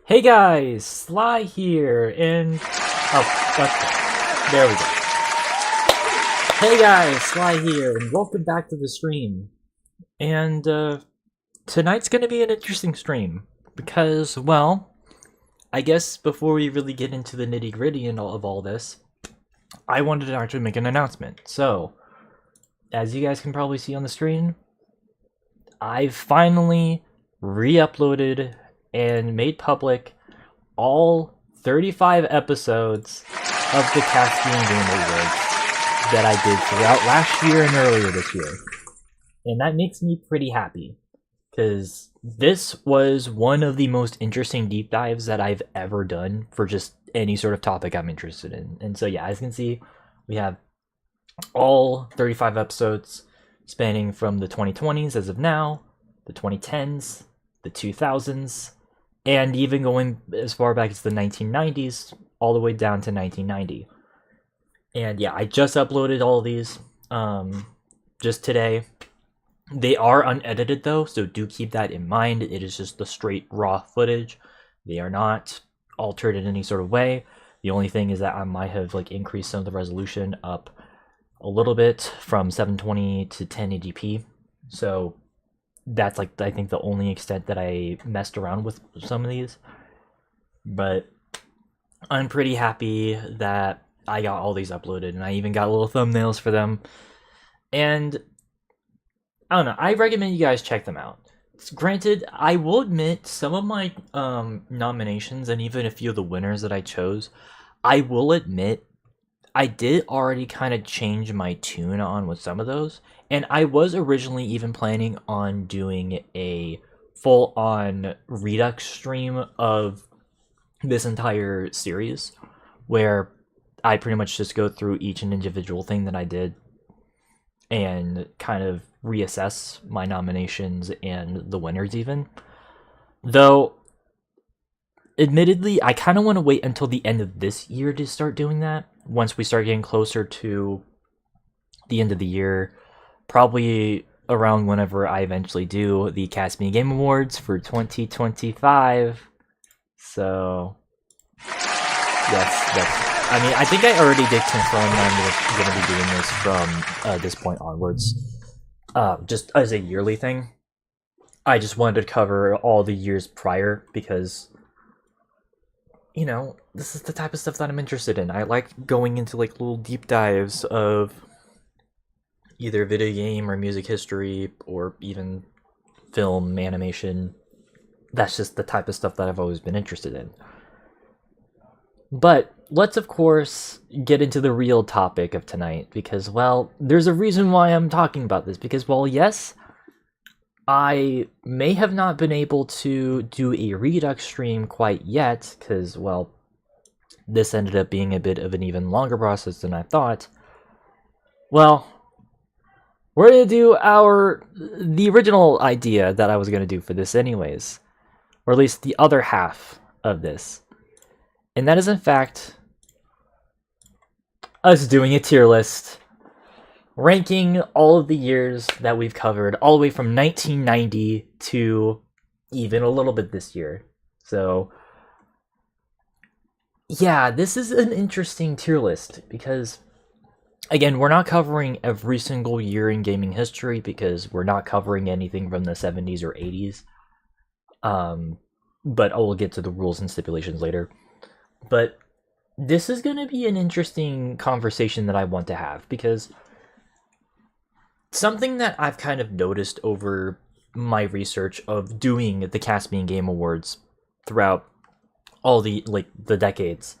Hey guys, Sly here, and there we go. Hey guys, Sly here, and welcome back to the stream. And tonight's gonna be an interesting stream because, well, I guess before we really get into the nitty gritty and all of all this, I wanted to actually make an announcement. So, as you guys can probably see on the screen, I've finally re-uploaded and made public all 35 episodes of the Caspian Game Awards that I did throughout last year and earlier this year. And that makes me pretty happy, because this was one of the most interesting deep dives that I've ever done for just any sort of topic I'm interested in. And so yeah, as you can see, we have all 35 episodes spanning from the 2020s as of now, the 2010s, the 2000s, and even going as far back as the 1990s, all the way down to 1990. And yeah, I just uploaded all of these just today. They are unedited though, so do keep that in mind. It is just the straight raw footage. They are not altered in any sort of way. The only thing is that I might have increased some of the resolution up a little bit from 720 to 1080p. So that's I think the only extent that I messed around with some of these. But I'm pretty happy that I got all these uploaded, and I even got little thumbnails for them. And I don't know, I recommend you guys check them out. Granted, I will admit some of my nominations and even a few of the winners that I chose, I will admit I did already kind of change my tune on with some of those. And I was originally even planning on doing a full-on Redux stream of this entire series, where I pretty much just go through each and individual thing that I did and kind of reassess my nominations and the winners even. Though, admittedly, I kind of want to wait until the end of this year to start doing that. Once we start getting closer to the end of the year, probably around whenever I eventually do the Caspian Game Awards for 2025. So, yes, I mean, I think I already did confirm that I'm going to be doing this from this point onwards, just as a yearly thing. I just wanted to cover all the years prior because, you know, this is the type of stuff that I'm interested in. I like going into little deep dives of either video game or music history or even film, animation. That's just the type of stuff that I've always been interested in. But let's of course get into the real topic of tonight, because, well, there's a reason why I'm talking about this. Because, well, yes, I may have not been able to do a Redux stream quite yet, because, well, this ended up being a bit of an even longer process than I thought. Well, we're going to do the original idea that I was going to do for this anyways. Or at least the other half of this. And that is, in fact, us doing a tier list, ranking all of the years that we've covered, all the way from 1990 to even a little bit this year. So, yeah, this is an interesting tier list, because, again, we're not covering every single year in gaming history, because we're not covering anything from the 70s or 80s. But I will get to the rules and stipulations later. But this is going to be an interesting conversation that I want to have, because something that I've kind of noticed over my research of doing the Caspian Game Awards throughout all the decades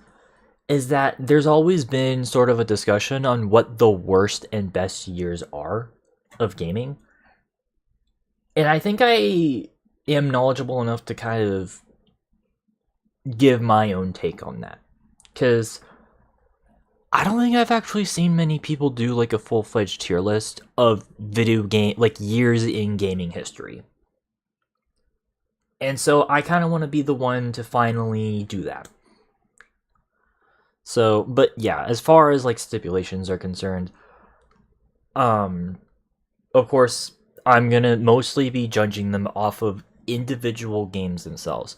is that there's always been sort of a discussion on what the worst and best years are of gaming. And I think I am knowledgeable enough to kind of give my own take on that, because I don't think I've actually seen many people do a full-fledged tier list of video game years in gaming history. And so I kind of want to be the one to finally do that. So, but yeah, as far as stipulations are concerned, of course, I'm gonna mostly be judging them off of individual games themselves.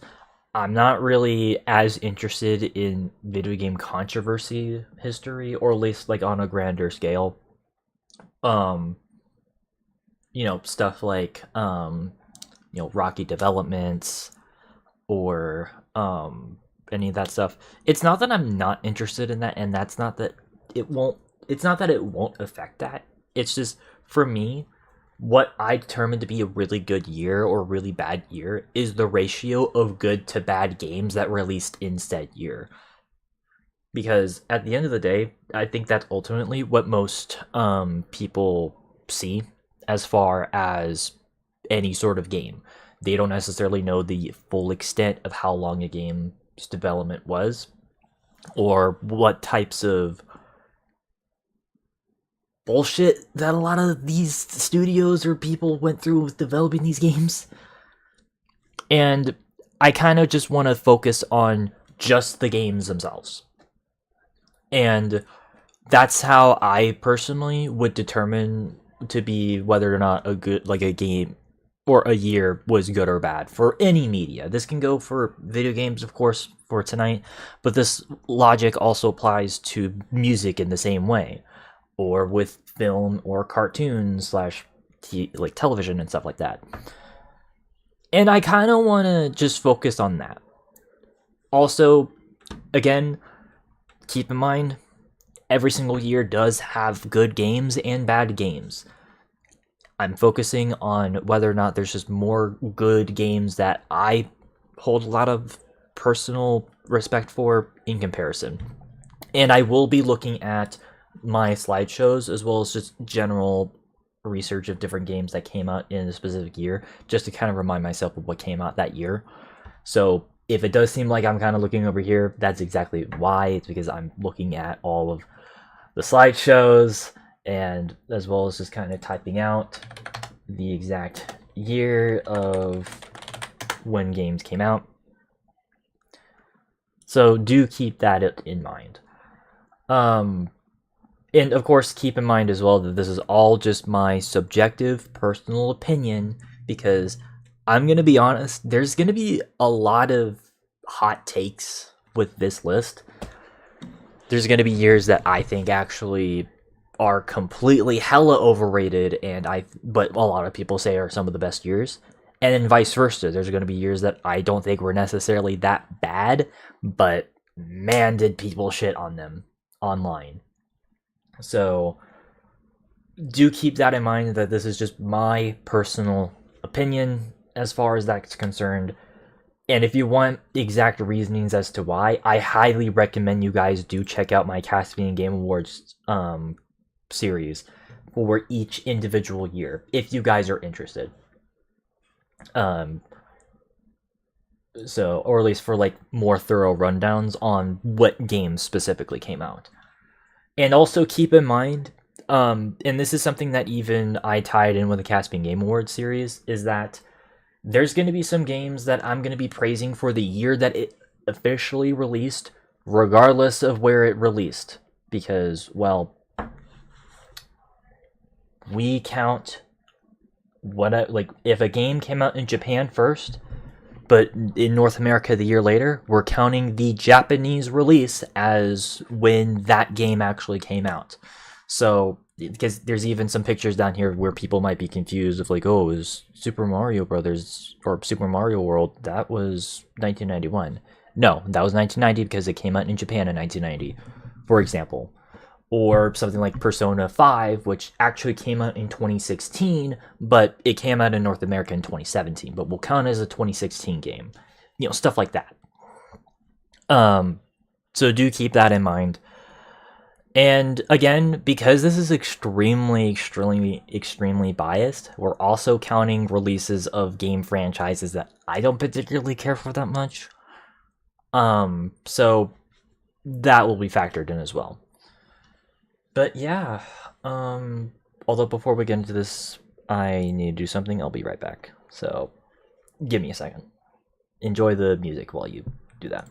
I'm not really as interested in video game controversy history, or at least like on a grander scale. Um, stuff like rocky developments, or any of that stuff. It's not that I'm not interested in that, and that's not that it won't. It's not that it won't affect that. It's just, for me, what I determine to be a really good year or really bad year is the ratio of good to bad games that released in said year. Because at the end of the day, I think that's ultimately what most people see as far as any sort of game. They don't necessarily know the full extent of how long a game's development was, or what types of bullshit that a lot of these studios or people went through with developing these games. And I kind of just want to focus on just the games themselves. And that's how I personally would determine to be whether or not a game or a year was good or bad for any media. This can go for video games, of course, for tonight, but this logic also applies to music in the same way, or with film or cartoons slash like television and stuff like that. And I kind of want to just focus on that. Also, again, keep in mind, every single year does have good games and bad games. I'm focusing on whether or not there's just more good games that I hold a lot of personal respect for in comparison. And I will be looking at my slideshows as well as just general research of different games that came out in a specific year, just to kind of remind myself of what came out that year. So if it does seem like I'm kind of looking over here, that's exactly why. It's because I'm looking at all of the slideshows, and as well as just kind of typing out the exact year of when games came out. So do keep that in mind. And of course, keep in mind as well that this is all just my subjective personal opinion, because I'm going to be honest, there's going to be a lot of hot takes with this list. There's going to be years that I think actually are completely hella overrated, but a lot of people say are some of the best years. And then vice versa. There's going to be years that I don't think were necessarily that bad, but man, did people shit on them online. So do keep that in mind, that this is just my personal opinion as far as that's concerned. And if you want exact reasonings as to why, I highly recommend you guys do check out my Caspian Game Awards series for each individual year, if you guys are interested. So, or at least for like more thorough rundowns on what games specifically came out. And also keep in mind, and this is something that even I tied in with the Caspian Game Awards series, is that there's going to be some games that I'm going to be praising for the year that it officially released, regardless of where it released. Because, well, we count if a game came out in Japan first, but in North America the year later, we're counting the Japanese release as when that game actually came out. So, because there's even some pictures down here where people might be confused of like, oh, is Super Mario Brothers or Super Mario World, that was 1991. No, that was 1990 because it came out in Japan in 1990, for example. Or something like Persona 5, which actually came out in 2016, but it came out in North America in 2017, but will count as a 2016 game. Stuff like that. So do keep that in mind. And again, because this is extremely biased, we're also counting releases of game franchises that I don't particularly care for that much. So that will be factored in as well. But yeah, although before we get into this, I need to do something. I'll be right back. So give me a second. Enjoy the music while you do that.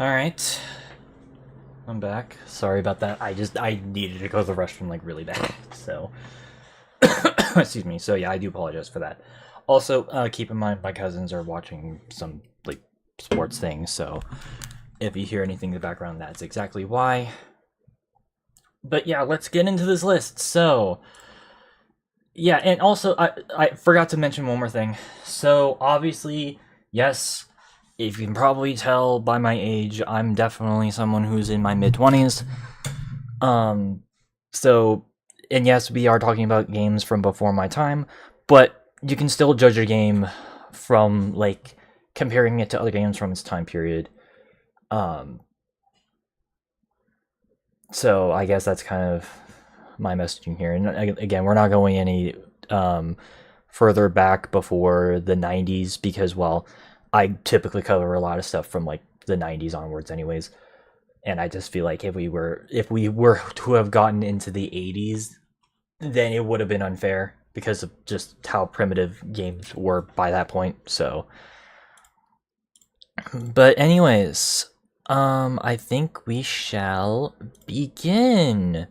Alright. I'm back. Sorry about that. I needed to go to the restroom like really bad. So excuse me. So yeah, I do apologize for that. Also, keep in mind my cousins are watching some like sports things, so if you hear anything in the background, that's exactly why. But yeah, let's get into this list. So yeah, and also I forgot to mention one more thing. So obviously, yes, if you can probably tell by my age, I'm definitely someone who's in my mid-20s. So, and yes, we are talking about games from before my time, but you can still judge a game from like comparing it to other games from its time period. So I guess that's kind of my messaging here. And again, we're not going any further back before the 90s because, well, I typically cover a lot of stuff from like the 90s onwards anyways. And I just feel like if we were to have gotten into the 80s, then it would have been unfair because of just how primitive games were by that point. So but anyways, I think we shall begin.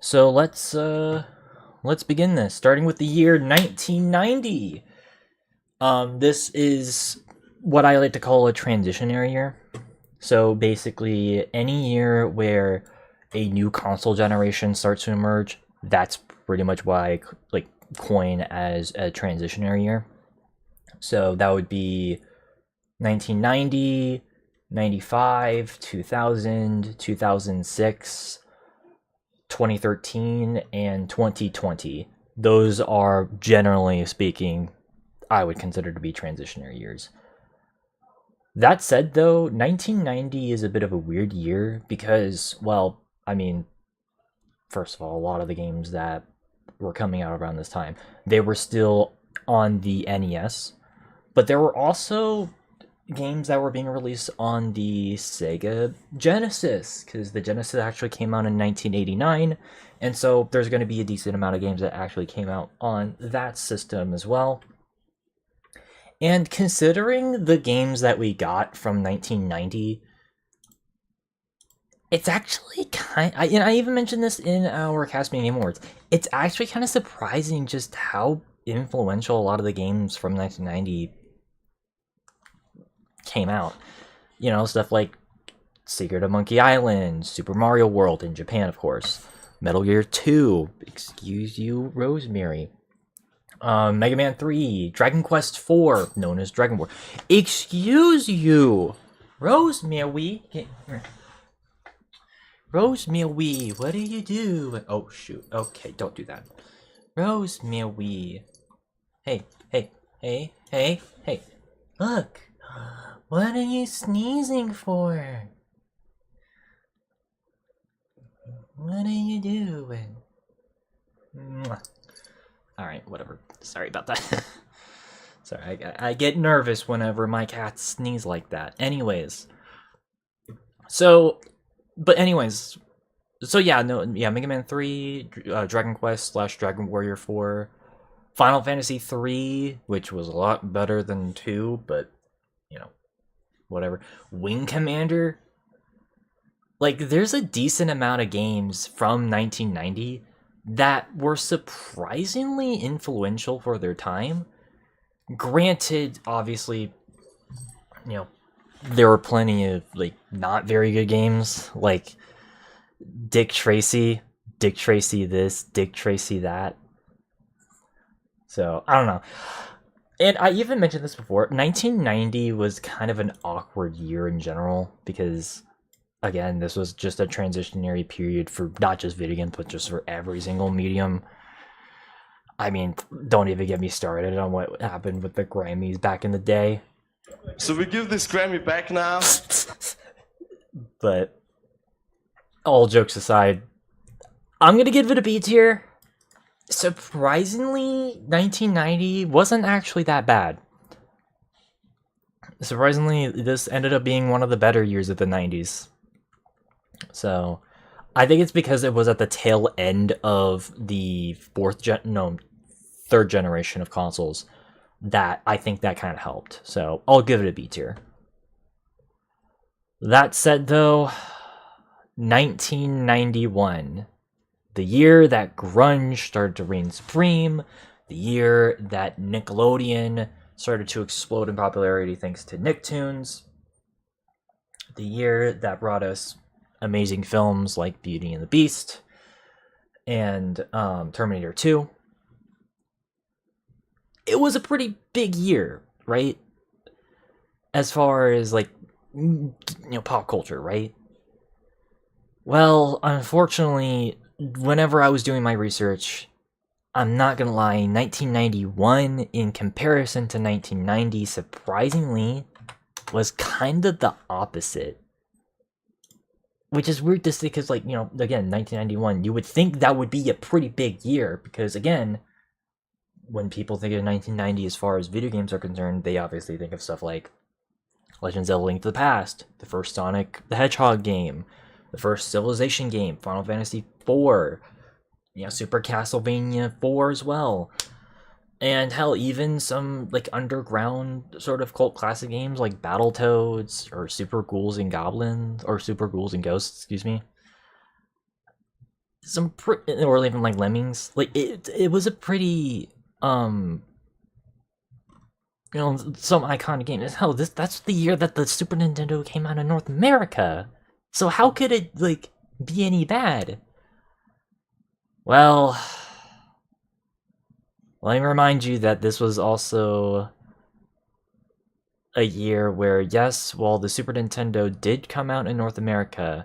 So let's begin this, starting with the year 1990. This is what I like to call a transitionary year. So basically, any year where a new console generation starts to emerge, that's pretty much what I like coin as a transitionary year. So that would be 1990, 95, 2000, 2006, 2013, and 2020. Those are, generally speaking, I would consider to be transitionary years. That said, though, 1990 is a bit of a weird year because, well, I mean, first of all, a lot of the games that were coming out around this time, they were still on the NES, but there were also games that were being released on the Sega Genesis, because the Genesis actually came out in 1989, and so there's going to be a decent amount of games that actually came out on that system as well. And considering the games that we got from 1990, it's actually I even mentioned this in our Casting Game Awards. It's actually kind of surprising just how influential a lot of the games from 1990 came out. You know, stuff like Secret of Monkey Island, Super Mario World in Japan, of course, Metal Gear 2, excuse you, Rosemary, Mega Man 3, Dragon Quest 4, known as Dragon War. Excuse you, Rosemary. Rosemary, what do you do? Oh, shoot. Okay, don't do that. Rosemary. Hey, hey, hey, hey, hey. Look. What are you sneezing for? What are you doing? Alright, whatever. Sorry about that. Sorry, I get nervous whenever my cats sneeze like that. Anyways. So, but anyways. So yeah, Mega Man 3, Dragon Quest / Dragon Warrior 4, Final Fantasy 3, which was a lot better than 2, but, you know, whatever. Wing Commander. Like, there's a decent amount of games from 1990 that were surprisingly influential for their time. Granted, obviously, you know, there were plenty of, like, not very good games, like Dick Tracy this, Dick Tracy that. So, I don't know. And I even mentioned this before, 1990 was kind of an awkward year in general, because, again, this was just a transitionary period for not just video games, but just for every single medium. I mean, don't even get me started on what happened with the Grammys back in the day. So we give this Grammy back now? But, all jokes aside, I'm gonna give it a B tier. Surprisingly, 1990 wasn't actually that bad. Surprisingly, this ended up being one of the better years of the 90s. So, I think it's because it was at the tail end of the third generation of consoles that I think that kind of helped. So, I'll give it a B tier. That said, though, 1991, the year that grunge started to reign supreme, the year that Nickelodeon started to explode in popularity thanks to Nicktoons, the year that brought us amazing films like Beauty and the Beast and Terminator 2. It was a pretty big year, right? As far as like, pop culture, right? Well, unfortunately, whenever I was doing my research, I'm not gonna lie, 1991 in comparison to 1990, surprisingly, was kind of the opposite. Which is weird to say because, like, again, 1991, you would think that would be a pretty big year because, again, when people think of 1990 as far as video games are concerned, they obviously think of stuff like Legends of Link to the Past, the first Sonic the Hedgehog game, the first Civilization game, Final Fantasy IV, Super Castlevania 4 as well. And hell, even some like underground sort of cult classic games like Battletoads or Super Ghouls and Goblins or Super Ghouls and Ghosts, excuse me. Or even like Lemmings. Like it was a pretty some iconic game. Hell, that's the year that the Super Nintendo came out in North America. So how could it like be any bad? Well, let me remind you that this was also a year where, yes, while the Super Nintendo did come out in North America,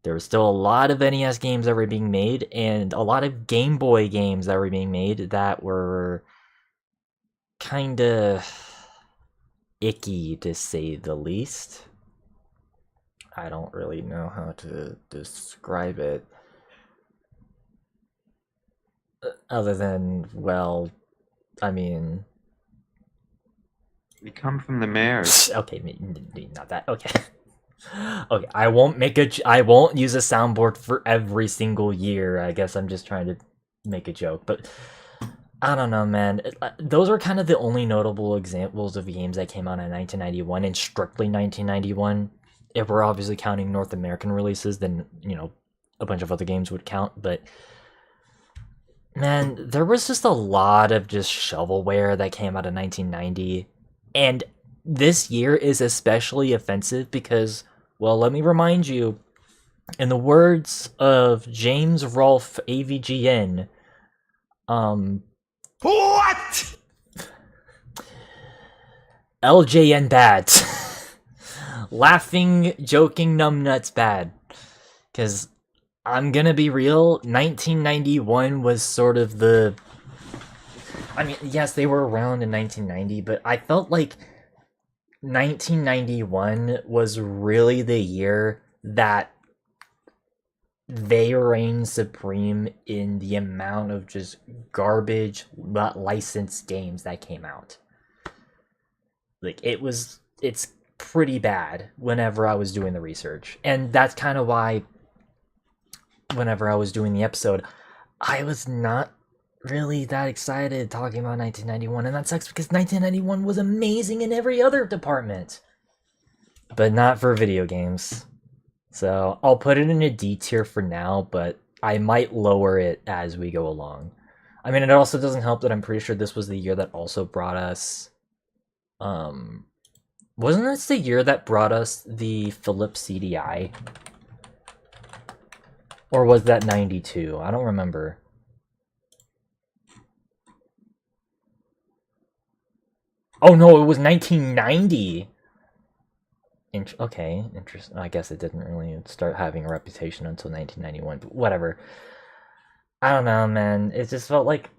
there was still a lot of NES games that were being made, and a lot of Game Boy games that were being made that were kinda icky, to say the least. I don't really know how to describe it. Other than, well, I mean... We come from the mares. Okay, not that. Okay. Okay, I won't use a soundboard for every single year. I guess I'm just trying to make a joke, but I don't know, man. Those are kind of the only notable examples of games that came out in 1991, and strictly 1991. If we're obviously counting North American releases, then, a bunch of other games would count, but man, there was just a lot of just shovelware that came out in 1990, and this year is especially offensive because, well, let me remind you, in the words of James Rolfe AVGN, What? LJN bad. Laughing, joking, numbnuts bad. Because I'm gonna be real, 1991 was sort of the... I mean, yes, they were around in 1990, but I felt like 1991 was really the year that they reigned supreme in the amount of just garbage licensed games that came out. Like, it's pretty bad whenever I was doing the research. And that's kind of why whenever I was doing the episode, I was not really that excited talking about 1991, and that sucks because 1991 was amazing in every other department, but not for video games. So I'll put it in a D tier for now, but I might lower it as we go along. I mean, it also doesn't help that I'm pretty sure this was the year that also brought us... wasn't this the year that brought us the Philips CDI? Or was that 92? I don't remember. Oh no, it was 1990! Okay, interesting. I guess it didn't really start having a reputation until 1991, but whatever. I don't know, man. It just felt like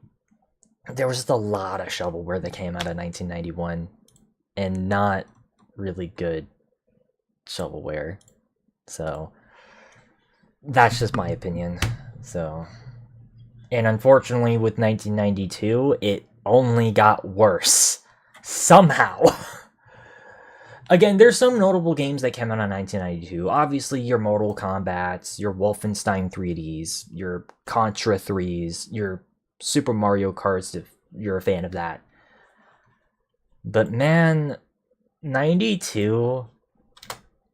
there was just a lot of shovelware that came out of 1991, and not really good shovelware. So, that's just my opinion. So, and unfortunately with 1992, it only got worse. Somehow. Again, there's some notable games that came out in 1992. Obviously, your Mortal Kombats, your Wolfenstein 3Ds, your Contra 3s, your Super Mario Karts, if you're a fan of that. But man, 92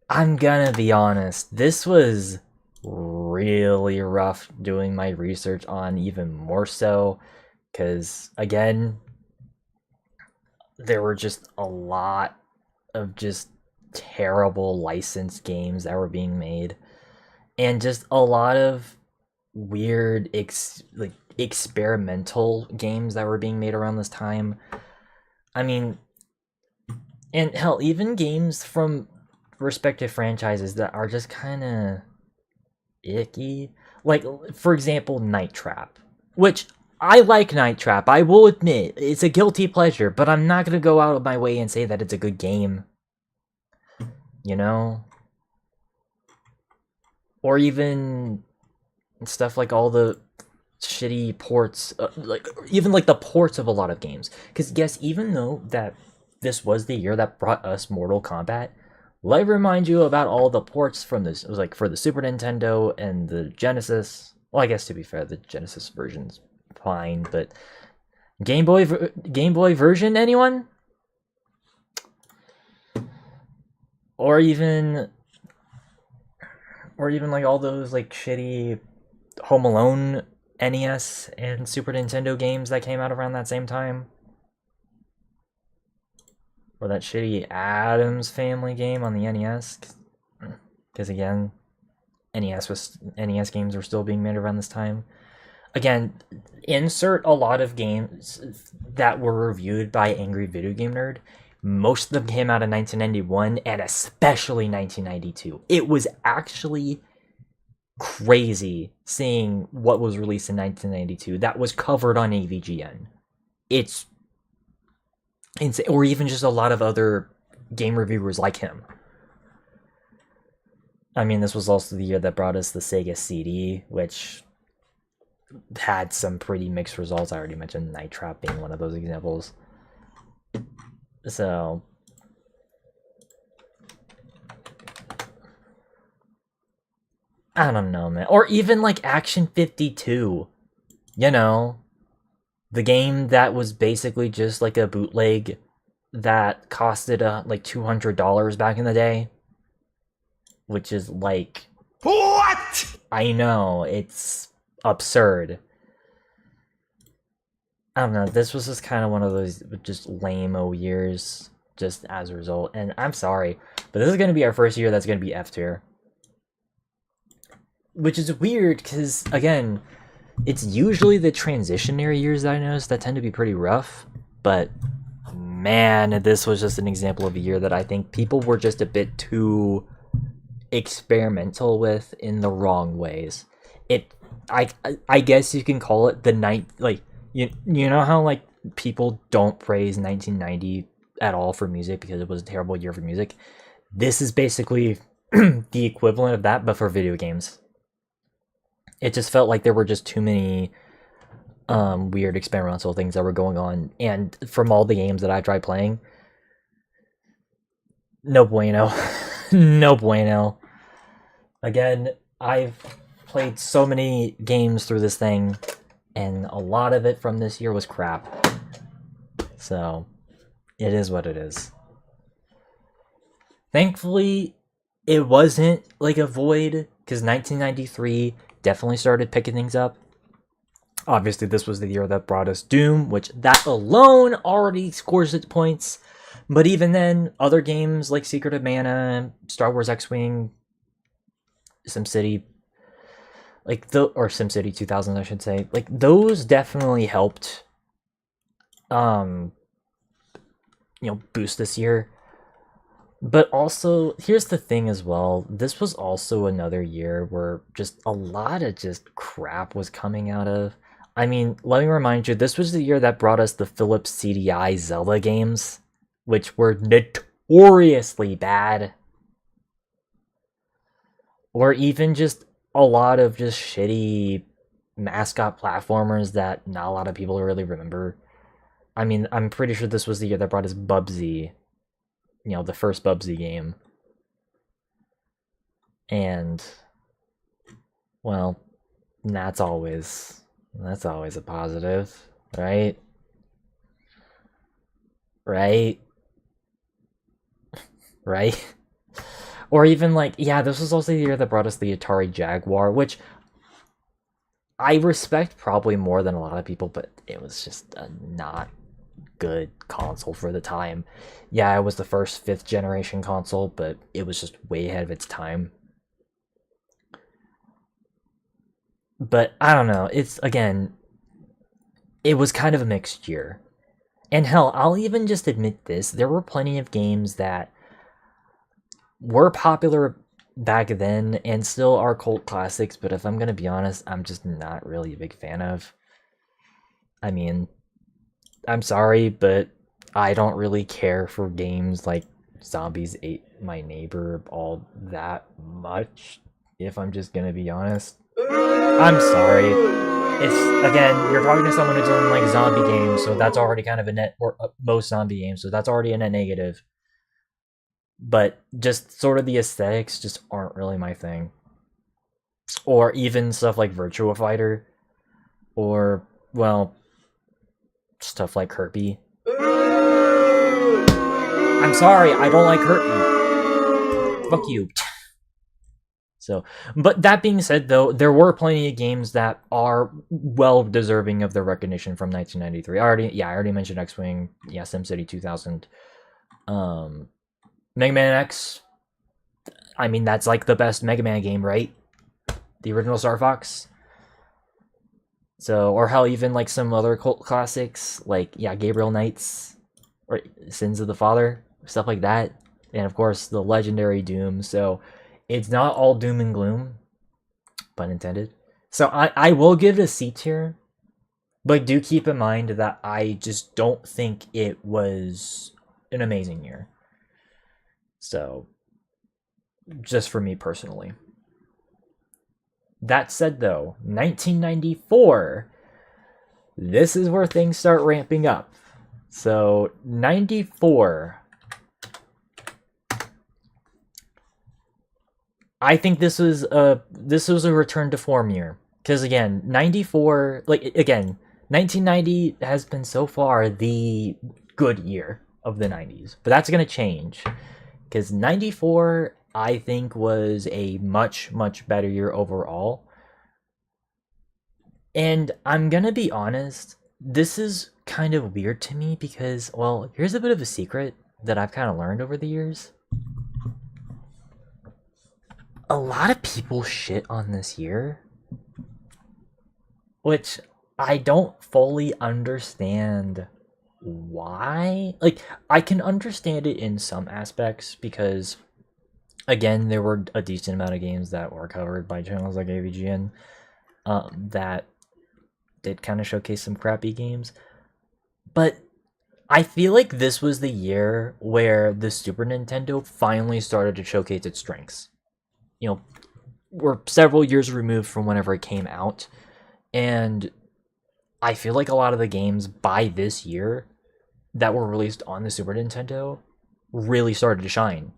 I'm gonna be honest, this was really rough doing my research on, even more so, because again, there were just a lot of just terrible licensed games that were being made, and just a lot of weird experimental games that were being made around this time. I mean, and hell, even games from respective franchises that are just kind of icky. Like, for example, Night Trap, which I like Night Trap. I will admit, it's a guilty pleasure, but I'm not gonna go out of my way and say that it's a good game. You know? Or even stuff like all the shitty ports, like even like the ports of a lot of games. Because yes, even though that this was the year that brought us Mortal Kombat, let me remind you about all the ports from this. It was like for the Super Nintendo and the Genesis. Well, I guess to be fair, the Genesis version's fine, but Game Boy version, anyone? Or even like all those like shitty Home Alone NES and Super Nintendo games that came out around that same time. Or that shitty Addams Family game on the NES. Because again, NES games were still being made around this time. Again, insert a lot of games that were reviewed by Angry Video Game Nerd. Most of them came out in 1991 and especially 1992. It was actually crazy seeing what was released in 1992 that was covered on AVGN. It's insane. Or even just a lot of other game reviewers like him. I mean, this was also the year that brought us the Sega CD, which had some pretty mixed results. I already mentioned Night Trap being one of those examples. So I don't know, man. Or even like Action 52. You know, the game that was basically just like a bootleg that costed like $200 back in the day, which is like, What? I know, it's absurd. I don't know, this was just kind of one of those just lame-o years, just as a result. And I'm sorry, but this is going to be our first year that's going to be F tier. Which is weird, because, again, it's usually the transitionary years that I notice that tend to be pretty rough. But, man, this was just an example of a year that I think people were just a bit too experimental with in the wrong ways. I guess you can call it the night, like, you know how like people don't praise 1990 at all for music because it was a terrible year for music. This is basically the equivalent of that, but for video games. It just felt like there were just too many weird experimental things that were going on, and from all the games that I tried playing, no bueno. No bueno. Again, I've played so many games through this thing, and a lot of it from this year was crap. So, it is what it is. Thankfully, it wasn't like a void, because 1993 definitely started picking things up. Obviously, this was the year that brought us Doom, which that alone already scores its points. But even then, other games like Secret of Mana, Star Wars X-Wing, SimCity, or SimCity 2000, I should say, like those definitely helped boost this year. But also, here's the thing as well, this was also another year where just a lot of just crap was coming out of. I mean, let me remind you, this was the year that brought us the Philips CDI Zelda games, which were notoriously bad. Or even just a lot of just shitty mascot platformers that not a lot of people really remember. I mean, I'm pretty sure this was the year that brought us Bubsy. The first Bubsy game. And, well, that's always a positive, right? Right? Right? Or even like, yeah, this was also the year that brought us the Atari Jaguar, which I respect probably more than a lot of people, but it was just a not good console for the time. Yeah, it was the first 5th generation console, but it was just way ahead of its time. But I don't know, it's, again, it was kind of a mixed year. And hell, I'll even just admit this, there were plenty of games that were popular back then and still are cult classics, but if I'm gonna be honest, I'm just not really a big fan of. I mean, I'm sorry, but I don't really care for games like Zombies Ate My Neighbor all that much, if I'm just gonna be honest. I'm sorry. It's, again, you're talking to someone who doesn't like zombie games, so that's already kind of a net, or most zombie games, so that's already a net negative. But just sort of the aesthetics just aren't really my thing. Or even stuff like Virtua Fighter, or, well, stuff like Kirby. I'm sorry, I don't like Kirby. Fuck you. So, but that being said, though, there were plenty of games that are well deserving of their recognition from 1993. I already mentioned X-Wing. Yeah, SimCity 2000. Mega Man X. I mean, that's like the best Mega Man game, right? The original Star Fox. So, or hell, even like some other cult classics, like, yeah, Gabriel Knights, or Sins of the Father, stuff like that. And of course, the legendary Doom. So, it's not all doom and gloom, pun intended. So, I will give it a C tier, but do keep in mind that I just don't think it was an amazing year. So, just for me personally. That said, though, 1994, this is where things start ramping up. So, 94, I think this was a return to form year. Because again, 94, like, again, 1990 has been so far the good year of the 90s. But that's going to change. Because 94, I think, was a much, much better year overall. And I'm going to be honest, this is kind of weird to me because, well, here's a bit of a secret that I've kind of learned over the years. A lot of people shit on this year, which I don't fully understand why. Like, I can understand it in some aspects because, again, there were a decent amount of games that were covered by channels like AVGN that did kind of showcase some crappy games. But I feel like this was the year where the Super Nintendo finally started to showcase its strengths. You know, we're several years removed from whenever it came out, and I feel like a lot of the games by this year that were released on the Super Nintendo really started to shine.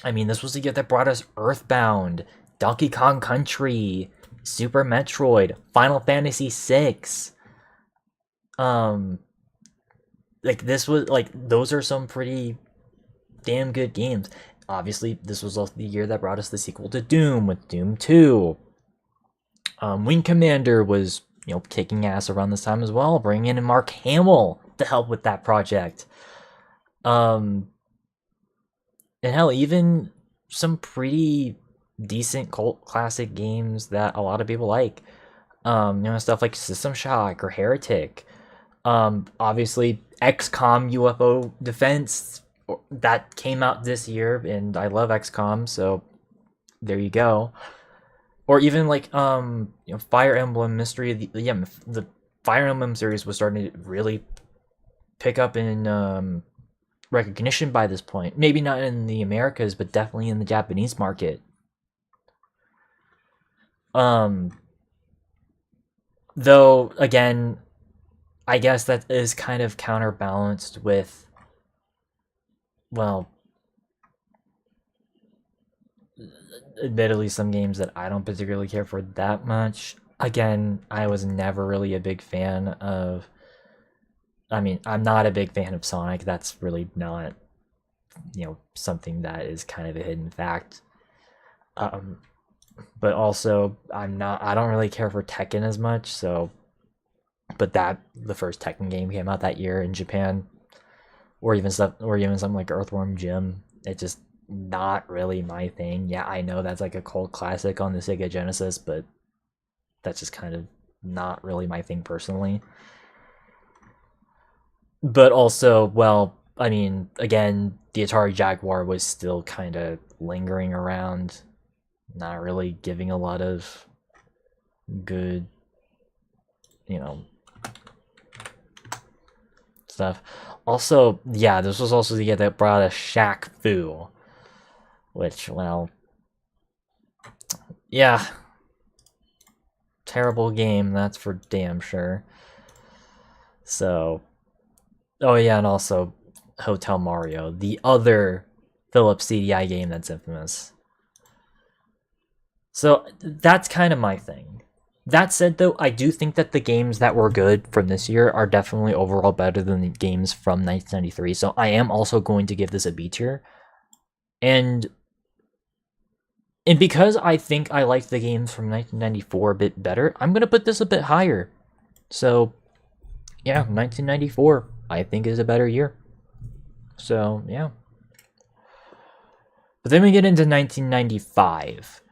I mean, this was the year that brought us Earthbound, Donkey Kong Country, Super Metroid, Final Fantasy VI. Like, this was, like, those are some pretty damn good games. Obviously, this was also the year that brought us the sequel to Doom with Doom 2. Wing Commander was, you know, kicking ass around this time as well, bringing in Mark Hamill to help with that project. And hell, even some pretty decent cult classic games that a lot of people like. You know, stuff like System Shock or Heretic. Obviously, XCOM UFO Defense, that came out this year, and I love XCOM, so there you go. Or even like you know, Fire Emblem Mystery. The Fire Emblem series was starting to really pick up in recognition by this point. Maybe not in the Americas, but definitely in the Japanese market. Though again, I guess that is kind of counterbalanced with, well, admittedly, some games that I don't particularly care for that much. Again, I was never really a big fan of. I mean, I'm not a big fan of Sonic. That's really not something that is kind of a hidden fact. But also I don't really care for Tekken as much, so but the first Tekken game came out that year in Japan, or even something like Earthworm Jim. It's just not really my thing. Yeah, I know that's like a cult classic on the Sega Genesis, but that's just kind of not really my thing personally. But also, well, I mean, again, the Atari Jaguar was still kind of lingering around, not really giving a lot of good, stuff. Also, yeah, this was also the year that brought a Shaq Fu, which, well, yeah, terrible game, that's for damn sure. So, oh yeah, and also Hotel Mario, the other Philips CDI game that's infamous. So that's kind of my thing. That said, though, I do think that the games that were good from this year are definitely overall better than the games from 1993. So I am also going to give this a B tier. And because I think I like the games from 1994 a bit better, I'm going to put this a bit higher. So, yeah, 1994, I think, is a better year. So, yeah. But then we get into 1995.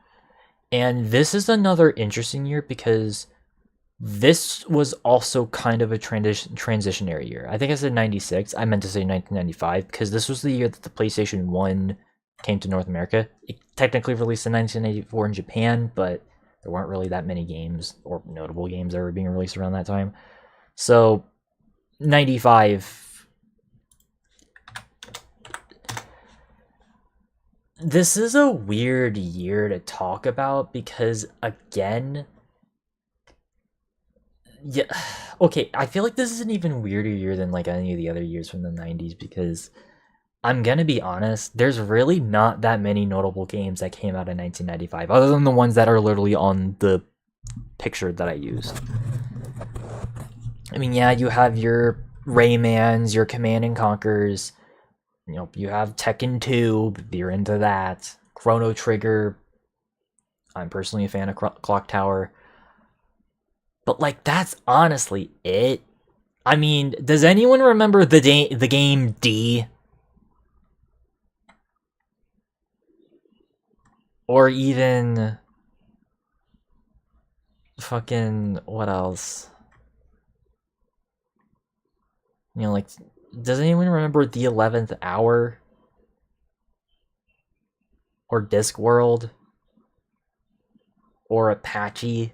And this is another interesting year because this was also kind of a transitionary year. I think I said 96. I meant to say 1995 because this was the year that the PlayStation 1 came to North America. It technically released in 1984 in Japan, but there weren't really that many games or notable games that were being released around that time. So, 95... This is a weird year to talk about because, again, yeah, okay, I feel like this is an even weirder year than like any of the other years from the 90s because I'm gonna be honest, there's really not that many notable games that came out in 1995 other than the ones that are literally on the picture that I used. I mean, yeah, you have your Raymans, your Command and Conquers. You have Tekken 2, if you're into that. Chrono Trigger. I'm personally a fan of Clock Tower. But, like, that's honestly it. I mean, does anyone remember the game D? Or even... fucking... what else? Like... Does anyone remember The 11th Hour? Or Discworld? Or Apache?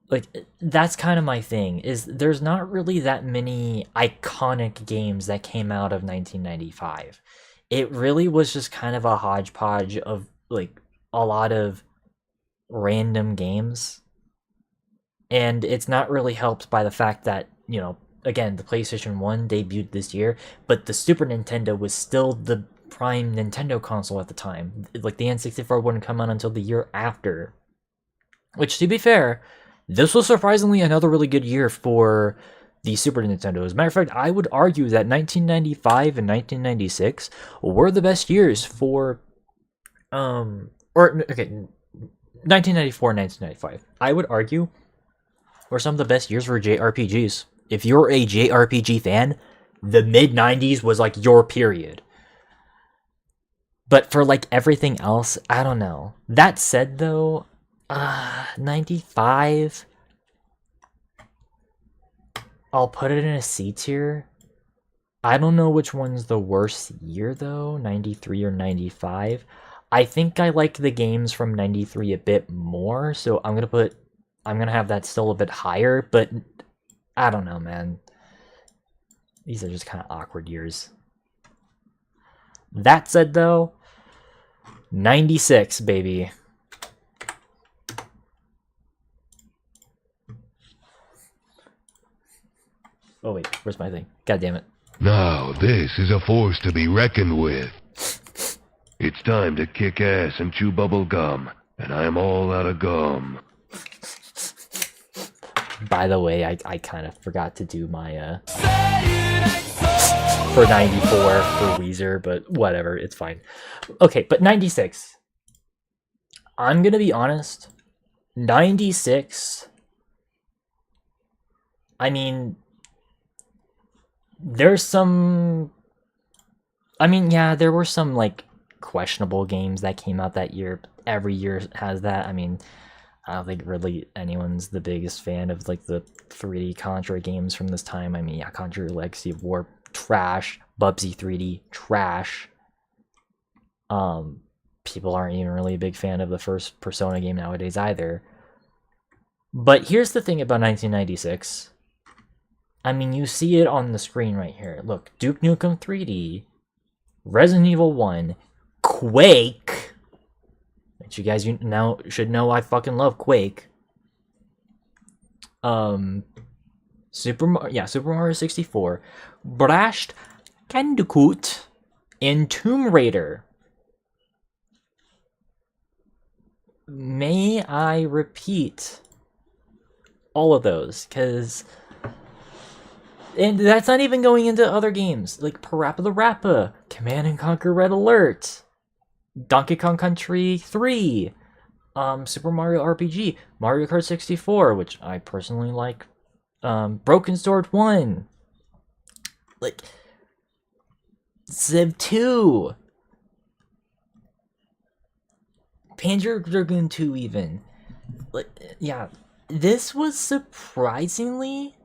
Like, that's kind of my thing, is there's not really that many iconic games that came out of 1995. It really was just kind of a hodgepodge of, like, a lot of random games. And it's not really helped by the fact that, again, the PlayStation 1 debuted this year, but the Super Nintendo was still the prime Nintendo console at the time. Like, the N64 wouldn't come out until the year after. Which, to be fair, this was surprisingly another really good year for the Super Nintendo. As a matter of fact, I would argue that 1995 and 1996 were the best years for, 1994 and 1995. I would argue were some of the best years for JRPGs. If you're a JRPG fan, the mid-90s was like your period. But for like everything else, I don't know. That said though, 95, I'll put it in a C tier. I don't know which one's the worst year though, 93 or 95. I think I like the games from 93 a bit more, so I'm gonna have that still a bit higher, but I don't know, man. These are just kind of awkward years. That said, though, 96, baby. Oh, wait, where's my thing? God damn it. Now this is a force to be reckoned with. It's time to kick ass and chew bubble gum, and I'm all out of gum. By the way, I kind of forgot to do my for 94 for Weezer, but whatever, it's fine. Okay, but 96. I'm gonna be honest. 96. I mean, there's some. I mean, yeah, there were some like questionable games that came out that year. Every year has that. I mean, I don't think really anyone's the biggest fan of like the 3D Contra games from this time. I mean, yeah, Contra Legacy of War, trash. Bubsy 3D, trash. People aren't even really a big fan of the first Persona game nowadays either. But here's the thing about 1996. I mean, you see it on the screen right here. Look, Duke Nukem 3D, Resident Evil 1, Quake, which you guys now should know I fucking love Quake. Super Mario 64, Crash Bandicoot, and Tomb Raider. May I repeat all of those, because... And that's not even going into other games, like Parappa the Rappa, Command & Conquer Red Alert, Donkey Kong Country 3, Super Mario RPG, Mario Kart 64, which I personally like, Broken Sword 1, like, Civ 2, Panzer Dragoon 2 even. Like, yeah, this was surprisingly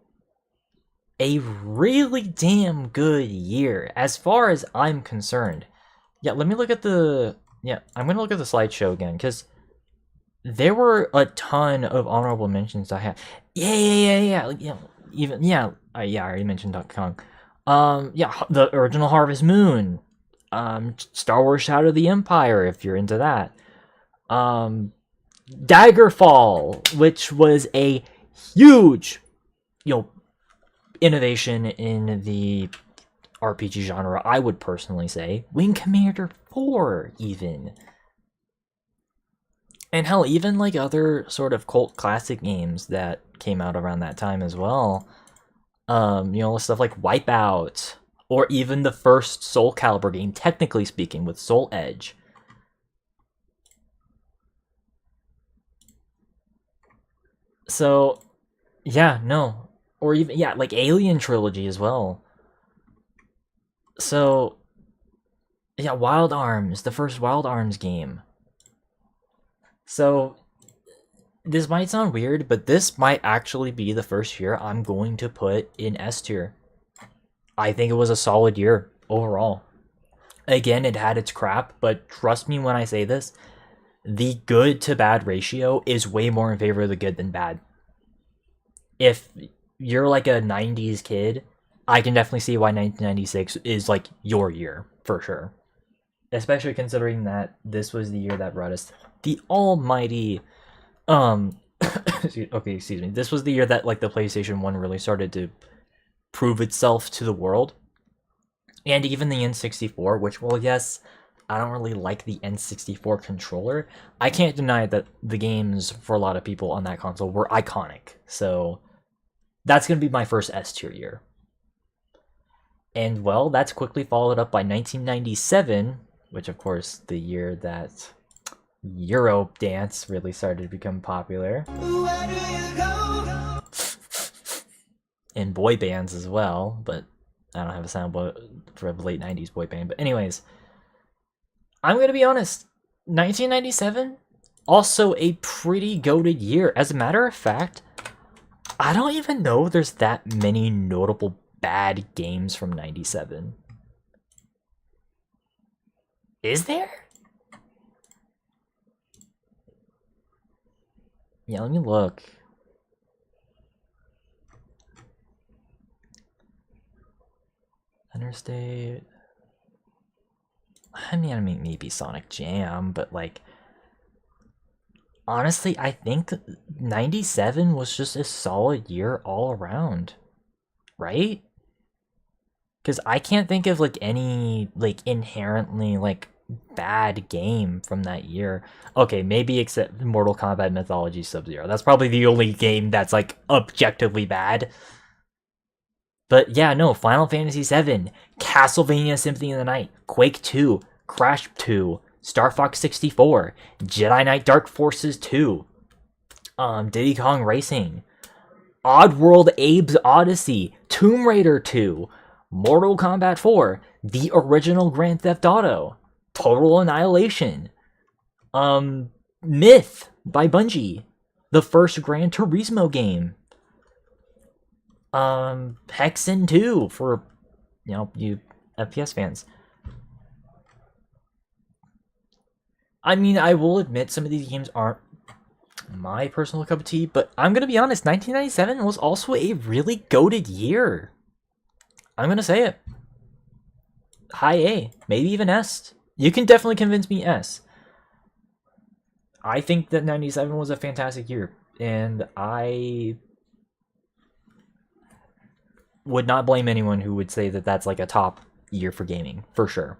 a really damn good year, as far as I'm concerned. Yeah, let me look at the... Yeah, I'm gonna look at the slideshow again, because there were a ton of honorable mentions I had. Yeah, even... Yeah, I already mentioned Donkey Kong. Yeah, the original Harvest Moon. Star Wars Shadow of the Empire, if you're into that. Daggerfall, which was a huge, innovation in the RPG genre, I would personally say. Wing Commander 4, even. And hell, even like other sort of cult classic games that came out around that time as well. Stuff like Wipeout, or even the first Soul Calibur game, technically speaking, with Soul Edge. So, yeah, no. Or even, yeah, like Alien Trilogy as well. So, yeah, Wild Arms, the first Wild Arms game. So, this might sound weird, but this might actually be the first year I'm going to put in S tier. I think it was a solid year overall. Again, it had its crap, but trust me when I say this, the good to bad ratio is way more in favor of the good than bad. If you're like a 90s kid, I can definitely see why 1996 is like your year, for sure. Especially considering that this was the year that brought us the almighty... excuse me. This was the year that like the PlayStation 1 really started to prove itself to the world. And even the N64, which, well, yes, I don't really like the N64 controller. I can't deny that the games for a lot of people on that console were iconic. So that's going to be my first S tier year. And, well, that's quickly followed up by 1997, which, of course, the year that Euro dance really started to become popular. And boy bands as well, but I don't have a soundboard for a late 90s boy band. But anyways, I'm going to be honest, 1997, also a pretty goated year. As a matter of fact, I don't even know there's that many notable bad games from 97. Is there? Yeah, let me look. Interstate. I mean, maybe Sonic Jam, but like, honestly, I think 97 was just a solid year all around, right? Because I can't think of like any like inherently like bad game from that year. Okay, maybe except Mortal Kombat Mythology Sub-Zero. That's probably the only game that's like objectively bad. But yeah, no, Final Fantasy VII, Castlevania Symphony of the Night, Quake 2, Crash 2, Star Fox 64, Jedi Knight Dark Forces 2, Diddy Kong Racing, Oddworld Abe's Odyssey, Tomb Raider 2, Mortal Kombat 4, the original Grand Theft Auto, Total Annihilation, Myth by Bungie, the first Gran Turismo game, Hexen 2 for, you FPS fans. I mean, I will admit some of these games aren't my personal cup of tea, but I'm gonna be honest, 1997 was also a really goated year. I'm gonna say it. High A, maybe even S. You can definitely convince me S. I think that 97 was a fantastic year, and I would not blame anyone who would say that that's like a top year for gaming, for sure.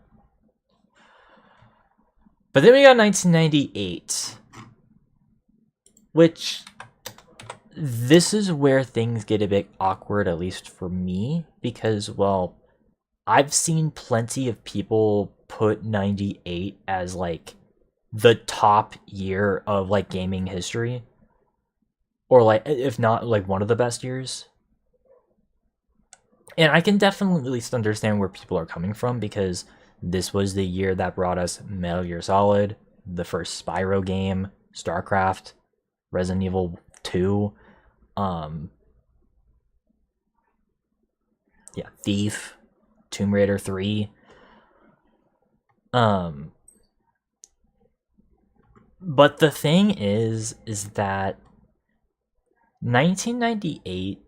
But then we got 1998, which, this is where things get a bit awkward, at least for me, because, well, I've seen plenty of people put 98 as, like, the top year of, like, gaming history. Or, like, if not, like, one of the best years. And I can definitely at least understand where people are coming from, because this was the year that brought us Metal Gear Solid, the first Spyro game, StarCraft, Resident Evil 2, Thief, Tomb Raider 3. But the thing is that 1998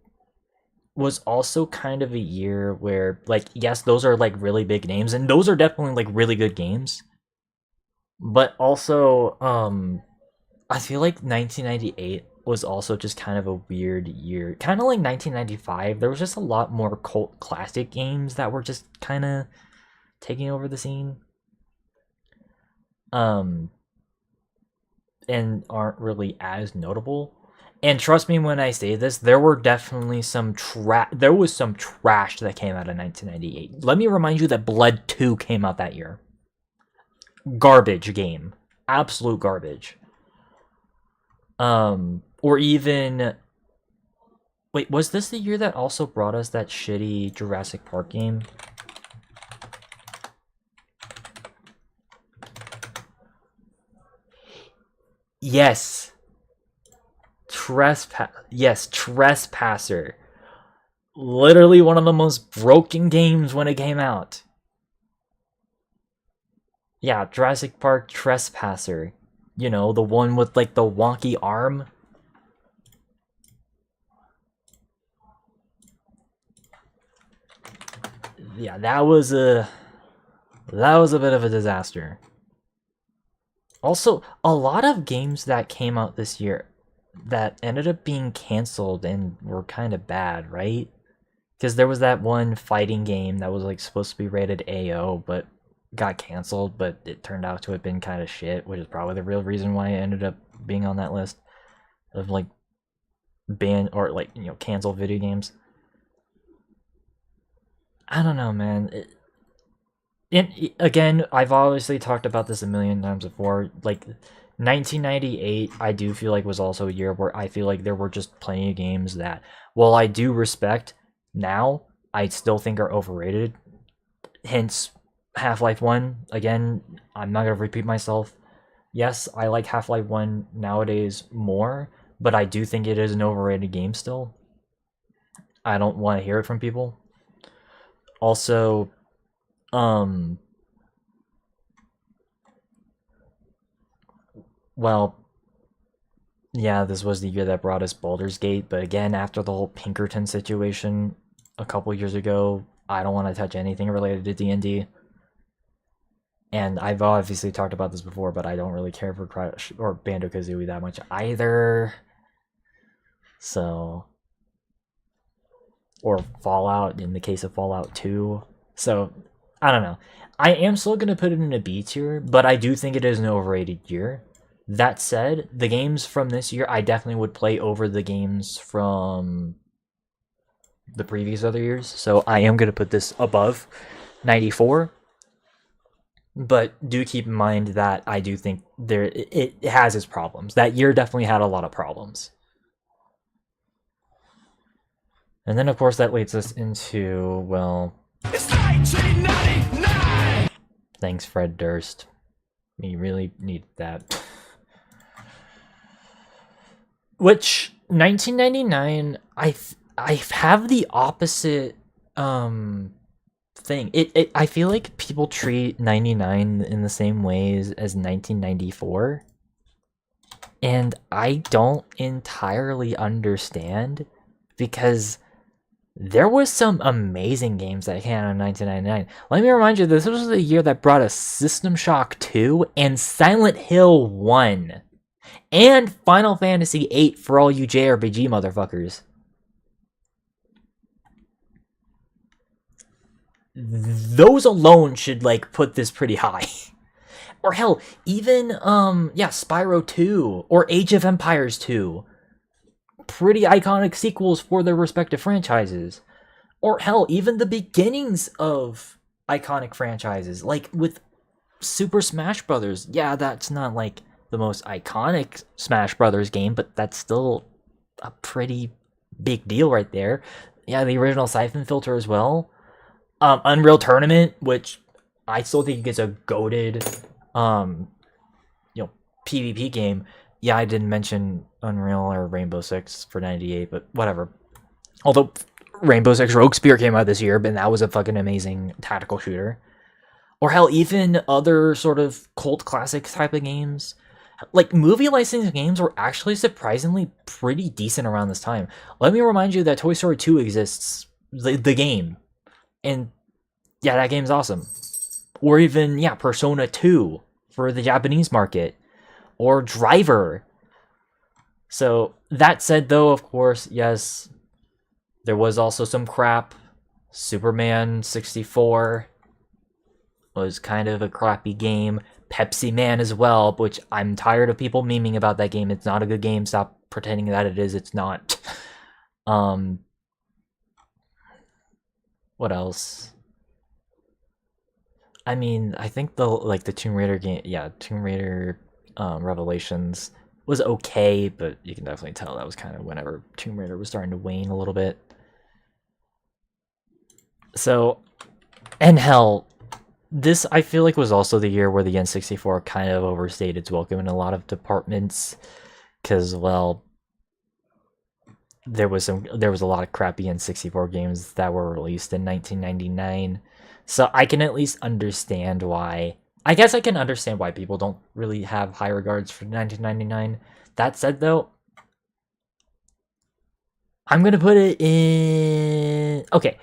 was also kind of a year where, like, yes, those are like really big names, and those are definitely like really good games. But also, I feel like 1998 was also just kind of a weird year. Kind of like 1995, there was just a lot more cult classic games that were just kind of taking over the scene. And aren't really as notable. And trust me when I say this, there were definitely some trash that came out in 1998. Let me remind you that Blood 2 came out that year. Garbage game. Absolute garbage. Or even... Wait, was this the year that also brought us that shitty Jurassic Park game? Yes. Trespasser. Literally one of the most broken games when it came out. Yeah, Jurassic Park Trespasser. You know, the one with like the wonky arm. Yeah, that was a bit of a disaster. Also, a lot of games that came out this year that ended up being canceled and were kind of bad, right? Because there was that one fighting game that was like supposed to be rated AO, but got canceled, but it turned out to have been kind of shit, which is probably the real reason why it ended up being on that list of like ban or like, you know, canceled video games. I don't know, man. Again, I've obviously talked about this a million times before. Like, 1998, I do feel like was also a year where I feel like there were just plenty of games that, while I do respect now, I still think are overrated. Hence, Half-Life 1. Again, I'm not going to repeat myself. Yes, I like Half-Life 1 nowadays more, but I do think it is an overrated game still. I don't want to hear it from people. Also, well, yeah, this was the year that brought us Baldur's Gate, but again, after the whole Pinkerton situation a couple years ago, I don't want to touch anything related to D&D. And I've obviously talked about this before, but I don't really care for Crash or Banjo-Kazooie that much either. So... Or Fallout, in the case of Fallout 2. So, I don't know. I am still going to put it in a B tier, but I do think it is an overrated year. That said, the games from this year, I definitely would play over the games from the previous other years. So I am going to put this above 94. But do keep in mind that I do think it has its problems. That year definitely had a lot of problems. And then, of course, that leads us into, well... It's 1999! Thanks, Fred Durst. We really need that. Which, 1999, I have the opposite, thing. I feel like people treat 99 in the same ways as 1994. And I don't entirely understand, because there was some amazing games that came out in 1999. Let me remind you, this was the year that brought us System Shock 2 and Silent Hill 1. And Final Fantasy 8 for all you JRPG motherfuckers. Those alone should, like, put this pretty high. Or hell, even, Spyro 2 or Age of Empires 2. Pretty iconic sequels for their respective franchises. Or hell, even the beginnings of iconic franchises, like with Super Smash Brothers. Yeah, that's not like the most iconic Smash Brothers game, but that's still a pretty big deal right there. Yeah, the original Siphon Filter as well. Unreal Tournament, which I still think is a goated, PvP game. Yeah, I didn't mention Unreal or Rainbow Six for 98, but whatever. Although Rainbow Six Rogue Spear came out this year, but that was a fucking amazing tactical shooter. Or hell, even other sort of cult classic type of games. Like, movie licensing games were actually surprisingly pretty decent around this time. Let me remind you that Toy Story 2 exists, the game. And yeah, that game's awesome. Or even, Persona 2 for the Japanese market. Or Driver. So, that said though, of course, yes, there was also some crap. Superman 64 was kind of a crappy game. Pepsi Man as well, which I'm tired of people memeing about that game. It's not a good game. Stop pretending that it is. It's not. What else? I mean, I think the Tomb Raider game, Tomb Raider Revelations was okay, but you can definitely tell that was kind of whenever Tomb Raider was starting to wane a little bit. So, and hell, this I feel like was also the year where the N64 kind of overstayed its welcome in a lot of departments, because, well, there was a lot of crappy N64 games that were released in 1999. So I can at least understand why. I guess I can understand why people don't really have high regards for 1999. That said, though, I'm gonna put it in. Okay,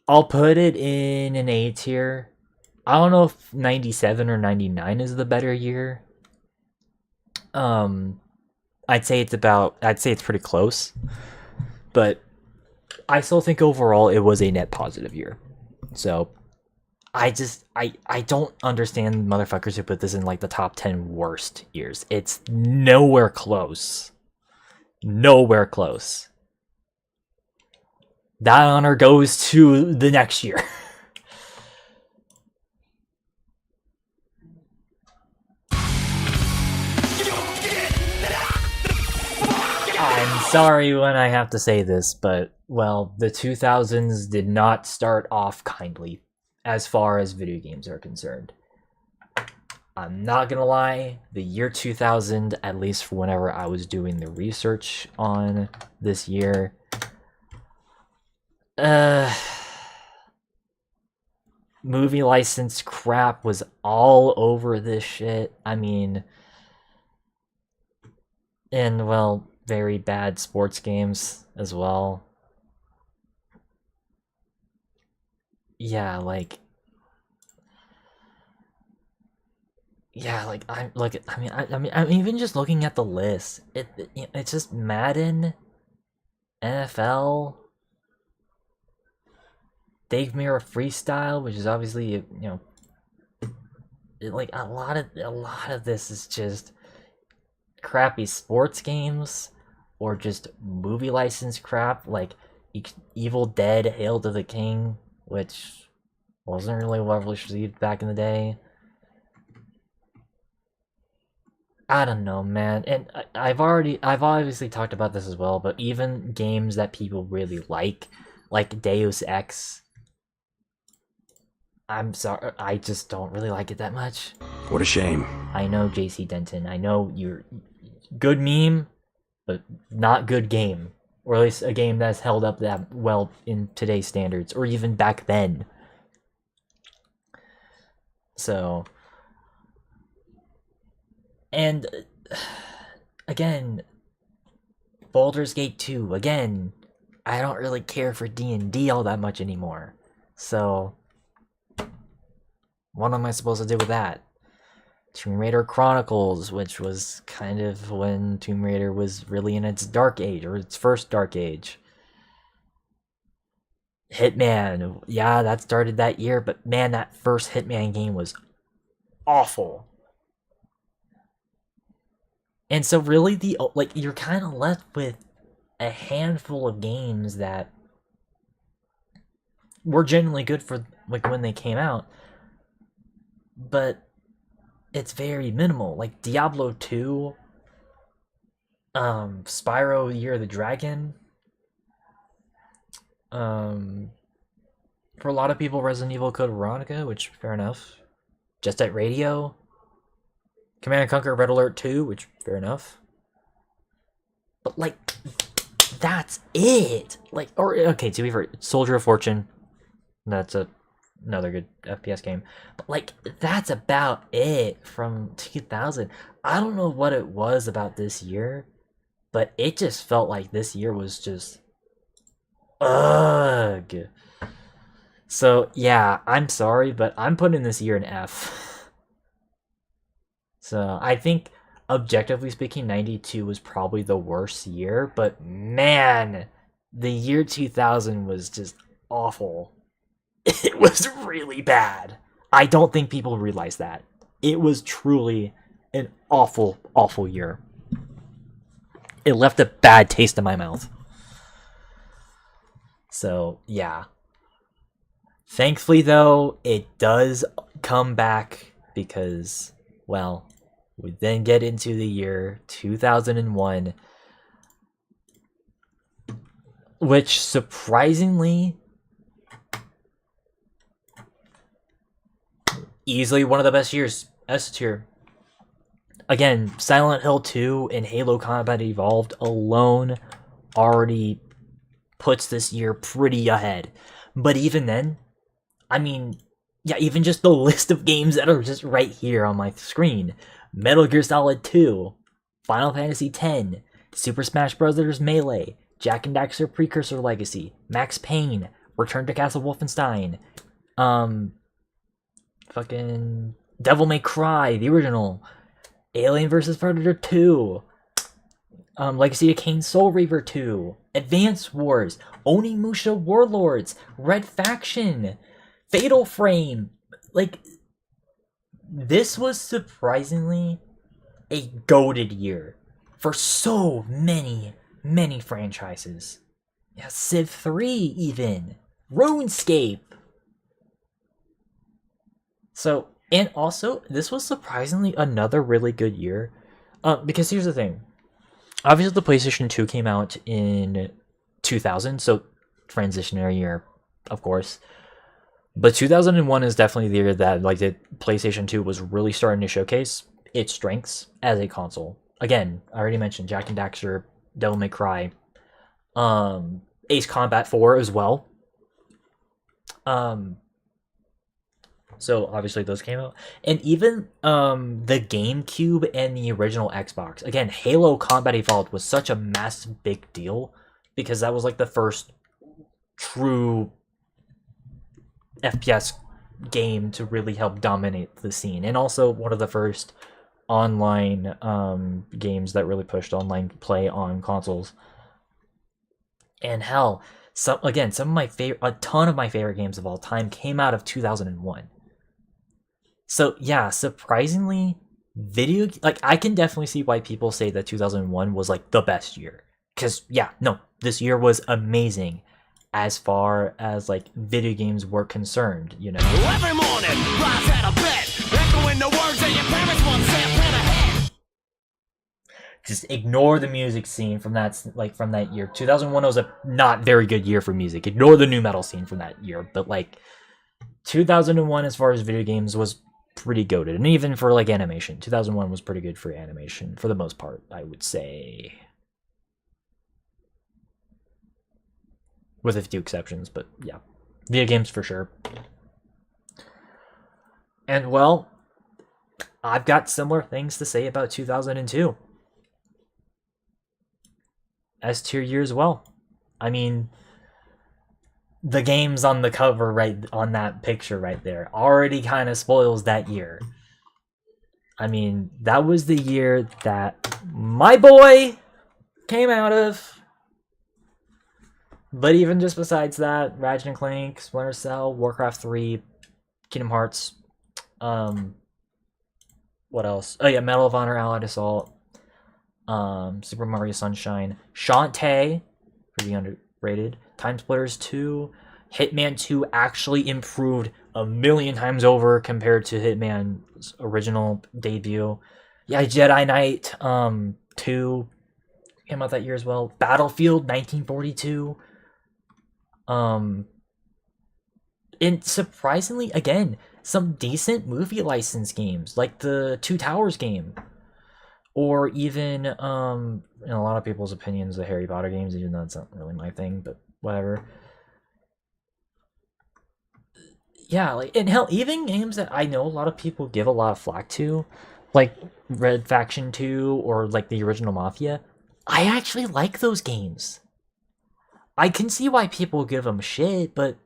I'll put it in an A tier. I don't know if 97 or 99 is the better year. I'd say it's pretty close, but I still think overall it was a net positive year. So I don't understand motherfuckers who put this in like the top 10 worst years. It's nowhere close. Nowhere close. That honor goes to the next year. I'm sorry when I have to say this, but, well, the 2000s did not start off kindly as far as video games are concerned. I'm not gonna lie, the year 2000, at least for whenever I was doing the research on this year, movie license crap was all over this shit. I mean, and, well, very bad sports games as well. Yeah, like, I'm even just looking at the list. It's just Madden, NFL, Dave Mirra Freestyle, which is obviously, like a lot of this is just crappy sports games or just movie license crap. Like, Evil Dead: Hail to the King, which wasn't really well received back in the day. I don't know, man. And I've obviously talked about this as well, but even games that people really like Deus Ex, I'm sorry, I just don't really like it that much. What a shame. I know, JC Denton, I know you're good meme, but not good game. Or at least a game that's held up that well in today's standards, or even back then. So, and again, Baldur's Gate 2, again, I don't really care for D&D all that much anymore. So, what am I supposed to do with that? Tomb Raider Chronicles, which was kind of when Tomb Raider was really in its dark age, or its first dark age. Hitman, yeah, that started that year, but man, that first Hitman game was awful. And so really, you're kind of left with a handful of games that were genuinely good for when they came out, but it's very minimal. Like Diablo 2, Spyro Year of the Dragon, for a lot of people, Resident Evil Code Veronica, which fair enough. Just at Radio, Command & Conquer Red Alert 2, which fair enough. But that's it. Okay, to be fair, Soldier of Fortune, that's another good FPS game. But that's about it from 2000. I don't know what it was about this year, but it just felt like this year was just ugh. So yeah, I'm sorry, but I'm putting this year an F. So I think, objectively speaking, 92 was probably the worst year, but man, the year 2000 was just awful. It was really bad. I don't think people realize that. It was truly an awful, awful year. It left a bad taste in my mouth. So, yeah. Thankfully, though, it does come back because, well, we then get into the year 2001, which surprisingly, easily one of the best years. S tier. Again, Silent Hill 2 and Halo Combat Evolved alone already puts this year pretty ahead. But even then, I mean, yeah, even just the list of games that are just right here on my screen. Metal Gear Solid 2, Final Fantasy X, Super Smash Bros. Melee, Jak and Daxter Precursor Legacy, Max Payne, Return to Castle Wolfenstein, fucking Devil May Cry, the original, Alien vs. Predator 2, Legacy of Kain Soul Reaver 2, Advance Wars, Onimusha Warlords, Red Faction, Fatal Frame. This was surprisingly a goated year for so many, many franchises. Yeah, Civ 3 even, RuneScape. So, and also, this was surprisingly another really good year. Because here's the thing. Obviously, the PlayStation 2 came out in 2000, so transitionary year, of course. But 2001 is definitely the year that the PlayStation 2 was really starting to showcase its strengths as a console. Again, I already mentioned Jak and Daxter, Devil May Cry, Ace Combat 4 as well. So obviously those came out. And even the GameCube and the original Xbox. Again, Halo Combat Evolved was such a massive big deal because that was the first true FPS game to really help dominate the scene, and also one of the first online games that really pushed online play on consoles. And hell, a ton of my favorite games of all time came out of 2001. So yeah, surprisingly, I can definitely see why people say that 2001 was the best year, because yeah, no, this year was amazing. as far as like video games were concerned, you know. Every morning, rise out of bed, echoing the words that your parents once said, plan ahead. Just ignore the music scene from that year. 2001 was a not very good year for music. Ignore the new metal scene from that year, but like 2001 as far as video games was pretty goated, and even for like animation, 2001 was pretty good for animation for the most part, I would say, with a few exceptions. But yeah, video games for sure. And well, I've got similar things to say about 2002. S tier year as well. I mean, the games on the cover right on that picture right there already kind of spoils that year. I mean, that was the year that my boy came out of. But even just besides that, Ratchet and Clank, Splinter Cell, Warcraft 3, Kingdom Hearts, what else? Oh yeah, Medal of Honor, Allied Assault, Super Mario Sunshine, Shantae, pretty underrated, Time Splitters 2, Hitman 2 actually improved a million times over compared to Hitman's original debut. Yeah, Jedi Knight 2 came out that year as well. Battlefield 1942. And surprisingly, again, some decent movie license games like the Two Towers game, or even in a lot of people's opinions, the Harry Potter games, even though it's not really my thing, but whatever. Yeah, like, and hell, even games that I know a lot of people give a lot of flack to, like Red Faction 2 or like the original Mafia, I actually like those games. I can see why people give them shit, but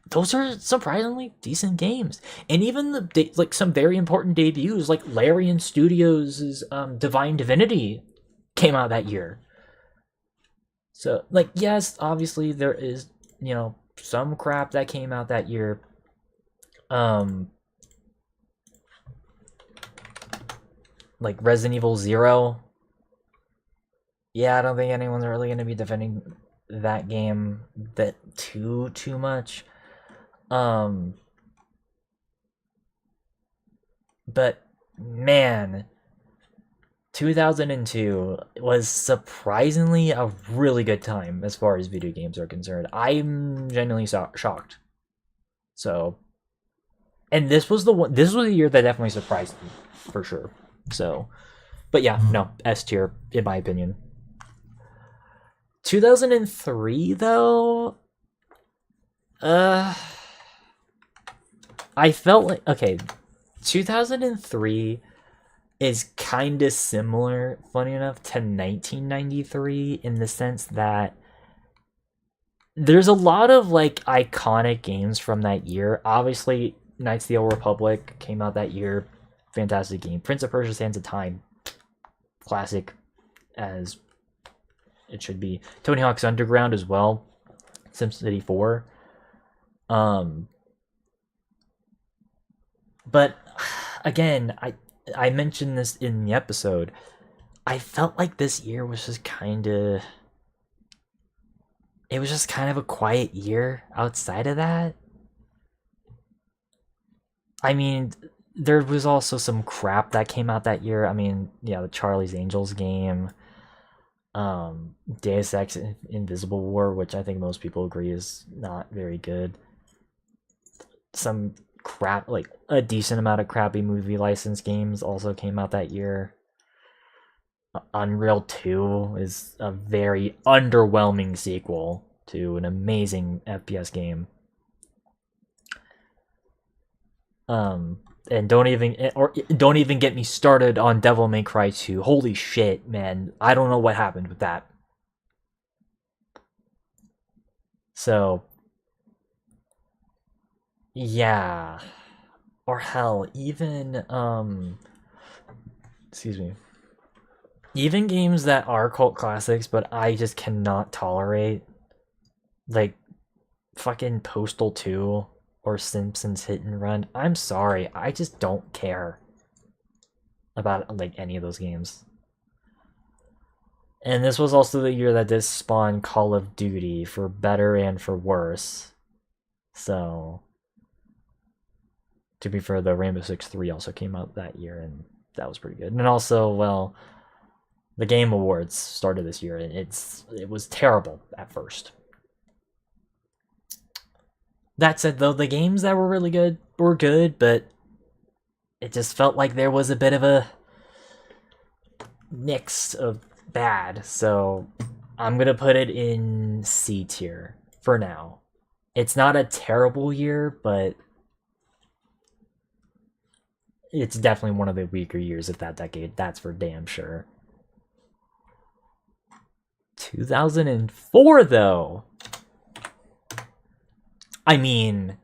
those are surprisingly decent games. And even the like some very important debuts, like Larian Studios' Divine Divinity came out that year. So, like, yes, obviously there is, you know, some crap that came out that year. Like Resident Evil 0. Yeah, I don't think anyone's really going to be defending that game that too much. But man, 2002 was surprisingly a really good time as far as video games are concerned. I'm genuinely shocked. So, and this was the year that definitely surprised me for sure. So, but yeah, no, S tier in my opinion. 2003 though, I felt like, okay, 2003 is kind of similar, funny enough, to 1993 in the sense that there's a lot of like iconic games from that year. Obviously, Knights of the Old Republic came out that year, fantastic game. Prince of Persia: Sands of Time, classic as it should be. Tony Hawk's Underground as well. SimCity 4. But again, I mentioned this in the episode. I felt like this year was just it was just kind of a quiet year outside of that. I mean, there was also some crap that came out that year. I mean, yeah, the Charlie's Angels game, Deus Ex Invisible War, which I think most people agree is not very good. Some crap, like a decent amount of crappy movie license games also came out that year. Unreal 2 is a very underwhelming sequel to an amazing FPS game. And don't even get me started on Devil May Cry 2. Holy shit, man. I don't know what happened with that. So, yeah. Or hell, even excuse me. Even games that are cult classics but I just cannot tolerate, like fucking Postal 2 or Simpsons Hit and Run. I'm sorry, I just don't care about like any of those games. And this was also the year that this spawned Call of Duty, for better and for worse. So, to be fair, the Rainbow Six 3 also came out that year, and that was pretty good. And also, well, the Game Awards started this year, and it was terrible at first. That said, though, the games that were really good were good, but it just felt like there was a bit of a mix of bad, so I'm gonna put it in C tier for now. It's not a terrible year, but it's definitely one of the weaker years of that decade, that's for damn sure. 2004, though. I mean,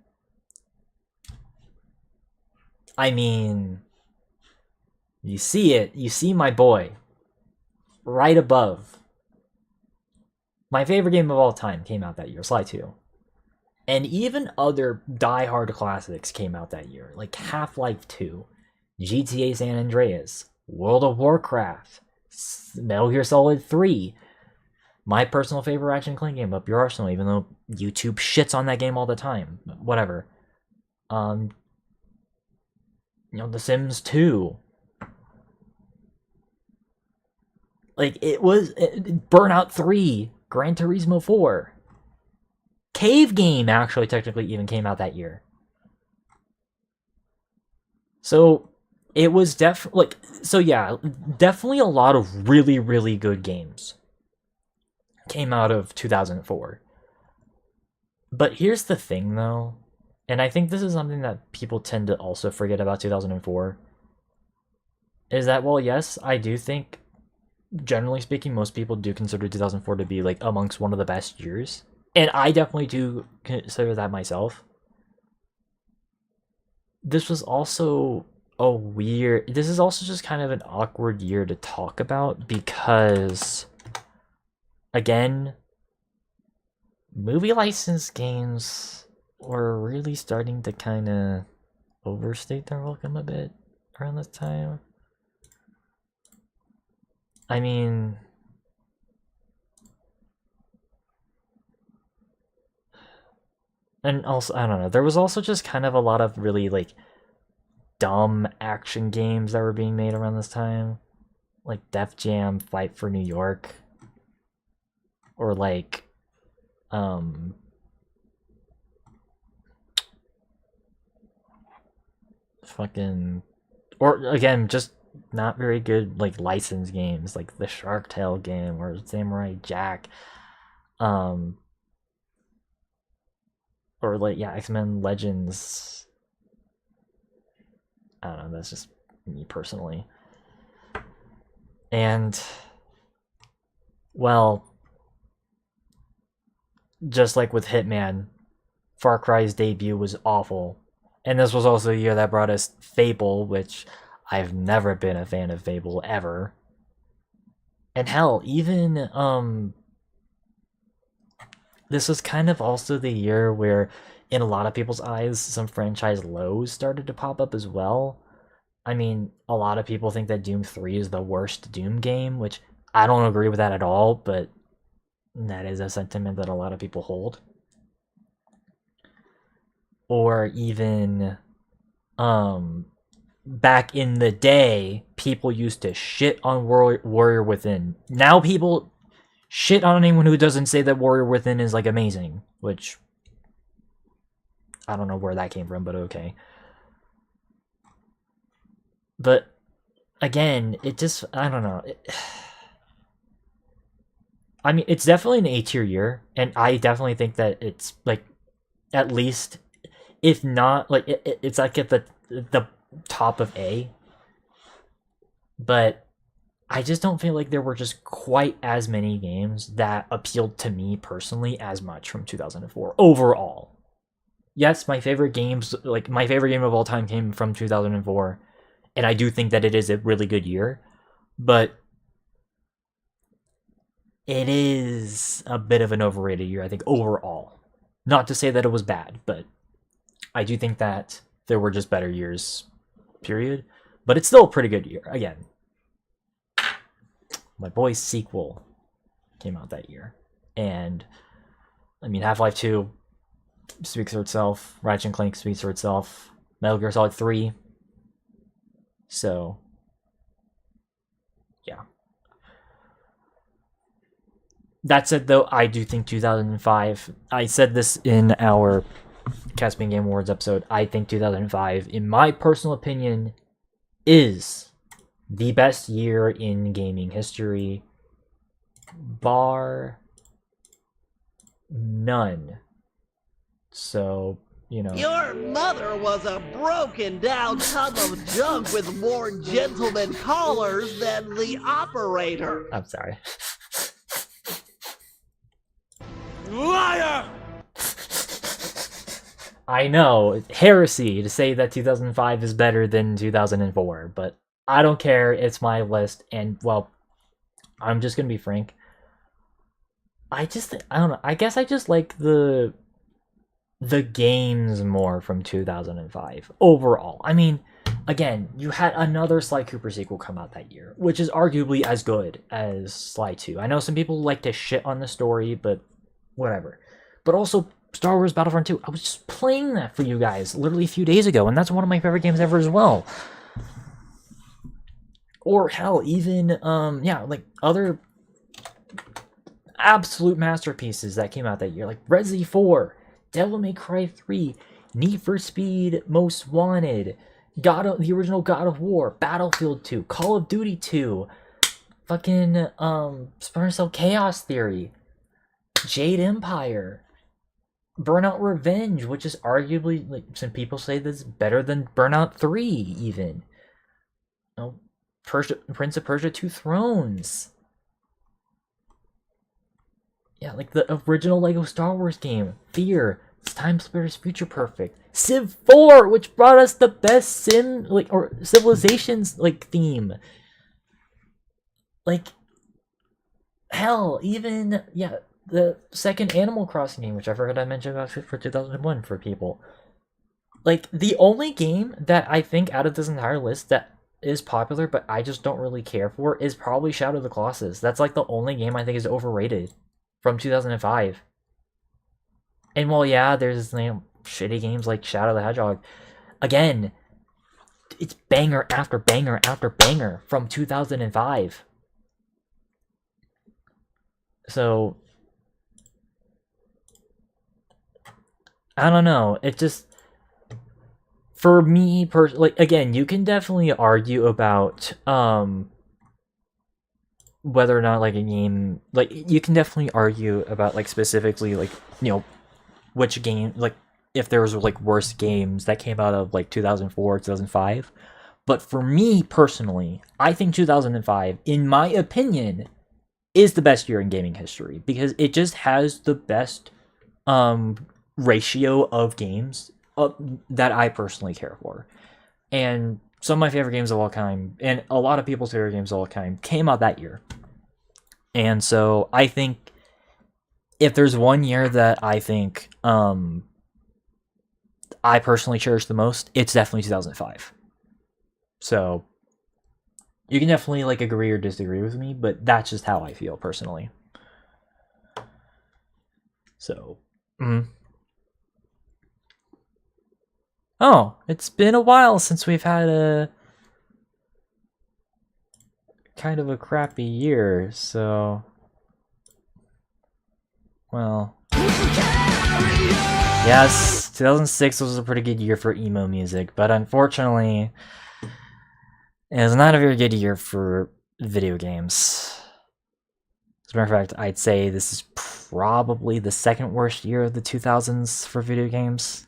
you see it. You see my boy right above. My favorite game of all time came out that year, Sly 2. And even other die-hard classics came out that year, like Half-Life 2, GTA San Andreas, World of Warcraft, Metal Gear Solid 3. My personal favorite Ratchet and Clank game, Up Your Arsenal, even though YouTube shits on that game all the time. Whatever. The Sims 2. Like, it was Burnout 3, Gran Turismo 4. Cave Game actually technically even came out that year. So, it was definitely a lot of really, really good games came out of 2004. But here's the thing, though, and I think this is something that people tend to also forget about 2004, is that, well, yes, I do think, generally speaking, most people do consider 2004 to be, like, amongst one of the best years. And I definitely do consider that myself. This was also this is also just kind of an awkward year to talk about because, again, movie license games were really starting to kind of overstate their welcome a bit around this time. I mean, and also, I don't know, there was also just kind of a lot of really, like, dumb action games that were being made around this time. Like Def Jam Fight for New York. Or like, or again, just not very good, like, license games, like the Shark Tale game or Samurai Jack. Or like, yeah, X-Men Legends. I don't know, that's just me personally. And, well, just like with Hitman, Far Cry's debut was awful. And this was also the year that brought us Fable, which I've never been a fan of Fable, ever. And hell, even, this was kind of also the year where, in a lot of people's eyes, some franchise lows started to pop up as well. I mean, a lot of people think that Doom 3 is the worst Doom game, which I don't agree with that at all, but that is a sentiment that a lot of people hold. Or even, back in the day, people used to shit on Warrior Within. Now people shit on anyone who doesn't say that Warrior Within is, like, amazing, which I don't know where that came from, but okay. But again, it just, I don't know. I mean, it's definitely an A tier year, and I definitely think that it's, like, at least, if not, like, it's like at the top of A. But I just don't feel like there were just quite as many games that appealed to me personally as much from 2004 overall. Yes, my favorite games, like, my favorite game of all time came from 2004, and I do think that it is a really good year, but it is a bit of an overrated year, I think, overall. Not to say that it was bad, but I do think that there were just better years, period. But it's still a pretty good year, again. my boy's sequel came out that year. And, I mean, Half-Life 2 speaks for itself. Ratchet & Clank speaks for itself. Metal Gear Solid 3. So, yeah. That said, though, I do think 2005, I said this in our Caspian Game Awards episode, I think 2005, in my personal opinion, is the best year in gaming history, bar none. So, you know. Your mother was a broken down tub of junk with more gentleman callers than the operator. I'm sorry. Liar! I know, it's heresy to say that 2005 is better than 2004, but I don't care, it's my list, and, well, I'm just gonna be frank. I don't know, I guess I just like the games more from 2005, overall. I mean, again, you had another Sly Cooper sequel come out that year, which is arguably as good as Sly 2. I know some people like to shit on the story, but whatever. But also, Star Wars Battlefront 2, I was just playing that for you guys literally a few days ago, and that's one of my favorite games ever as well. Or hell, even, yeah, like other absolute masterpieces that came out that year, like Resi 4, Devil May Cry 3, Need for Speed Most Wanted, the original God of War, Battlefield 2, Call of Duty 2, fucking, Splinter Cell Chaos Theory, Jade Empire, Burnout Revenge, which is arguably, like, some people say this is better than Burnout 3, even. You know, Prince of Persia 2 Thrones. Yeah, like the original Lego Star Wars game, Fear, Time Splitters Future Perfect, Civ 4, which brought us the best sim, like, or civilizations, like, theme. Like, hell, even, yeah, the second Animal Crossing game, which I forgot I mentioned about for 2001 for people. Like, the only game that I think out of this entire list that is popular, but I just don't really care for, is probably Shadow of the Colossus. That's, like, the only game I think is overrated from 2005. And, well, yeah, there's, you know, shitty games like Shadow the Hedgehog. Again, it's banger after banger after banger from 2005. So, I don't know. It just, for me, like, again, you can definitely argue about whether or not, like, a game, like, you can definitely argue about, like, specifically, like, you know, which game, like, if there was, like, worse games that came out of, like, 2004, 2005. But for me, personally, I think 2005, in my opinion, is the best year in gaming history, because it just has the best ratio of games that I personally care for. And some of my favorite games of all time, and a lot of people's favorite games of all time, came out that year. And so I think if there's one year that I think I personally cherish the most, it's definitely 2005. So you can definitely, like, agree or disagree with me, but that's just how I feel personally. So, oh, it's been a while since we've had a kind of a crappy year, so, well, yes, 2006 was a pretty good year for emo music, but unfortunately, it was not a very good year for video games. As a matter of fact, I'd say this is probably the second worst year of the 2000s for video games.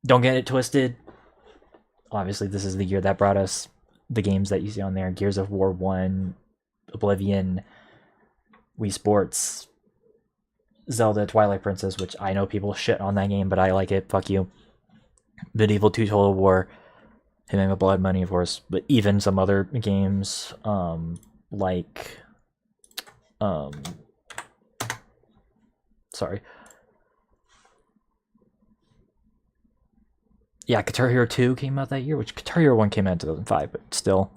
Don't get it twisted. Obviously, this is the year that brought us the games that you see on there. Gears of War 1, Oblivion, Wii Sports, Zelda Twilight Princess, which I know people shit on that game, but I like it. Fuck you. Medieval 2 Total War, Hitman with Blood Money, of course, but even some other games, like, sorry. Yeah, Guitar Hero 2 came out that year, which Guitar Hero 1 came out in 2005, but still.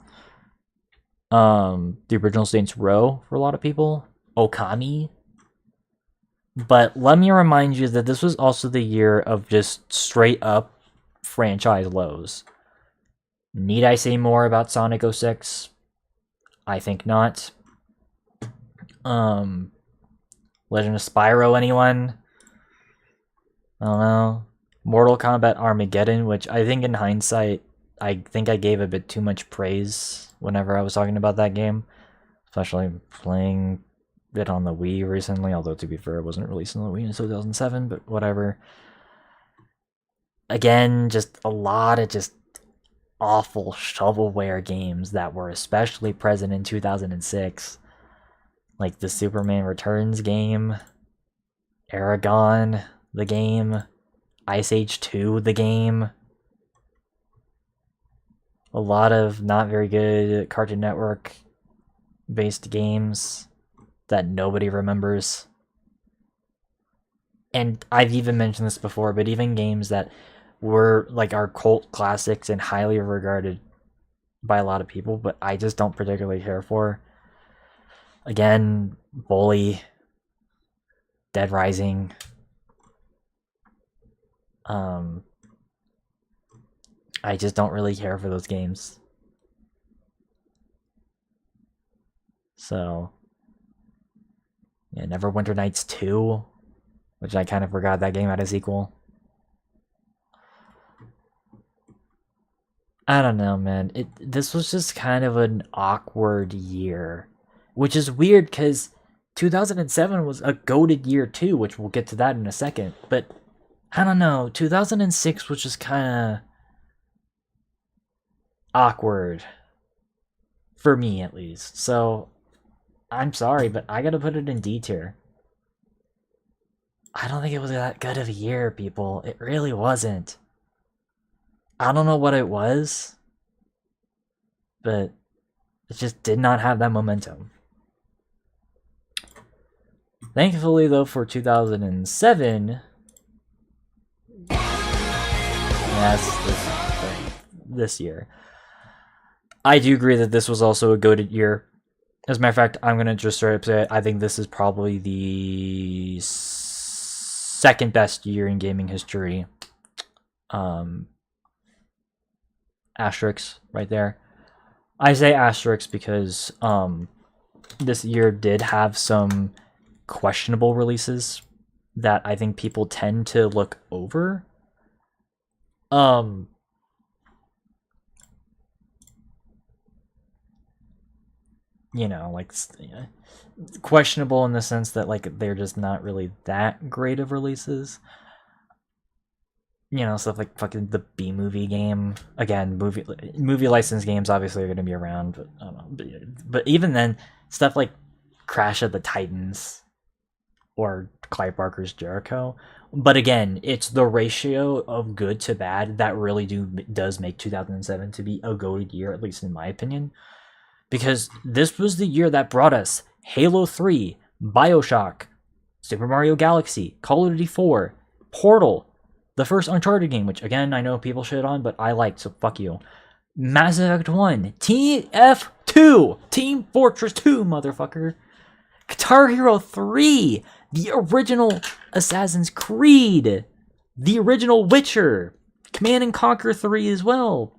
The original Saints Row for a lot of people, Okami. But let me remind you that this was also the year of just straight up franchise lows. Need I say more about Sonic 06? I think not. Legend of Spyro, anyone? I don't know. Mortal Kombat Armageddon, which I think in hindsight, I think I gave a bit too much praise whenever I was talking about that game. Especially playing it on the Wii recently, although to be fair, it wasn't released on the Wii until 2007, but whatever. Again, just a lot of just awful shovelware games that were especially present in 2006. Like the Superman Returns game, Aragon, the game, Ice Age 2, the game. A lot of not very good Cartoon Network based games that nobody remembers. And I've even mentioned this before, but even games that were like our cult classics and highly regarded by a lot of people, but I just don't particularly care for. Again, Bully, Dead Rising. I just don't really care for those games. So, yeah, Neverwinter Nights 2, which I kind of forgot that game had a sequel. I don't know, man. This was just kind of an awkward year, which is weird because 2007 was a goated year too, which we'll get to that in a second. But I don't know, 2006 was just kind of awkward for me, at least. So I'm sorry, but I gotta put it in D tier. I don't think it was that good of a year, people. It really wasn't. I don't know what it was, but it just did not have that momentum. Thankfully, though, for 2007, yes, this year, I do agree that this was also a goated year. As a matter of fact, I'm going to just straight up say it. I think this is probably the second best year in gaming history. Asterisk right there. I say asterisk because this year did have some questionable releases that I think people tend to look over. You know, like questionable in the sense that like they're just not really that great of releases. You know, stuff like fucking the B-movie game. Again, movie license games obviously are going to be around, but I don't know. But even then, stuff like Crash of the Titans or Clive Barker's Jericho. But again, it's the ratio of good to bad that really does make 2007 to be a goated year, at least in my opinion. Because this was the year that brought us Halo 3, Bioshock, Super Mario Galaxy, Call of Duty 4, Portal, the first Uncharted game, which again, I know people shit on, but I liked, so fuck you. Mass Effect 1, TF2, Team Fortress 2, motherfucker. Guitar Hero 3, the original Assassin's Creed, the original Witcher, Command & Conquer 3 as well.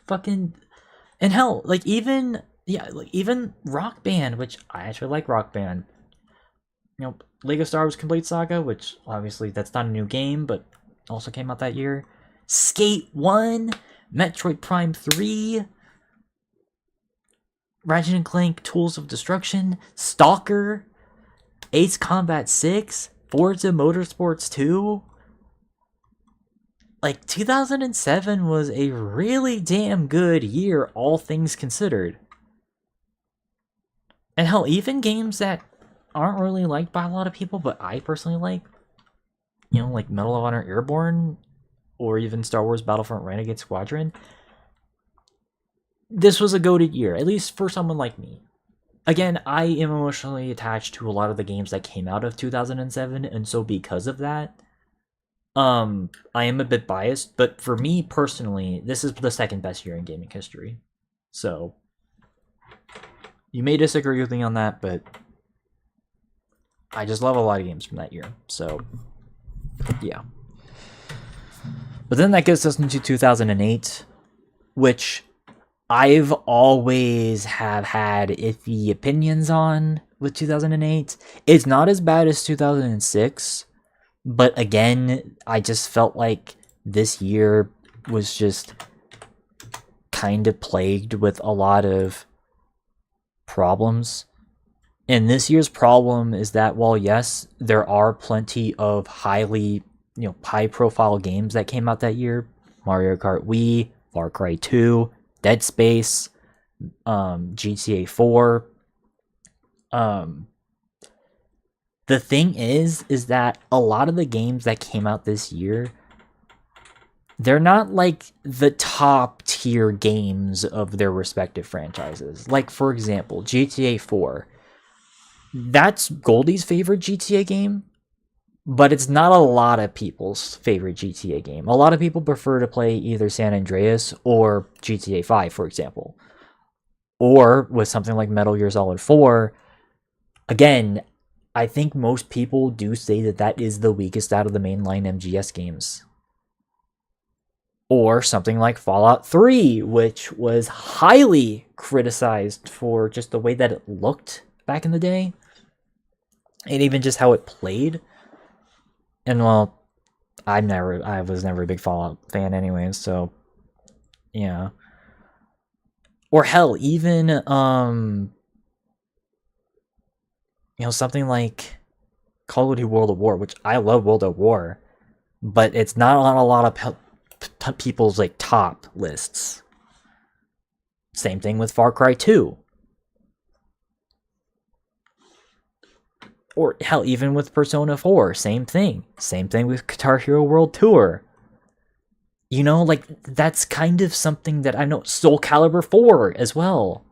Fucking... And hell, like even Rock Band, which I actually like Rock Band. You know, Lego Star Wars Complete Saga, which obviously that's not a new game, but also came out that year. Skate 1, Metroid Prime 3, Ratchet and Clank Tools of Destruction, Stalker, Ace Combat 6, Forza Motorsports 2. Like, 2007 was a really damn good year, all things considered. And hell, even games that aren't really liked by a lot of people, but I personally like, you know, like Medal of Honor Airborne, or even Star Wars Battlefront Renegade Squadron. This was a goated year, at least for someone like me. Again, I am emotionally attached to a lot of the games that came out of 2007, and so because of that, I am a bit biased, but for me personally, this is the second best year in gaming history. So, You may disagree with me on that, but I just love a lot of games from that year. So, yeah. But then that gets us into 2008, which I've always have had iffy opinions on with 2008. It's not as bad as 2006, but again, I just felt like this year was just kind of plagued with a lot of problems. And this year's problem is that while yes, there are plenty of highly, high profile games that came out that year, Mario Kart Wii, Far Cry 2, Dead Space, GTA 4. The thing is that a lot of the games that came out this year, they're not like the top tier games of their respective franchises. Like, for example, GTA 4. That's Goldie's favorite GTA game, but it's not a lot of people's favorite GTA game. A lot of people prefer to play either San Andreas or GTA 5, for example. Or with something like Metal Gear Solid 4, again, I think most people do say that that is the weakest out of the mainline MGS games. Or something like Fallout 3, which was highly criticized for just the way that it looked back in the day. And even just how it played. And well, I was never a big Fallout fan anyways, so yeah. Or hell, even something like Call of Duty World at War, which I love World at War, but it's not on a lot of people's like top lists. Same thing with Far Cry 2. Or hell, even with Persona 4, same thing. Same thing with Guitar Hero World Tour. That's kind of something that I know. Soul Calibur 4 as well.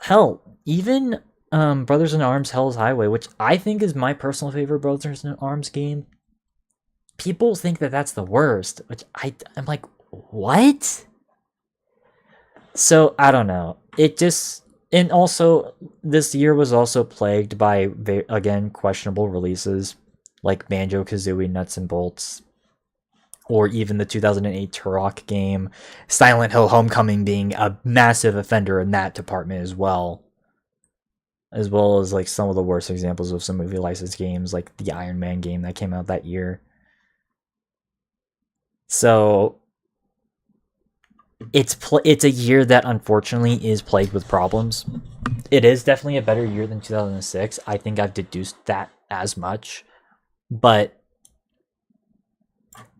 Hell, even Brothers in Arms Hell's Highway, which I think is my personal favorite Brothers in Arms game. People think that that's the worst, which I'm like, what? So, I don't know. And also, this year was also plagued by, again, questionable releases, like Banjo-Kazooie Nuts and Bolts, or even the 2008 Turok game, Silent Hill Homecoming being a massive offender in that department as well as like some of the worst examples of some movie licensed games, like the Iron Man game that came out that year. So it's a year that unfortunately is plagued with problems. It is definitely a better year than 2006. I think I've deduced that as much, but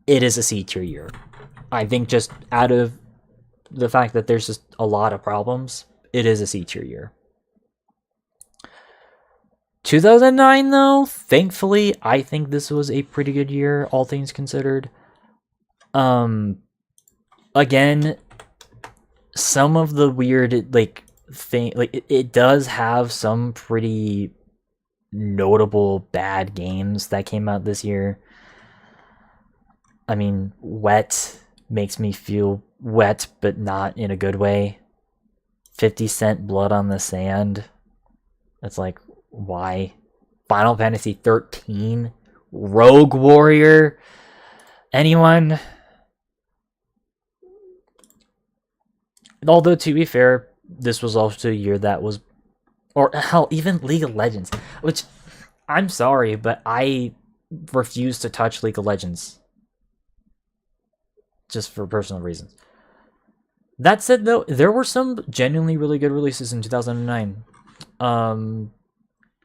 it is a C tier year. I think just out of the fact that there's just a lot of problems, it is a C tier year. 2009 though, thankfully, I think this was a pretty good year, all things considered. Again, some of the weird it does have some pretty notable bad games that came out this year. I mean, Wet makes me feel wet, but not in a good way. 50 Cent Blood on the Sand. It's like, why? Final Fantasy 13? Rogue Warrior? Anyone? Although, to be fair, this was also a year that was... Or, hell, even League of Legends. Which, I'm sorry, but I refuse to touch League of Legends. Just for personal reasons. That said, though, there were some genuinely really good releases in 2009.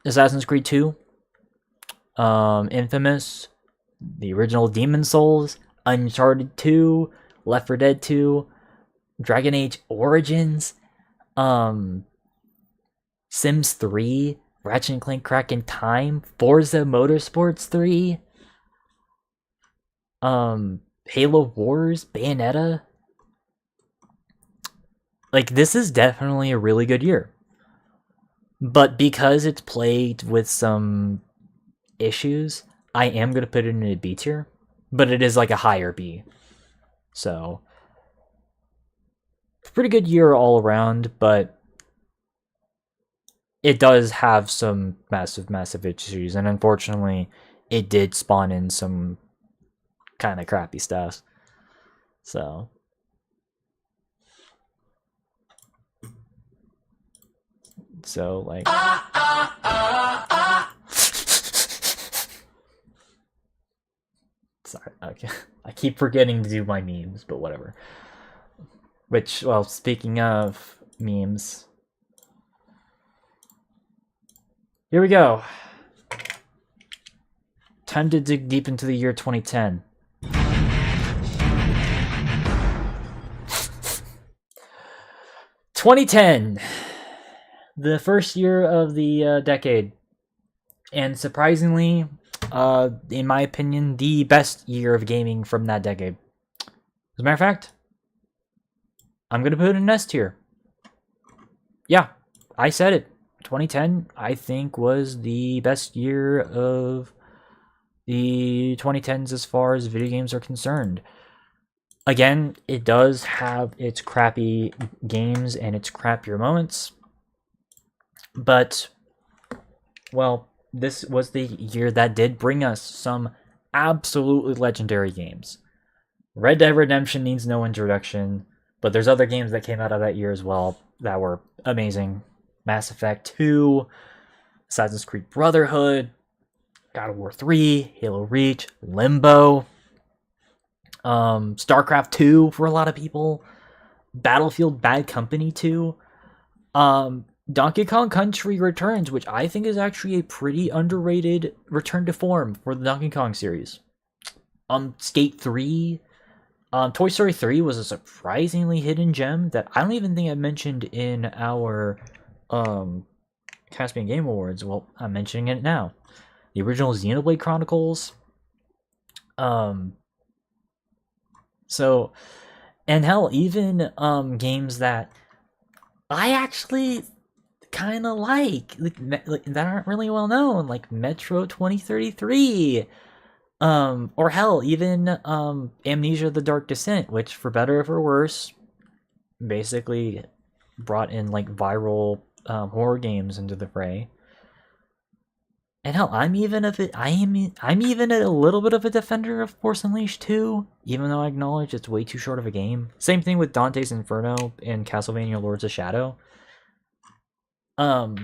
Assassin's Creed 2. Infamous. The original Demon Souls. Uncharted 2. Left 4 Dead 2. Dragon Age Origins, Sims 3, Ratchet & Clank Crack in Time, Forza Motorsports 3, Halo Wars, Bayonetta. Like, this is definitely a really good year. But because it's plagued with some issues, I am going to put it in a B tier. But it is like a higher B. So... pretty good year all around, but it does have some massive issues, and unfortunately, it did spawn in some kind of crappy stuff. So, like, sorry, okay. I keep forgetting to do my memes, but whatever. Which, well, speaking of memes, here we go. Time to dig deep into the year 2010. (2010), the first year of the decade, and surprisingly, in my opinion, the best year of gaming from that decade. As a matter of fact, I'm gonna put an S tier. Yeah, I said it. 2010, I think, was the best year of the 2010s as far as video games are concerned. Again, it does have its crappy games and its crappier moments, but, well, this was the year that did bring us some absolutely legendary games. Red Dead Redemption needs no introduction, but there's other games that came out of that year as well that were amazing. Mass Effect 2, Assassin's Creed Brotherhood, God of War 3, Halo Reach, Limbo, StarCraft 2 for a lot of people, Battlefield Bad Company 2, Donkey Kong Country Returns, which I think is actually a pretty underrated return to form for the Donkey Kong series. Skate 3, Toy Story 3 was a surprisingly hidden gem that I don't even think I mentioned in our Caspian Game Awards. Well, I'm mentioning it now. The original Xenoblade Chronicles. So, and hell, even games that I actually kind of like that aren't really well known, like Metro 2033. Or hell, even Amnesia: The Dark Descent, which, for better or for worse, basically brought in like viral horror games into the fray. And hell, I'm even a little bit of a defender of Force Unleashed 2, even though I acknowledge it's way too short of a game. Same thing with Dante's Inferno and Castlevania Lords of Shadow. I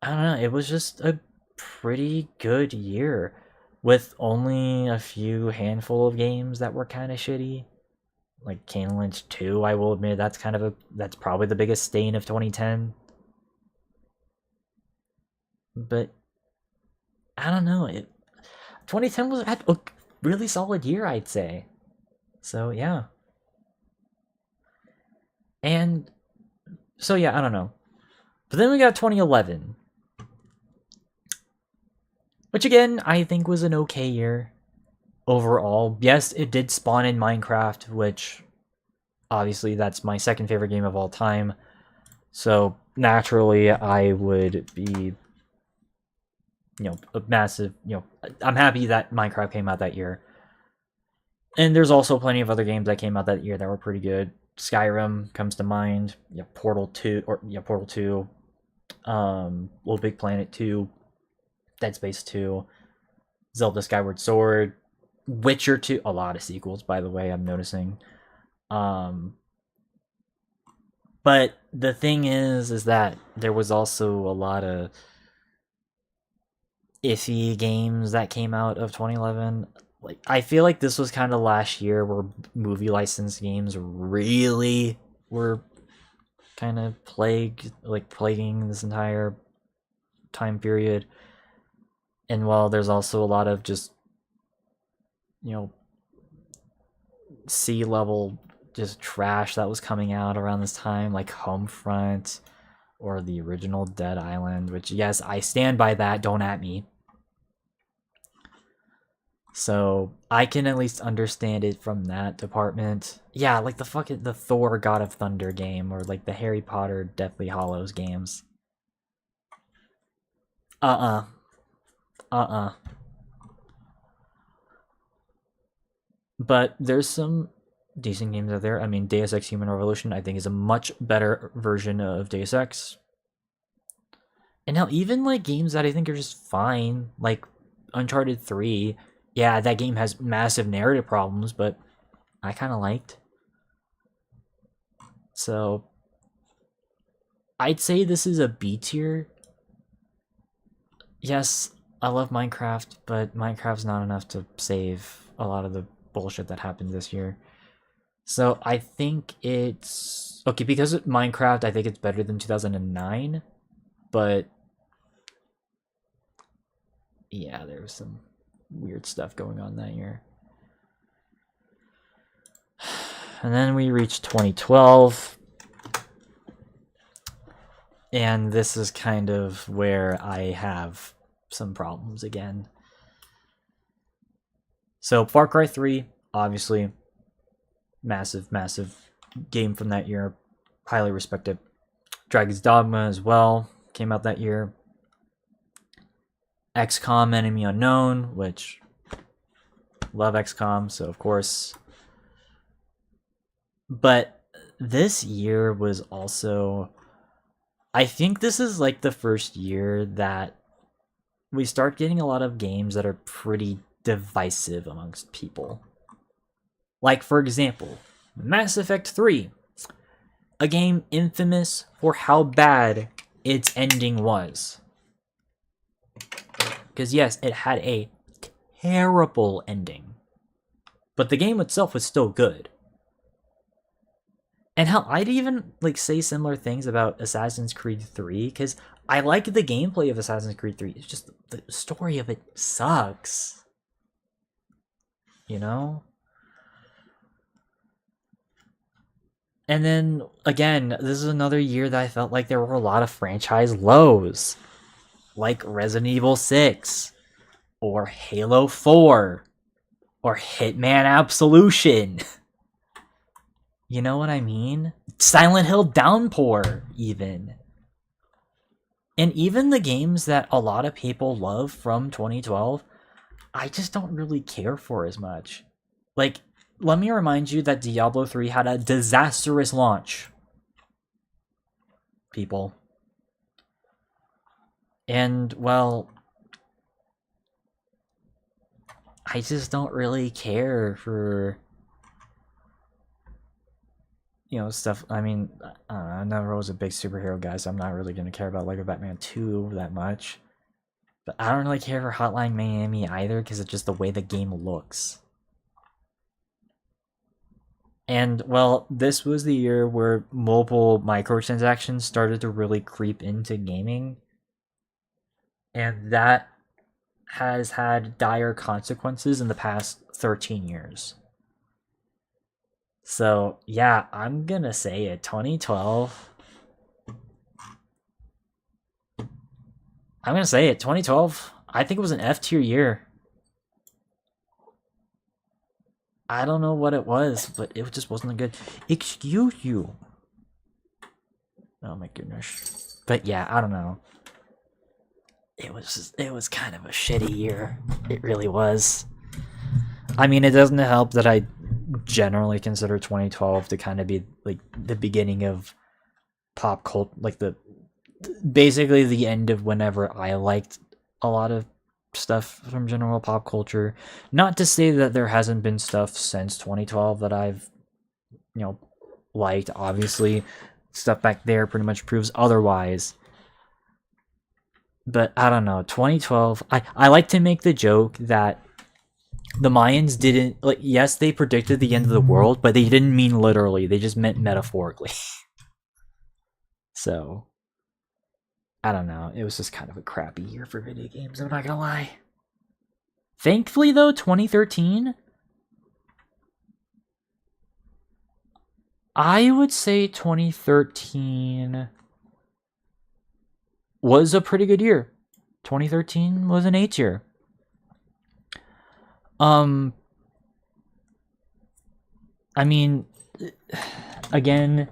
don't know, it was just a pretty good year with only a few handful of games that were kind of shitty. Like Kane Lynch 2, I will admit that's probably the biggest stain of 2010. But I don't know, 2010 was a really solid year, I'd say. So yeah. And so yeah, I don't know. But then we got 2011, which again I think was an okay year overall. Yes, it did spawn in Minecraft, which obviously that's my second favorite game of all time. So naturally I would be, a massive, I'm happy that Minecraft came out that year. And there's also plenty of other games that came out that year that were pretty good. Skyrim comes to mind. Portal 2, Little Big Planet 2, Dead Space 2, Zelda Skyward Sword, Witcher 2, a lot of sequels, by the way, I'm noticing. But the thing is that there was also a lot of iffy games that came out of 2011. Like, I feel like this was kind of last year where movie licensed games really were kind of plaguing this entire time period. And while there's also a lot of just, C-level just trash that was coming out around this time, like Homefront or the original Dead Island, which, yes, I stand by that, don't at me. So I can at least understand it from that department. Yeah, like the Thor God of Thunder game, or like the Harry Potter Deathly Hallows games. But decent games out there. I mean, Deus Ex Human Revolution, I think, is a much better version of Deus Ex. And now, even like games that I think are just fine, like Uncharted 3, yeah, that game has massive narrative problems, but I kind of liked. So, I'd say this is a B tier. Yes, I love Minecraft, but Minecraft's not enough to save a lot of the bullshit that happened this year. So I think it's... Okay, because of Minecraft, I think it's better than 2009, but... Yeah, there was some weird stuff going on that year. And then we reached 2012. And this is kind of where I have some problems again. So Far Cry 3, obviously, massive, massive game from that year. Highly respected. Dragon's Dogma as well, came out that year. XCOM Enemy Unknown, which, love XCOM, so of course. But this year was also... I think this is like the first year that we start getting a lot of games that are pretty divisive amongst people. Like, for example, Mass Effect 3, a game infamous for how bad its ending was. Because yes, it had a terrible ending, but the game itself was still good. And hell, I'd even like say similar things about Assassin's Creed 3, because I like the gameplay of Assassin's Creed 3. It's just the story of it sucks. You know? And then, again, this is another year that I felt like there were a lot of franchise lows. Like Resident Evil 6, or Halo 4, or Hitman Absolution. You know what I mean? Silent Hill Downpour, even. And even the games that a lot of people love from 2012, I just don't really care for as much. Like, let me remind you that Diablo 3 had a disastrous launch. People. And, well, I just don't really care for... You know, stuff. I mean, I never was a big superhero guy, so I'm not really going to care about Lego Batman 2 that much. But I don't really care for Hotline Miami either, because it's just the way the game looks. And, well, this was the year where mobile microtransactions started to really creep into gaming. And that has had dire consequences in the past 13 years. So, yeah, I'm gonna say it. 2012. I'm gonna say it. 2012, I think it was an F tier year. I don't know what it was, but it just wasn't good. Excuse you. Oh my goodness. But yeah, I don't know. It was kind of a shitty year. It really was. I mean, it doesn't help that I generally consider 2012 to kind of be like the beginning of pop cult, like basically the end of whenever I liked a lot of stuff from general pop culture. Not to say that there hasn't been stuff since 2012 that I've, you know, liked. Obviously, stuff back there pretty much proves otherwise. But I don't know, 2012, I like to make the joke that the Mayans didn't, like, yes, they predicted the end of the world, but they didn't mean literally, they just meant metaphorically. So, I don't know, it was just kind of a crappy year for video games, I'm not gonna lie. Thankfully, though, 2013, I would say 2013 was a pretty good year. 2013 was an A tier. I mean, again,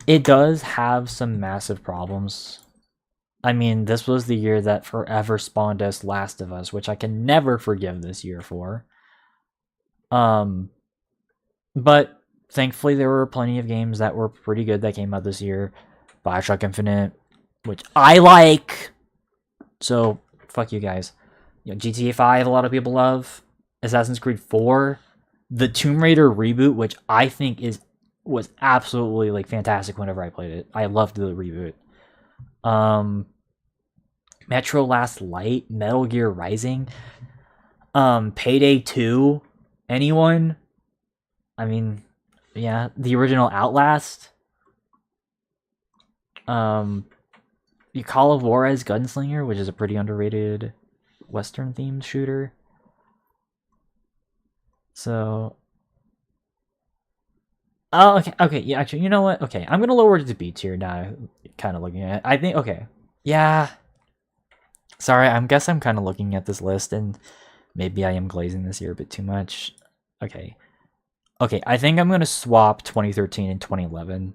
it does have some massive problems. I mean, this was the year that forever spawned us Last of Us, which I can never forgive this year for. But thankfully there were plenty of games that were pretty good that came out this year. BioShock Infinite, which I like. So, fuck you guys. You know, GTA 5, a lot of people love. Assassin's Creed 4. The Tomb Raider reboot, which I think was absolutely like fantastic whenever I played it. I loved the reboot. Metro Last Light, Metal Gear Rising, Payday 2. Anyone? I mean, yeah, the original Outlast. You Call of Juarez Gunslinger, which is a pretty underrated Western themed shooter. So, oh, okay, yeah, actually, you know what? Okay, I'm gonna lower it to B tier now. Kind of looking at it. I think, okay, yeah. Sorry, I guess I'm kind of looking at this list, and maybe I am glazing this year a bit too much. Okay, I think I'm gonna swap 2013 and 2011.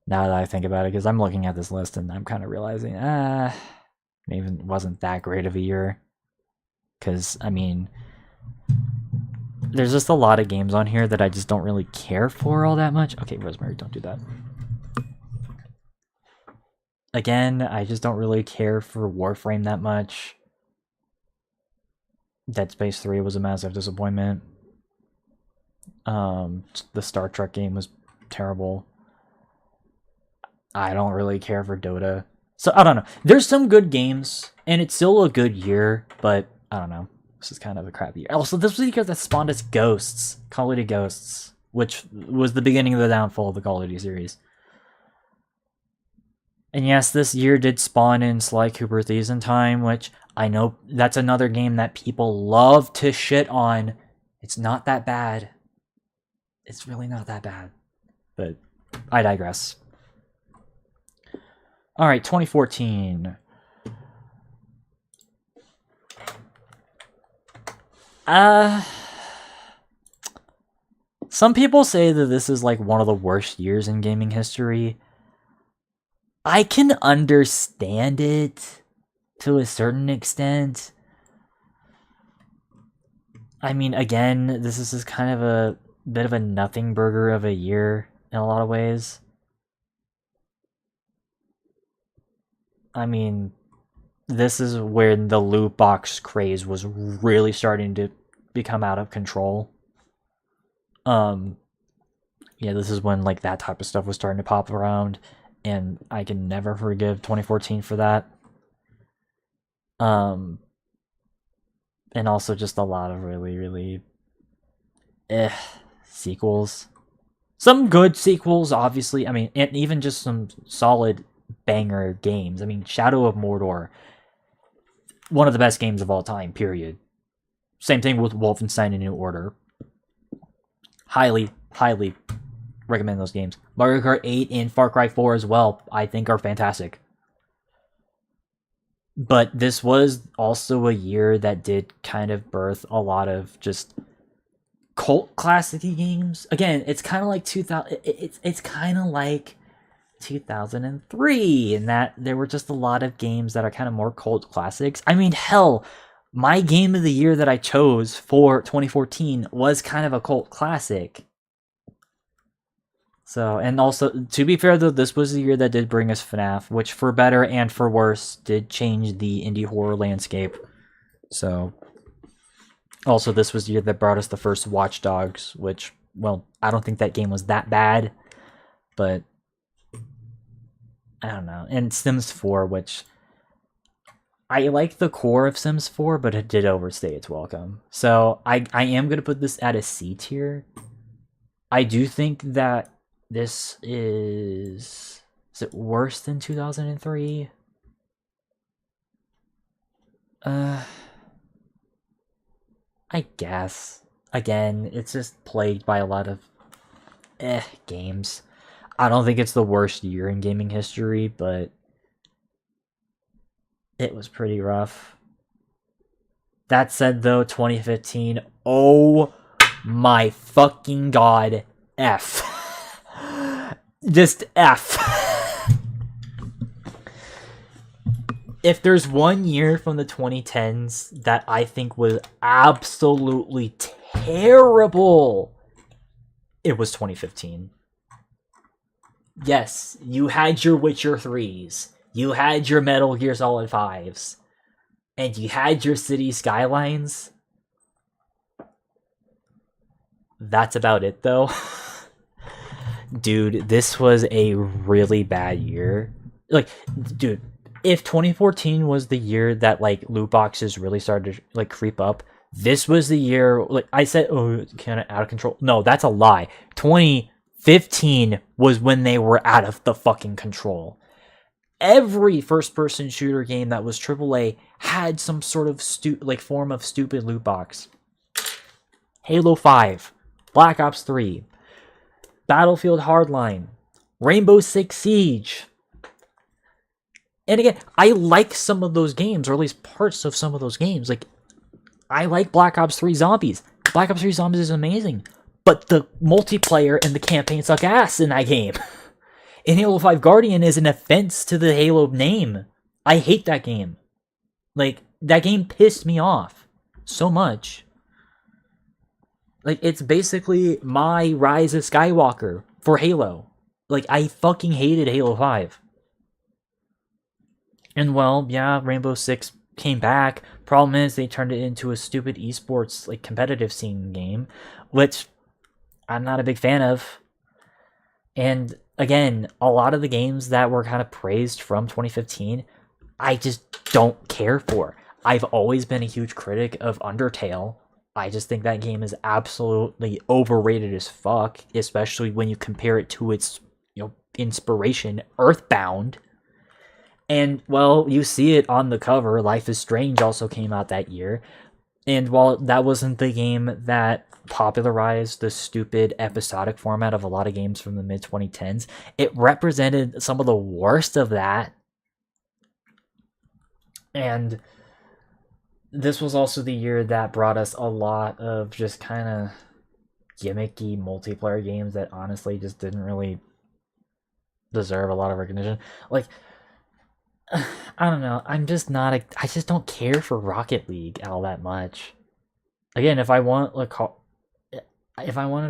Now that I think about it, because I'm looking at this list and I'm kind of realizing, maybe it wasn't that great of a year. Because, I mean, there's just a lot of games on here that I just don't really care for all that much. Okay, Rosemary, don't do that. Again, I just don't really care for Warframe that much. Dead Space 3 was a massive disappointment. The Star Trek game was terrible. I don't really care for Dota. So, I don't know. There's some good games, and it's still a good year, but I don't know. This is kind of a crappy year. Also, this was because that spawned us Ghosts. Call of Duty Ghosts. Which was the beginning of the downfall of the Call of Duty series. And yes, this year did spawn in Sly Cooper Thieves in Time, which I know that's another game that people love to shit on. It's not that bad. It's really not that bad. But I digress. Alright, 2014. Some people say that this is like one of the worst years in gaming history. I can understand it to a certain extent. I mean, again, this is just kind of a bit of a nothing burger of a year in a lot of ways. I mean, this is when the loot box craze was really starting to become out of control. Yeah, this is when like that type of stuff was starting to pop around, and I can never forgive 2014 for that. And also just a lot of really sequels. Some good sequels, obviously. I mean, and even just some solid banger games. I mean, Shadow of Mordor, one of the best games of all time, period. Same thing with Wolfenstein: A New Order. Highly recommend those games. Mario Kart 8 and Far Cry 4 as well, I think are fantastic. But this was also a year that did kind of birth a lot of just cult classic-y games. Again, it's kind of like 2000. It's kind of like 2003 in that there were just a lot of games that are kind of more cult classics. I mean, hell, my game of the year that I chose for 2014 was kind of a cult classic. So, and also, to be fair though, this was the year that did bring us FNAF, which for better and for worse did change the indie horror landscape. So, also this was the year that brought us the first Watch Dogs, which, well, I don't think that game was that bad, but I don't know. And Sims 4, which I like the core of Sims 4, but it did overstay its welcome. So I am going to put this at a C tier. I do think that this is it worse than 2003? I guess. Again, it's just plagued by a lot of games. I don't think it's the worst year in gaming history, but it was pretty rough. That said, though, 2015, oh my fucking god, F. Just F. If there's one year from the 2010s that I think was absolutely terrible. It was 2015. Yes, you had your Witcher 3s. You had your Metal Gear Solid 5s. And you had your City Skylines. That's about it, though. Dude, this was a really bad year. Like, dude, if 2014 was the year that, like, loot boxes really started to, like, creep up, this was the year, like, I said, oh, kind of out of control. No, that's a lie. 2015 was when they were out of the fucking control. Every first-person shooter game that was AAA had some sort of form of stupid loot box. Halo 5, Black Ops 3, Battlefield Hardline, Rainbow Six Siege. And again, I like some of those games, or at least parts of some of those games. Like, I like Black Ops 3 Zombies. Black Ops 3 Zombies is amazing. But the multiplayer and the campaign suck ass in that game. And Halo 5 Guardian is an offense to the Halo name. I hate that game. Like, that game pissed me off so much. Like, it's basically my Rise of Skywalker for Halo. Like, I fucking hated Halo 5. And well, yeah, Rainbow Six came back. Problem is, they turned it into a stupid esports, like, competitive scene game, which I'm not a big fan of. And again, a lot of the games that were kind of praised from 2015, I just don't care for. I've always been a huge critic of Undertale. I just think that game is absolutely overrated as fuck, especially when you compare it to its, inspiration, Earthbound. And, well, you see it on the cover. Life is Strange also came out that year. And while that wasn't the game that popularized the stupid episodic format of a lot of games from the mid-2010s, it represented some of the worst of that. And this was also the year that brought us a lot of just kind of gimmicky multiplayer games that honestly just didn't really deserve a lot of recognition. Like, I don't know. I just don't care for Rocket League all that much. Again, if I wanted to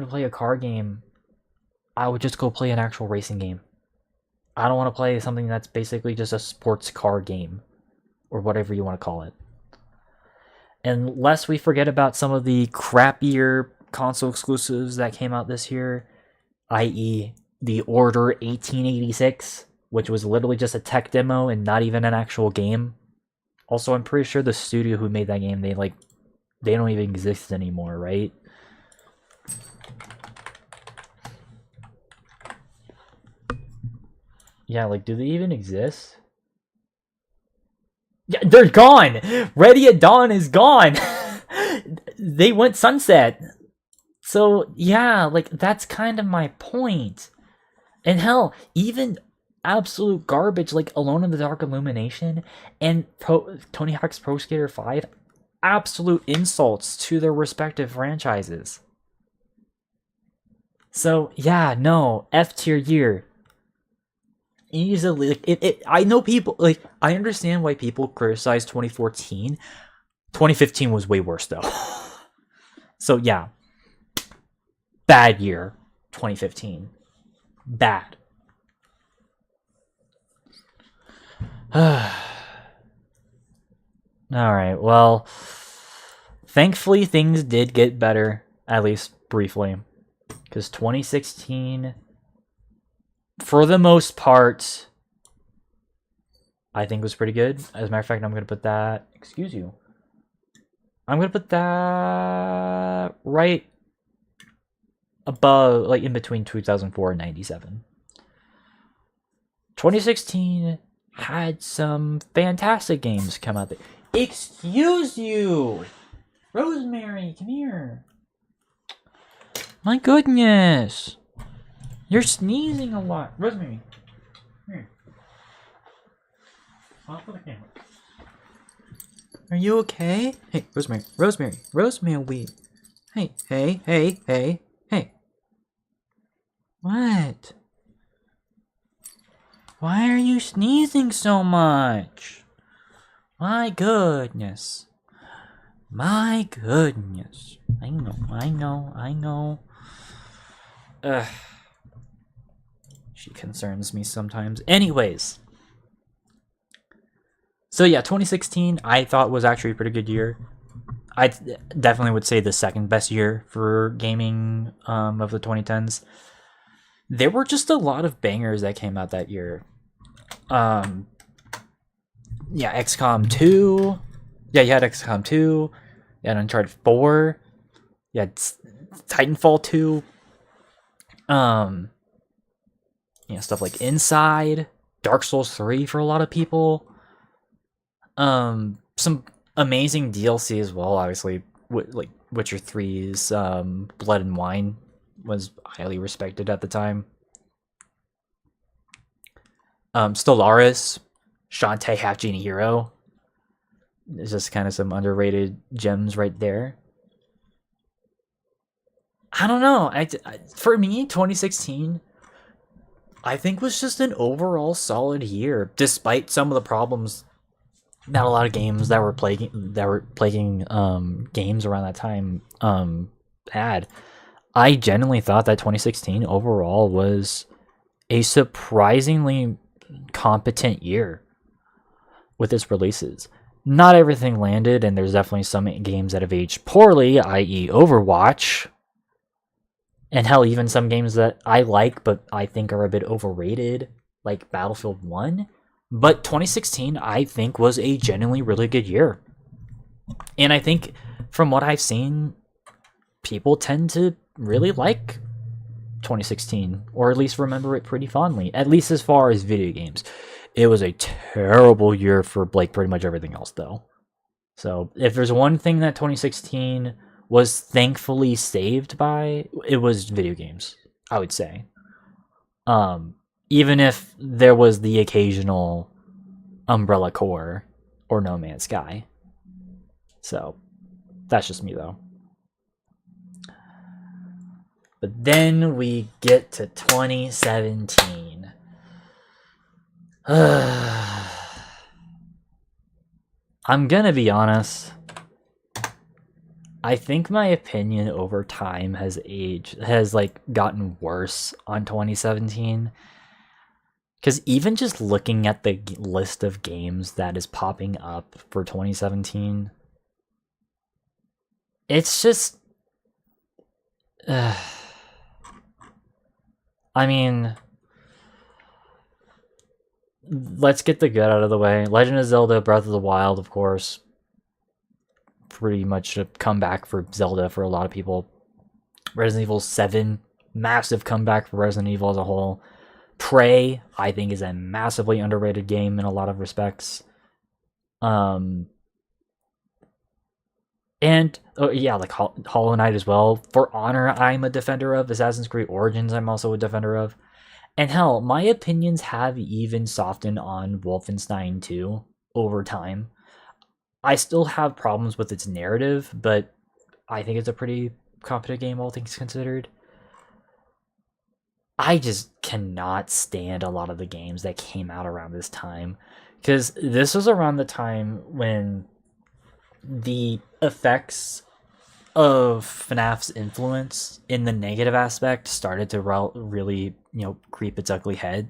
play a car game, I would just go play an actual racing game. I don't want to play something that's basically just a sports car game, or whatever you want to call it. Unless we forget about some of the crappier console exclusives that came out this year, i.e. the Order 1886, which was literally just a tech demo and not even an actual game. Also, I'm pretty sure the studio who made that game, they don't even exist anymore, right? Yeah, like, do they even exist? Yeah, they're gone! Ready at Dawn is gone! They went sunset. So, yeah, like, that's kind of my point. And hell, even absolute garbage like Alone in the Dark Illumination and Tony Hawk's Pro Skater 5, absolute insults to their respective franchises. So, yeah, no, F tier year. Easily, like, I know people, like, I understand why people criticize 2014. 2015 was way worse, though. So, yeah. Bad year, 2015. Bad. Alright, well, thankfully things did get better, at least briefly. Because 2016, for the most part, I think was pretty good. As a matter of fact, I'm going to put that, excuse you, I'm going to put that right above, like in between 2004 and 97. 2016 had some fantastic games come out there. Excuse you! Rosemary, come here. My goodness. You're sneezing a lot. Rosemary, come here. Off of the camera. Are you okay? Hey, Rosemary, Rosemary, Rosemary. Hey, hey, hey, hey, hey. What? Why are you sneezing so much? My goodness. My goodness. I know. She concerns me sometimes. Anyways. So yeah, 2016 I thought was actually a pretty good year. I definitely would say the second best year for gaming of the 2010s. There were just a lot of bangers that came out that year. Yeah, XCOM 2. Yeah, you had XCOM 2. You had Uncharted 4. You had Titanfall 2. Stuff like Inside, Dark Souls 3 for a lot of people. Some amazing DLC as well, obviously. Like Witcher 3's Blood and Wine was highly respected at the time. Stellaris, Shantae Half Genie Hero. There's just kind of some underrated gems right there. I don't know. For me, 2016, I think was just an overall solid year, despite some of the problems that a lot of games that were plaguing games around that time had. I genuinely thought that 2016 overall was a surprisingly competent year with its releases. Not everything landed, and there's definitely some games that have aged poorly, i.e. Overwatch. And hell, even some games that I like, but I think are a bit overrated, like Battlefield 1. But 2016, I think, was a genuinely really good year. And I think, from what I've seen, people tend to really like 2016, or at least remember it pretty fondly, at least as far as video games. It was a terrible year for pretty much everything else, though. So, if there's one thing that 2016 was thankfully saved by, it was video games, I would say. Even if there was the occasional Umbrella Corps or No Man's Sky. So, that's just me, though. But then we get to 2017. I'm gonna be honest. I think my opinion over time has gotten worse on 2017. Because even just looking at the list of games that is popping up for 2017, it's just... I mean, let's get the good out of the way. Legend of Zelda Breath of the Wild, of course. Pretty much a comeback for Zelda for a lot of people. Resident Evil 7, massive comeback for Resident Evil as a whole. Prey, I think, is a massively underrated game in a lot of respects. And like Hollow Knight as well. For Honor, I'm a defender of. Assassin's Creed Origins, I'm also a defender of. And hell, my opinions have even softened on Wolfenstein 2 over time. I still have problems with its narrative, but I think it's a pretty competent game, all things considered. I just cannot stand a lot of the games that came out around this time, because this was around the time when the effects of FNAF's influence in the negative aspect started to really, creep its ugly head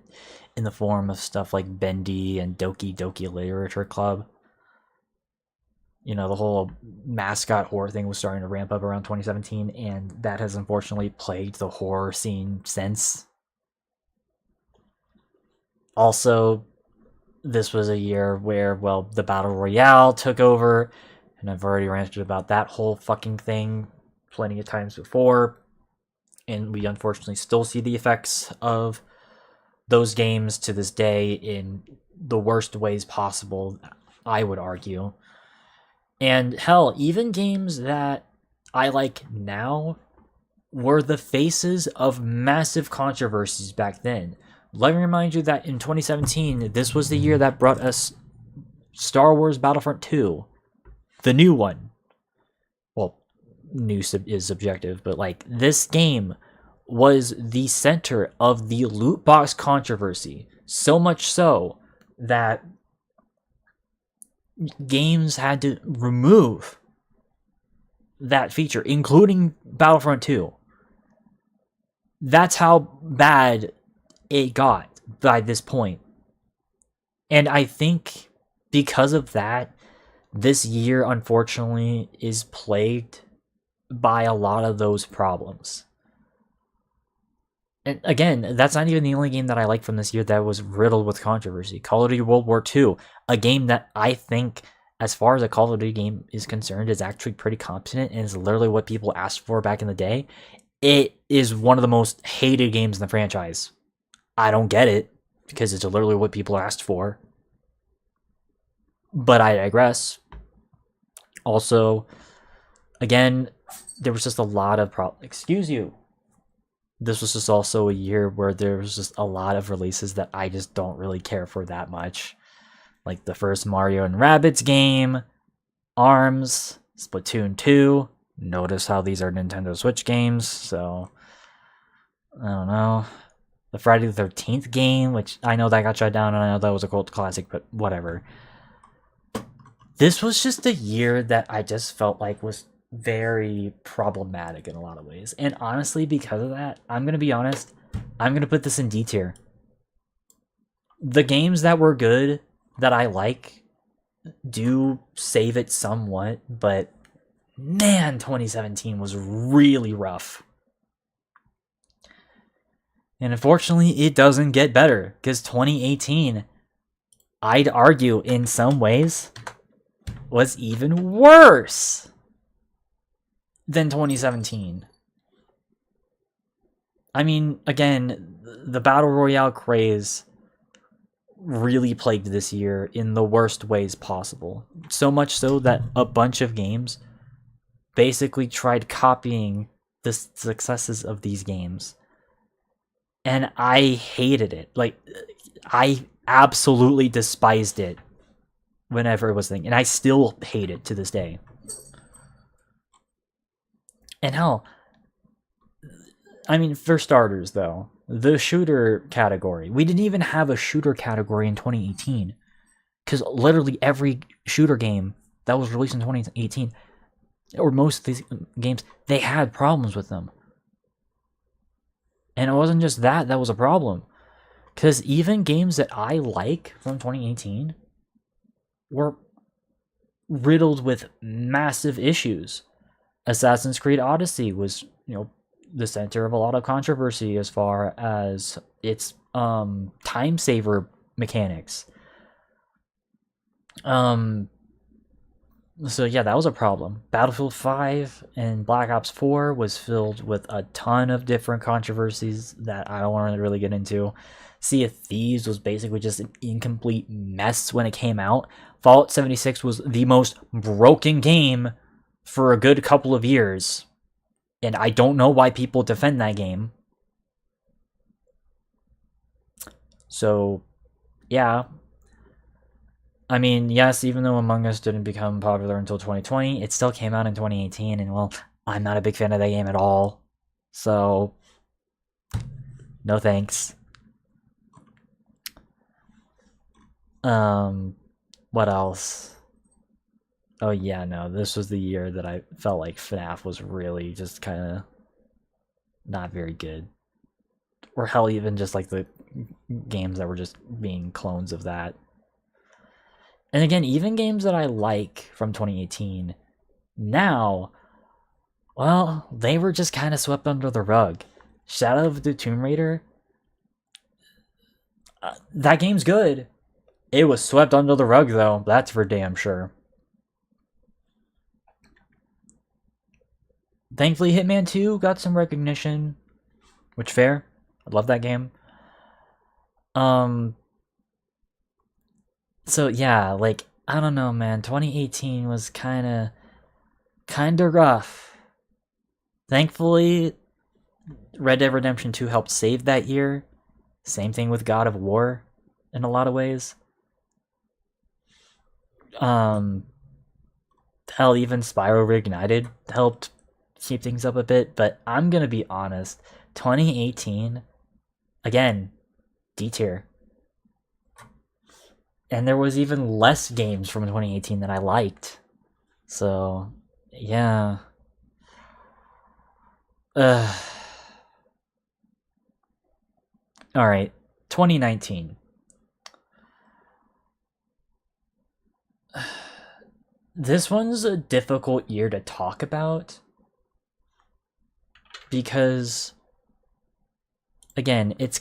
in the form of stuff like Bendy and Doki Doki Literature Club. The whole mascot horror thing was starting to ramp up around 2017, and that has unfortunately plagued the horror scene since. Also, this was a year where, the Battle Royale took over, and I've already ranted about that whole fucking thing plenty of times before, and we unfortunately still see the effects of those games to this day in the worst ways possible, I would argue. And hell, even games that I like now were the faces of massive controversies back then. Let me remind you that in 2017, this was the year that brought us Star Wars Battlefront 2, the new one. Well, new is subjective, but this game was the center of the loot box controversy. So much so that games had to remove that feature, including Battlefront 2. That's how bad it got by this point. And I think because of that, this year, unfortunately, is plagued by a lot of those problems. And again, that's not even the only game that I like from this year that was riddled with controversy. Call of Duty World War II, a game that I think, as far as a Call of Duty game is concerned, is actually pretty competent and is literally what people asked for back in the day. It is one of the most hated games in the franchise. I don't get it, because it's literally what people asked for. But I digress. Also, again, there was just a lot of excuse you. This was just also a year where there was just a lot of releases that I just don't really care for that much. Like the first Mario and Rabbids game, ARMS, Splatoon 2. Notice how these are Nintendo Switch games, so I don't know. The Friday the 13th game, which I know that got shut down and I know that was a cult classic, but whatever. This was just a year that I just felt like was very problematic in a lot of ways. And honestly, because of that, I'm going to be honest, I'm going to put this in D tier. The games that were good, that I like, do save it somewhat, but man, 2017 was really rough. And unfortunately, it doesn't get better, because 2018, I'd argue, in some ways, was even worse than 2017. I mean, again, the Battle Royale craze really plagued this year in the worst ways possible. So much so that a bunch of games basically tried copying the successes of these games. And I hated it. Like, I absolutely despised it whenever it was a thing. And I still hate it to this day. And hell, I mean, for starters, though, the shooter category. We didn't even have a shooter category in 2018. Because literally every shooter game that was released in 2018, or most of these games, they had problems with them. And it wasn't just that was a problem. Because even games that I like from 2018 were riddled with massive issues. Assassin's Creed Odyssey was, the center of a lot of controversy as far as its time saver mechanics. So yeah, that was a problem. Battlefield 5 and Black Ops 4 was filled with a ton of different controversies that I don't want to really get into. Sea of Thieves was basically just an incomplete mess when it came out. Fallout 76 was the most broken game for a good couple of years. And I don't know why people defend that game. So, yeah. I mean, yes, even though Among Us didn't become popular until 2020, it still came out in 2018, and well, I'm not a big fan of that game at all. So, no thanks. What else? Oh yeah, no, this was the year that I felt like FNAF was really just kind of not very good. Or hell, even just like the games that were just being clones of that. And again, even games that I like from 2018, now, well, they were just kind of swept under the rug. Shadow of the Tomb Raider, that game's good. It was swept under the rug, though. That's for damn sure. Thankfully, Hitman 2 got some recognition, which fair. I love that game. So yeah, like, I don't know, man. 2018 was kind of rough. Thankfully, Red Dead Redemption 2 helped save that year. Same thing with God of War in a lot of ways. Hell, even Spyro Reignited helped keep things up a bit, but I'm gonna be honest, 2018, again, D tier. And there was even less games from 2018 that I liked. So, yeah. Alright, 2019. This one's a difficult year to talk about because, again, it's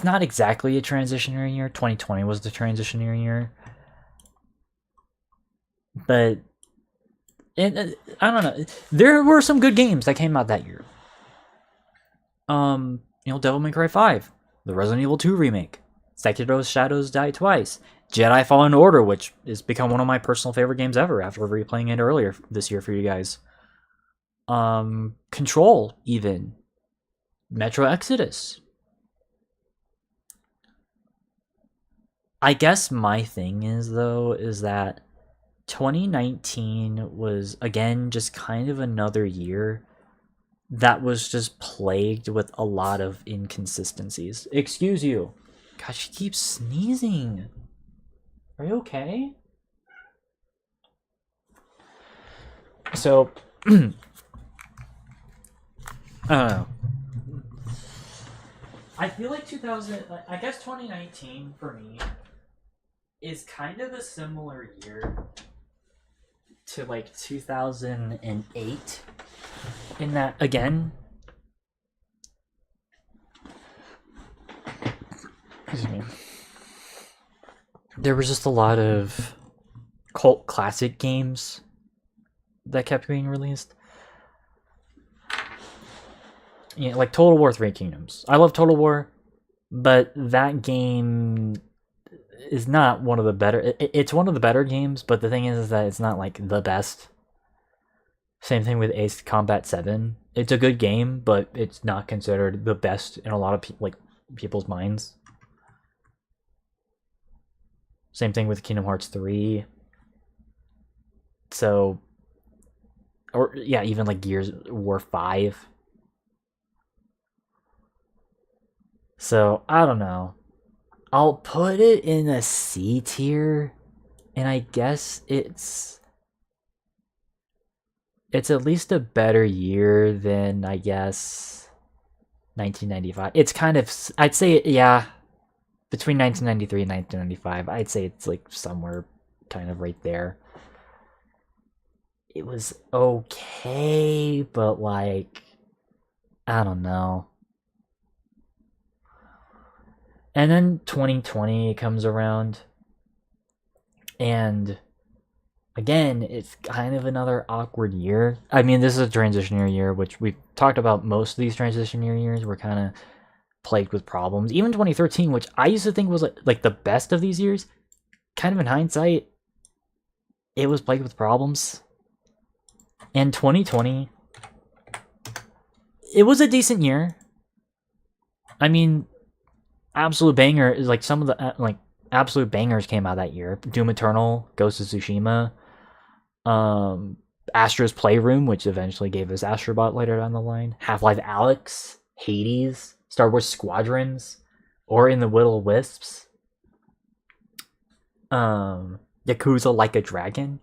not exactly a transitionary year. 2020 was the transitionary year. But, I don't know. There were some good games that came out that year. Devil May Cry 5, the Resident Evil 2 remake, Sekiro's Shadows Die Twice, Jedi Fallen Order, which has become one of my personal favorite games ever after replaying it earlier this year for you guys. Control, even. Metro Exodus. I guess my thing is that 2019 was, again, just kind of another year that was just plagued with a lot of inconsistencies. Excuse you. God, she keeps sneezing. Are you okay? So, I don't know. I feel like 2019 for me is kind of a similar year to like 2008 in that, again, excuse me, there was just a lot of cult classic games that kept being released. Yeah, like Total War 3 Kingdoms. I love Total War, but that game is not one of the better... It's one of the better games, but the thing is that it's not, like, the best. Same thing with Ace Combat 7. It's a good game, but it's not considered the best in a lot of people's minds. Same thing with Kingdom Hearts 3. So... Or, yeah, even, like, Gears War 5. So, I don't know. I'll put it in a C tier, and I guess it's at least a better year than, I guess, 1995. It's kind of, I'd say, yeah, between 1993 and 1995, I'd say it's like somewhere kind of right there. It was okay, but like, I don't know. And then 2020 comes around, and again, it's kind of another awkward year. I mean, this is a transitionary year, which we've talked about. Most of these transitionary years were kind of plagued with problems. Even 2013, which I used to think was like the best of these years, kind of in hindsight, it was plagued with problems. And 2020, it was a decent year. I mean, absolute banger is like some of the absolute bangers came out that year. Doom Eternal, Ghost of Tsushima, Astro's Playroom, which eventually gave us Astrobot later down the line, Half-Life Alyx, Hades, Star Wars Squadrons, or In the Will Wisps, Yakuza Like a Dragon.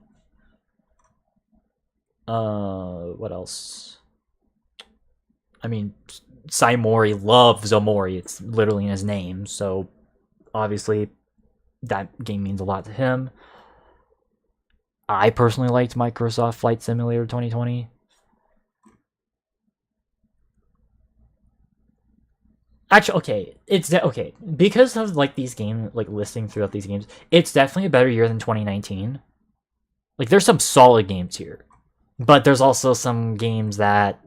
What else? I mean, Saimori loves Omori. It's literally in his name, so obviously that game means a lot to him. I personally liked Microsoft Flight Simulator 2020. Actually, okay, okay because of like these games, like listing throughout these games. It's definitely a better year than 2019. Like, there's some solid games here, but there's also some games that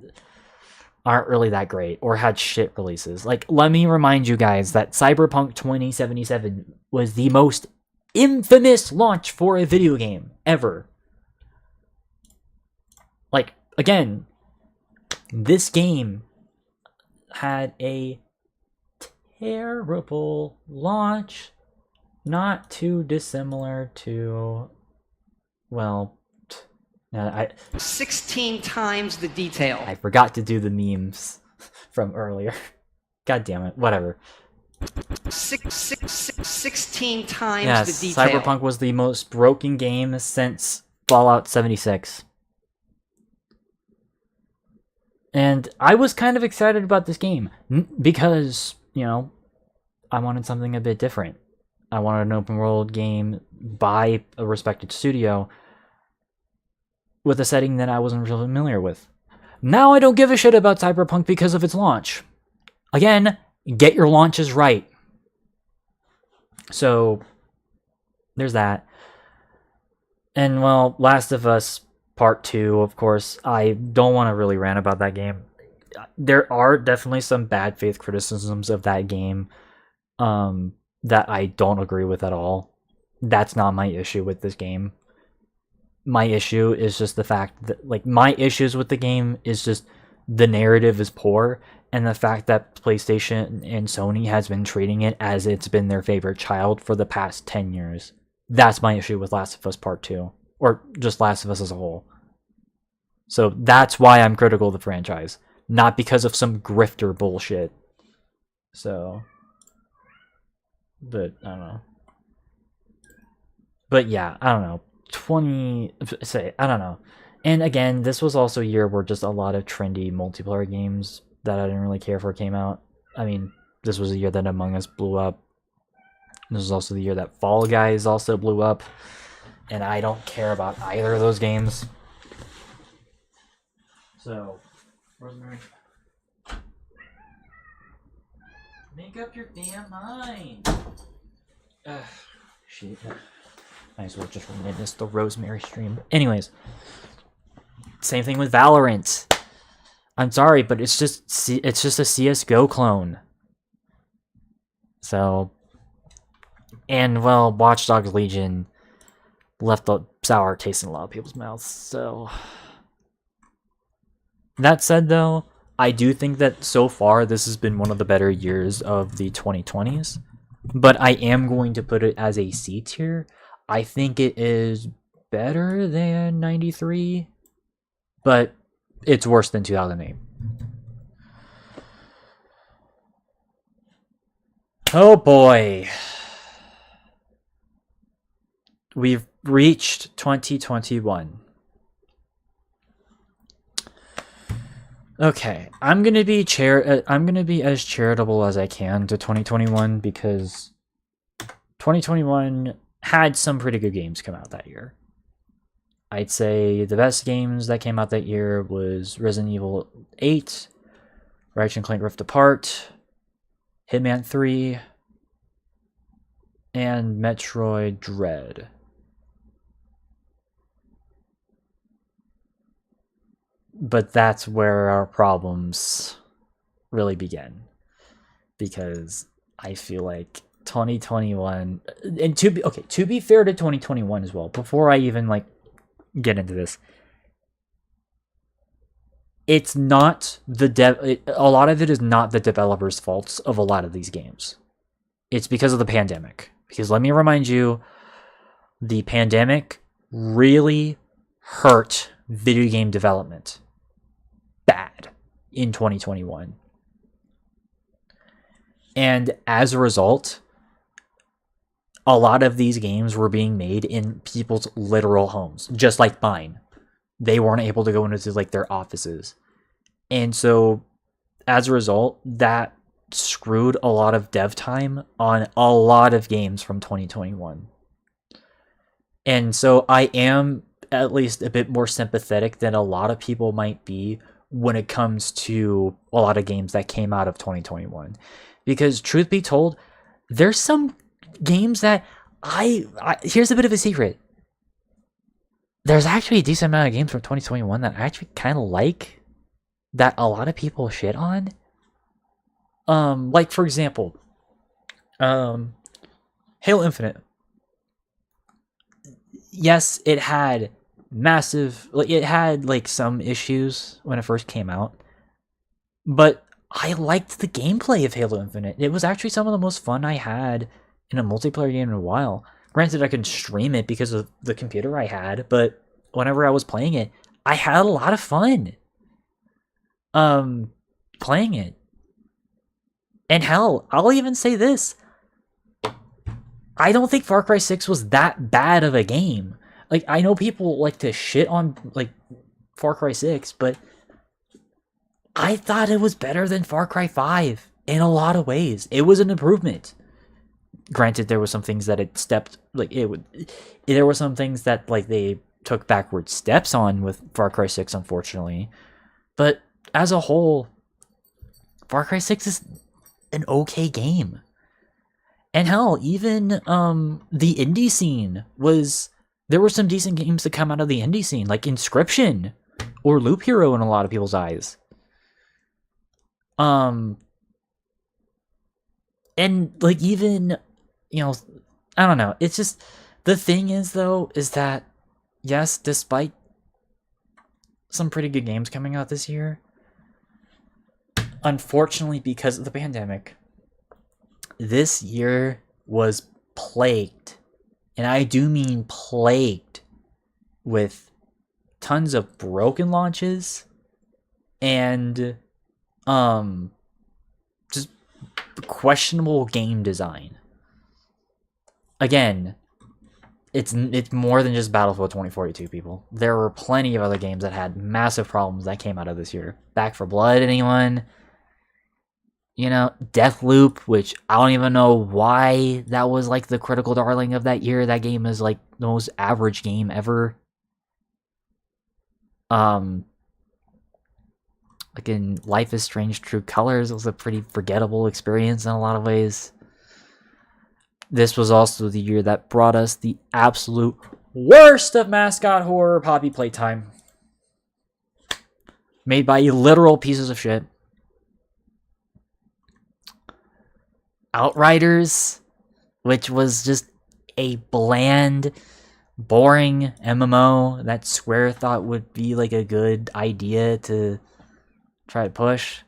aren't really that great or had shit releases. Like, let me remind you guys that Cyberpunk 2077 was the most infamous launch for a video game ever. Like, again, this game had a terrible launch, not too dissimilar to, well, 16 times the detail. I forgot to do the memes from earlier. God damn it. Whatever. 16 times yes, the detail. Cyberpunk was the most broken game since Fallout 76. And I was kind of excited about this game because, you know, I wanted something a bit different. I wanted an open world game by a respected studio with a setting that I wasn't really familiar with. Now I don't give a shit about Cyberpunk because of its launch. Again, get your launches right. So, there's that. And, well, Last of Us Part 2, of course, I don't want to really rant about that game. There are definitely some bad faith criticisms of that game that I don't agree with at all. That's not my issue with this game. My issue is just the fact that, like, my issues with the game is just the narrative is poor, and the fact that PlayStation and Sony has been treating it as it's been their favorite child for the past 10 years. That's my issue with Last of Us Part 2. Or just Last of Us as a whole. So that's why I'm critical of the franchise. Not because of some grifter bullshit. So... But, I don't know. But yeah, I don't know. I don't know. And again, this was also a year where just a lot of trendy multiplayer games that I didn't really care for came out. I mean, this was a year that Among Us blew up. This was also the year that Fall Guys also blew up. And I don't care about either of those games. So, Rosemary, make up your damn mind. Shit. Might as well just rename this the Rosemary stream. Anyways, same thing with Valorant. I'm sorry, but it's just a CS:GO clone. So, and well, Watch Dogs Legion left a sour taste in a lot of people's mouths. So, that said, though, I do think that so far this has been one of the better years of the 2020s. But I am going to put it as a C tier. I think it is better than 93, but it's worse than 2008. Oh boy. We've reached 2021. Okay, I'm gonna be as charitable as I can to 2021 because 2021 had some pretty good games come out that year. I'd say the best games that came out that year was Resident Evil 8, Ratchet & Clank Rift Apart, Hitman 3, and Metroid Dread. But that's where our problems really begin. Because I feel like 2021, and to be fair to 2021 as well, before I even get into this, it's not a lot of it is not the developers' faults of a lot of these games. It's because of the pandemic. Because let me remind you, the pandemic really hurt video game development bad in 2021. And as a result, a lot of these games were being made in people's literal homes, just like mine. They weren't able to go into their offices. And so as a result, that screwed a lot of dev time on a lot of games from 2021. And so I am at least a bit more sympathetic than a lot of people might be when it comes to a lot of games that came out of 2021. Because truth be told, there's some games that here's a bit of a secret. There's actually a decent amount of games from 2021 that I actually kind of like, that a lot of people shit on. Like for example, Halo Infinite. Yes, it had some issues when it first came out, but I liked the gameplay of Halo Infinite. It was actually some of the most fun I had in a multiplayer game in a while. Granted, I couldn't stream it because of the computer I had, but whenever I was playing it, I had a lot of fun playing it. And hell, I'll even say this. I don't think Far Cry 6 was that bad of a game. I know people like to shit on Far Cry 6, but I thought it was better than Far Cry 5 in a lot of ways. It was an improvement. Granted, there were some things that it stepped like it would. There were some things that like they took backward steps on with Far Cry 6, unfortunately. But as a whole, Far Cry 6 is an okay game. And hell, even the indie scene was... There were some decent games that come out of the indie scene, like Inscription or Loop Hero in a lot of people's eyes. And like even, you know, I don't know. It's just, the thing is though, is that yes, despite some pretty good games coming out this year, unfortunately because of the pandemic, this year was plagued, and I do mean plagued, with tons of broken launches and just questionable game design. Again, it's more than just Battlefield 2042, people. There were plenty of other games that had massive problems that came out of this year. Back 4 Blood, anyone? You know, Deathloop, which I don't even know why that was like the critical darling of that year. That game is like the most average game ever. Like in Life is Strange True Colors, it was a pretty forgettable experience in a lot of ways. This was also the year that brought us the absolute worst of mascot horror, Poppy Playtime. Made by literal pieces of shit. Outriders, which was just a bland, boring MMO that Square thought would be like a good idea to try to push.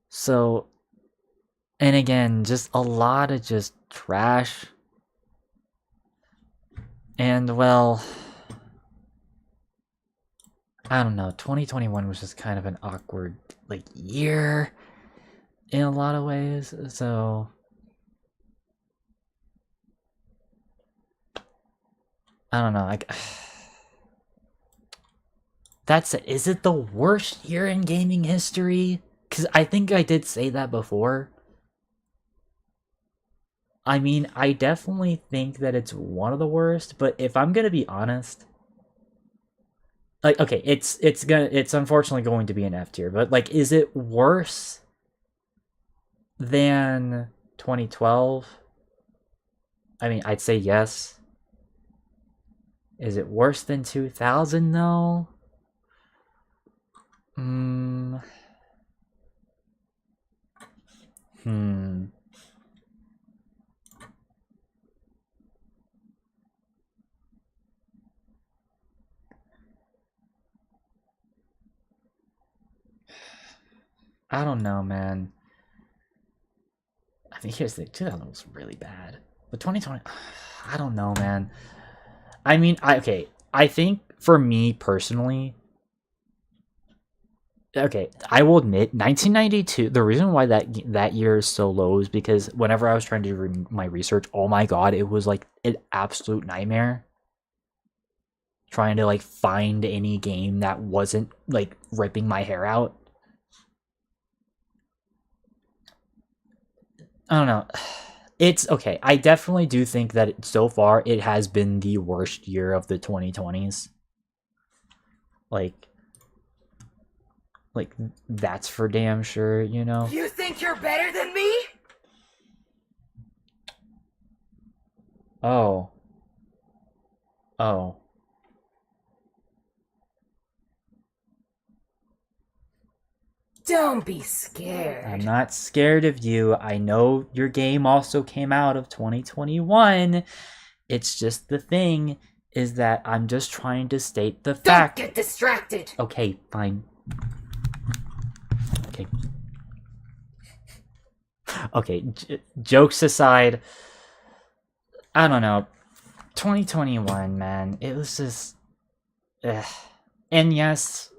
So, and again, just a lot of just trash. And well, I don't know, 2021 was just kind of an awkward like year in a lot of ways, so I don't know, like, that's it. Is it the worst year in gaming history? Because I think I did say that before. I mean, I definitely think that it's one of the worst, but if I'm gonna be honest, like, okay, it's unfortunately going to be an F tier, but like, is it worse than 2012? I mean, I'd say yes. Is it worse than 2000 though? I don't know, man. I mean, here's the 2000 was really bad, but 2020, I don't know, man. I mean, I think for me personally, okay, I will admit 1992. The reason why that year is so low is because whenever I was trying to do my research, oh my god, it was like an absolute nightmare trying to like find any game that wasn't like ripping my hair out. I don't know. It's okay. I definitely do think that so far it has been the worst year of the 2020s. Like that's for damn sure, you know? You think you're better than me? Oh. Oh. Don't be scared. I'm not scared of you. I know your game also came out of 2021. It's just the thing is that I'm just trying to state the fact. Don't get distracted. Okay, fine. Okay. Okay, jokes aside, I don't know. 2021, man, it was just... And yes...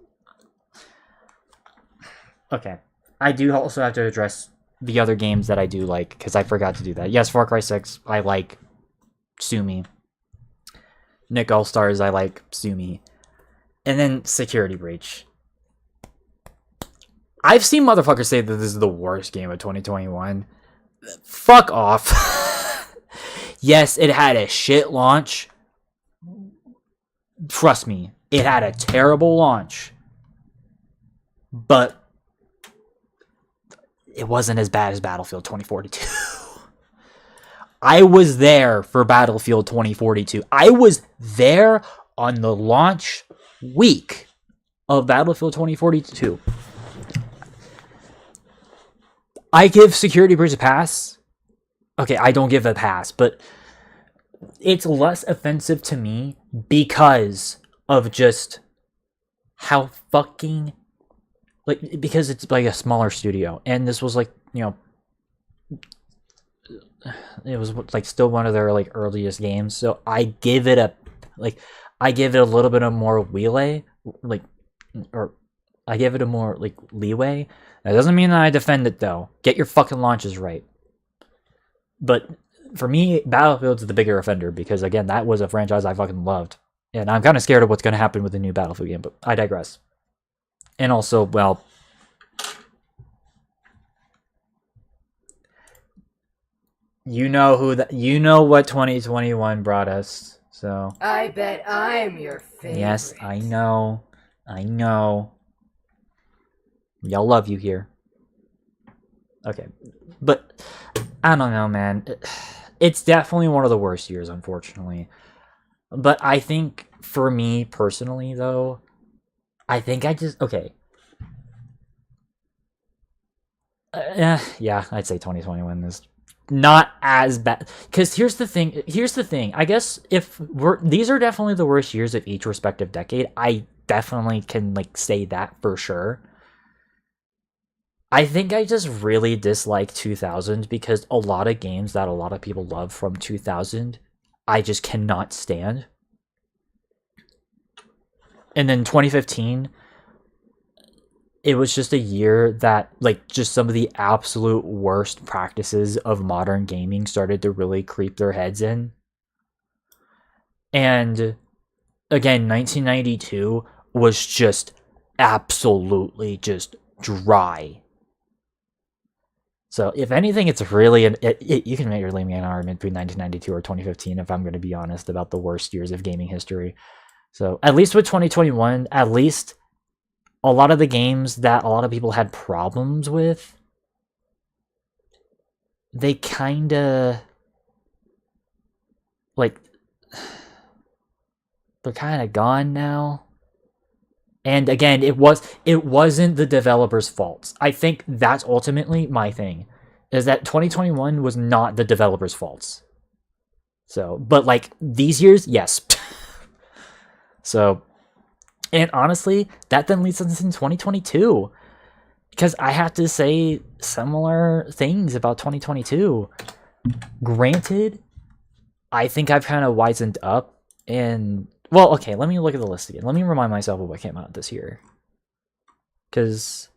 Okay, I do also have to address the other games that I do like, because I forgot to do that. Yes, Far Cry 6, I like. Sue me. Nick All-Stars, I like. Sue me. And then Security Breach. I've seen motherfuckers say that this is the worst game of 2021. Fuck off. Yes, it had a shit launch. Trust me, it had a terrible launch. But it wasn't as bad as Battlefield 2042. I was there for Battlefield 2042. I was there on the launch week of Battlefield 2042. I give Security Breach a pass. Okay, I don't give a pass, but it's less offensive to me because of just how fucking, like, because it's like a smaller studio, and this was like, you know, it was like still one of their like earliest games, so I give it a little bit of more leeway, like, or I give it a more like leeway. That doesn't mean that I defend it though. Get your fucking launches right. But for me, Battlefield's the bigger offender because again, that was a franchise I fucking loved, and I'm kind of scared of what's going to happen with the new Battlefield game. But I digress. And also, well, you know what 2021 brought us. So I bet I'm your favorite. yes, I know. Y'all love you here. Okay, but I don't know, man. It's definitely one of the worst years, unfortunately. But I think for me personally, though, I think I just okay. Yeah, I'd say 2021 is not as bad. Because here's the thing. I guess these are definitely the worst years of each respective decade. I definitely can like say that for sure. I think I just really dislike 2000 because a lot of games that a lot of people love from 2000, I just cannot stand. And then 2015, it was just a year that, like, just some of the absolute worst practices of modern gaming started to really creep their heads in. And again, 1992 was just absolutely just dry. So if anything, it's really you can really make an argument between 1992 or 2015 if I'm going to be honest about the worst years of gaming history. So at least with 2021, at least a lot of the games that a lot of people had problems with, they kind of like they're kind of gone now. And again, it wasn't the developers' faults. I think that's ultimately my thing, is that 2021 was not the developers' faults. So, but like these years, yes. So, and honestly, that then leads us in 2022, because I have to say similar things about 2022. Granted, I think I've kind of wisened up and. Well, okay, let me look at the list again. Let me remind myself of what came out this year. Because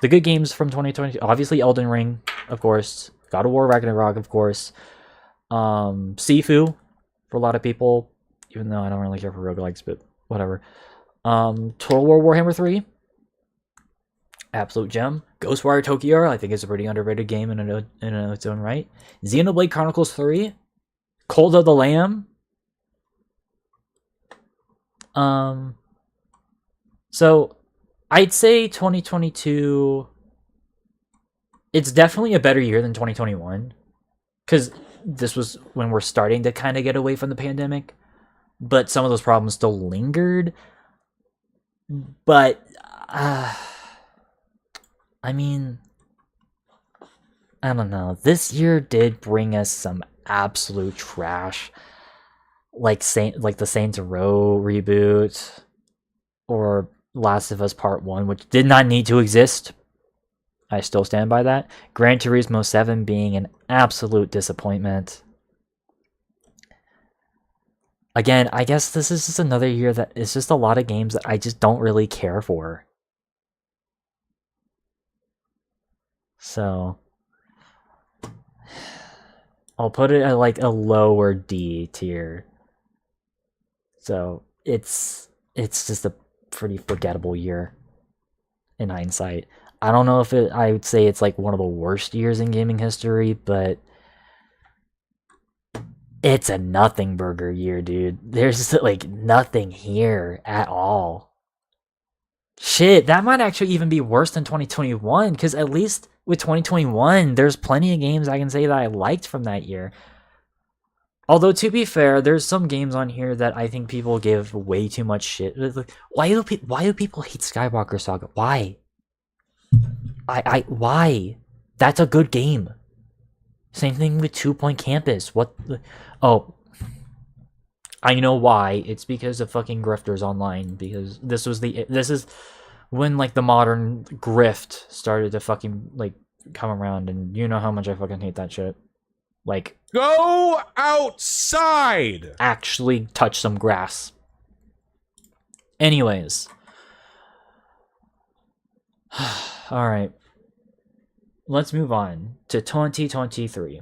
the good games from 2020, obviously Elden Ring, of course. God of War Ragnarok, of course. Sifu, for a lot of people. Even though I don't really care for roguelikes, but whatever. Total War Warhammer 3. Absolute gem. Ghostwire Tokyo, I think is a pretty underrated game in its own right. Xenoblade Chronicles 3. Cult of the Lamb. So I'd say 2022, it's definitely a better year than 2021, because this was when we're starting to kind of get away from the pandemic, but some of those problems still lingered. But, I mean, I don't know. This year did bring us some absolute trash. Like the Saints Row reboot, or Last of Us Part 1, which did not need to exist. I still stand by that. Gran Turismo 7 being an absolute disappointment. Again, I guess this is just another year that it's just a lot of games that I just don't really care for. So I'll put it at like a lower D tier. So it's just a pretty forgettable year in hindsight. I don't know if I would say it's like one of the worst years in gaming history, but it's a nothing burger year, dude. There's like nothing here at all. Shit, that might actually even be worse than 2021, because at least with 2021, there's plenty of games I can say that I liked from that year. Although, to be fair, there's some games on here that I think people give way too much shit. Why do people hate Skywalker Saga? Why? Why? That's a good game. Same thing with 2 Point Campus. What? Oh, I know why. It's because of fucking grifters online. Because this is when like the modern grift started to fucking like come around, and you know how much I fucking hate that shit. Like, go outside. Actually touch some grass. Anyways. All right. Let's move on to 2023.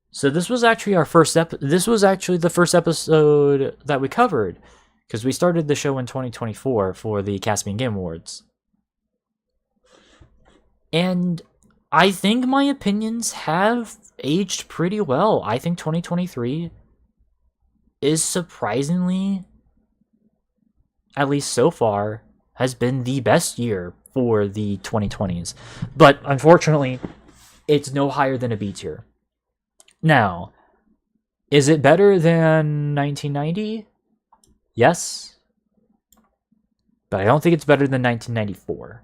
So this was actually our first this was actually the first episode that we covered, because we started the show in 2024 for the Caspian Game Awards. And I think my opinions have aged pretty well. I think 2023 is surprisingly, at least so far, has been the best year for the 2020s. But unfortunately, it's no higher than a B tier. Now, is it better than 1990? Yes. But I don't think it's better than 1994.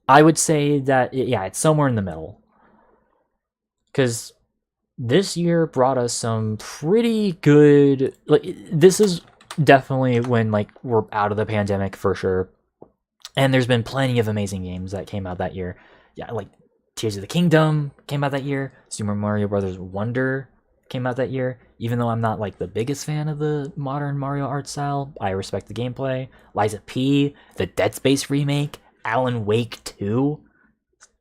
I would say that, yeah, it's somewhere in the middle. Because this year brought us some pretty good... Like, this is definitely when like we're out of the pandemic for sure. And there's been plenty of amazing games that came out that year. Yeah, like Tears of the Kingdom came out that year. Super Mario Brothers Wonder came out that year. Even though I'm not like the biggest fan of the modern Mario art style, I respect the gameplay. Liza P, the Dead Space remake, Alan Wake 2,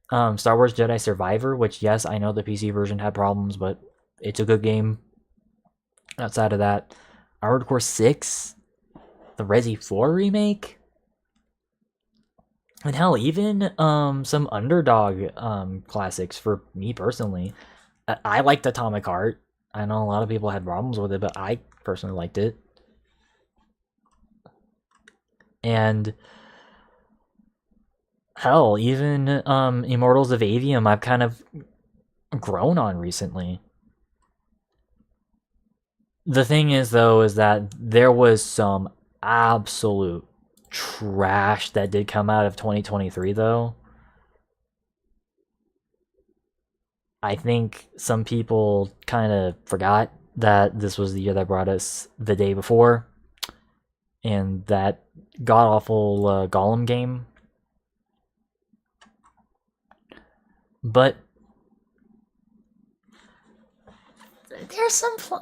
Star Wars Jedi Survivor, which yes, I know the PC version had problems, but it's a good game. Outside of that, Armored Core 6, the Resi 4 remake, and hell, even some underdog classics for me personally. I liked Atomic Heart. I know a lot of people had problems with it, but I personally liked it. And hell, even Immortals of Avium I've kind of grown on recently. The thing is, though, is that there was some absolute trash that did come out of 2023, though. I think some people kind of forgot that this was the year that brought us The Day Before, and that god-awful Gollum game. But there's a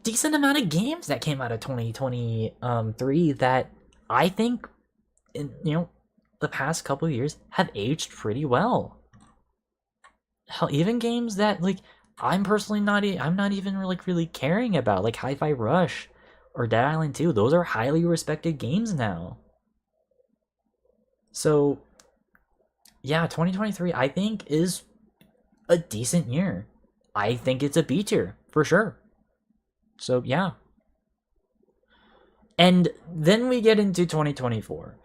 decent amount of games that came out of 2023 that I think, in, the past couple of years have aged pretty well. Hell, even games that like I'm personally I'm not even really caring about, like Hi-Fi Rush or Dead Island 2. Those are highly respected games now. So yeah, 2023 I think is a decent year. I think it's a B tier for sure. So yeah. And then we get into 2024.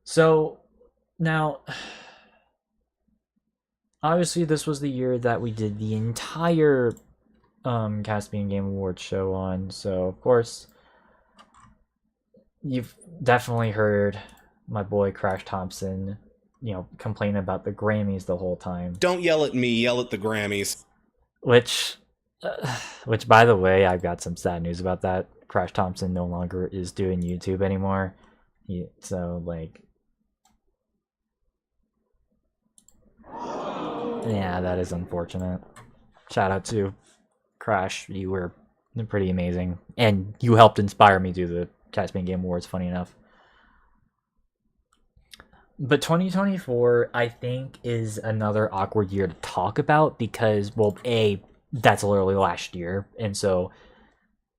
So now, obviously this was the year that we did the entire Caspian Game Awards show on. So of course, you've definitely heard my boy Crash Thompson, complain about the Grammys the whole time. Don't yell at me, yell at the Grammys. Which by the way, I've got some sad news about that. Crash Thompson no longer is doing YouTube anymore. So like, yeah, that is unfortunate. Shout out to Crash, you were pretty amazing, and you helped inspire me to the Caspian Game Awards, funny enough. But 2024, I think, is another awkward year to talk about because, well, A, that's literally last year, and so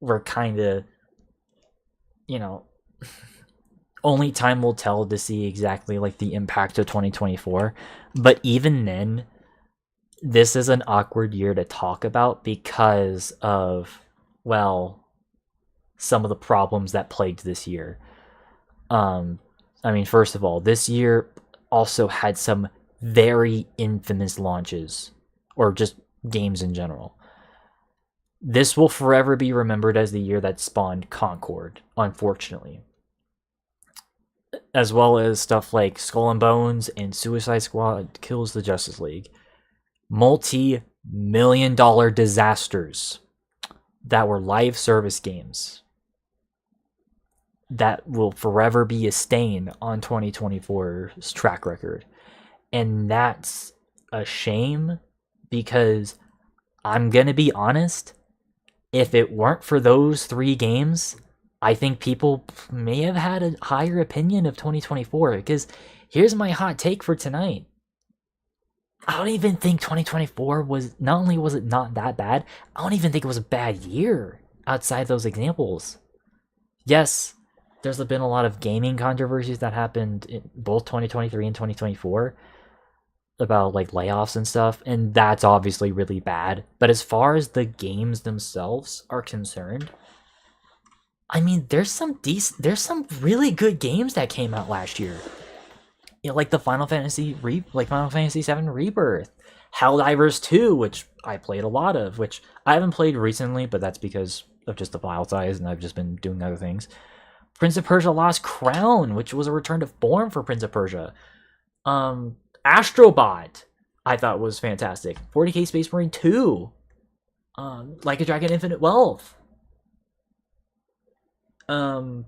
we're kind of, only time will tell to see exactly like the impact of 2024. But even then, this is an awkward year to talk about because of, well, some of the problems that plagued this year. I mean, first of all, this year also had some very infamous launches, or just games in general. This will forever be remembered as the year that spawned Concord, unfortunately. As well as stuff like Skull and Bones and Suicide Squad Kills the Justice League. Multi-million-dollar disasters that were live service games that will forever be a stain on 2024's track record. And that's a shame because I'm going to be honest, if it weren't for those 3 games, I think people may have had a higher opinion of 2024 because here's my hot take for tonight. I don't even think 2024 was, not only was it not that bad, I don't even think it was a bad year outside those examples. Yes, there's been a lot of gaming controversies that happened in both 2023 and 2024 about like layoffs and stuff, and that's obviously really bad. But as far as the games themselves are concerned, I mean, there's some really good games that came out last year. You know, like the Final Fantasy VII Rebirth, Helldivers 2, which I played a lot of, which I haven't played recently, but that's because of just the file size, and I've just been doing other things. Prince of Persia Lost Crown, which was a return to form for Prince of Persia. Astrobot, I thought was fantastic. 40k Space Marine 2. Like a Dragon Infinite Wealth. Metaphor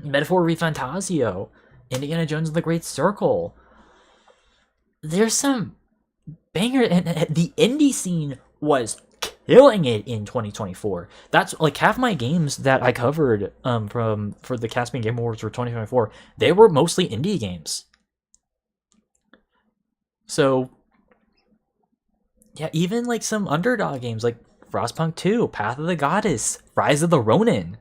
Refantasio. Indiana Jones and the Great Circle. There's some banger, and the indie scene was killing it in 2024. That's like half my games that I covered for the Caspian Game Awards for 2024. They were mostly indie games. So yeah, even like some underdog games like Frostpunk 2, Path of the Goddess, Rise of the Ronin,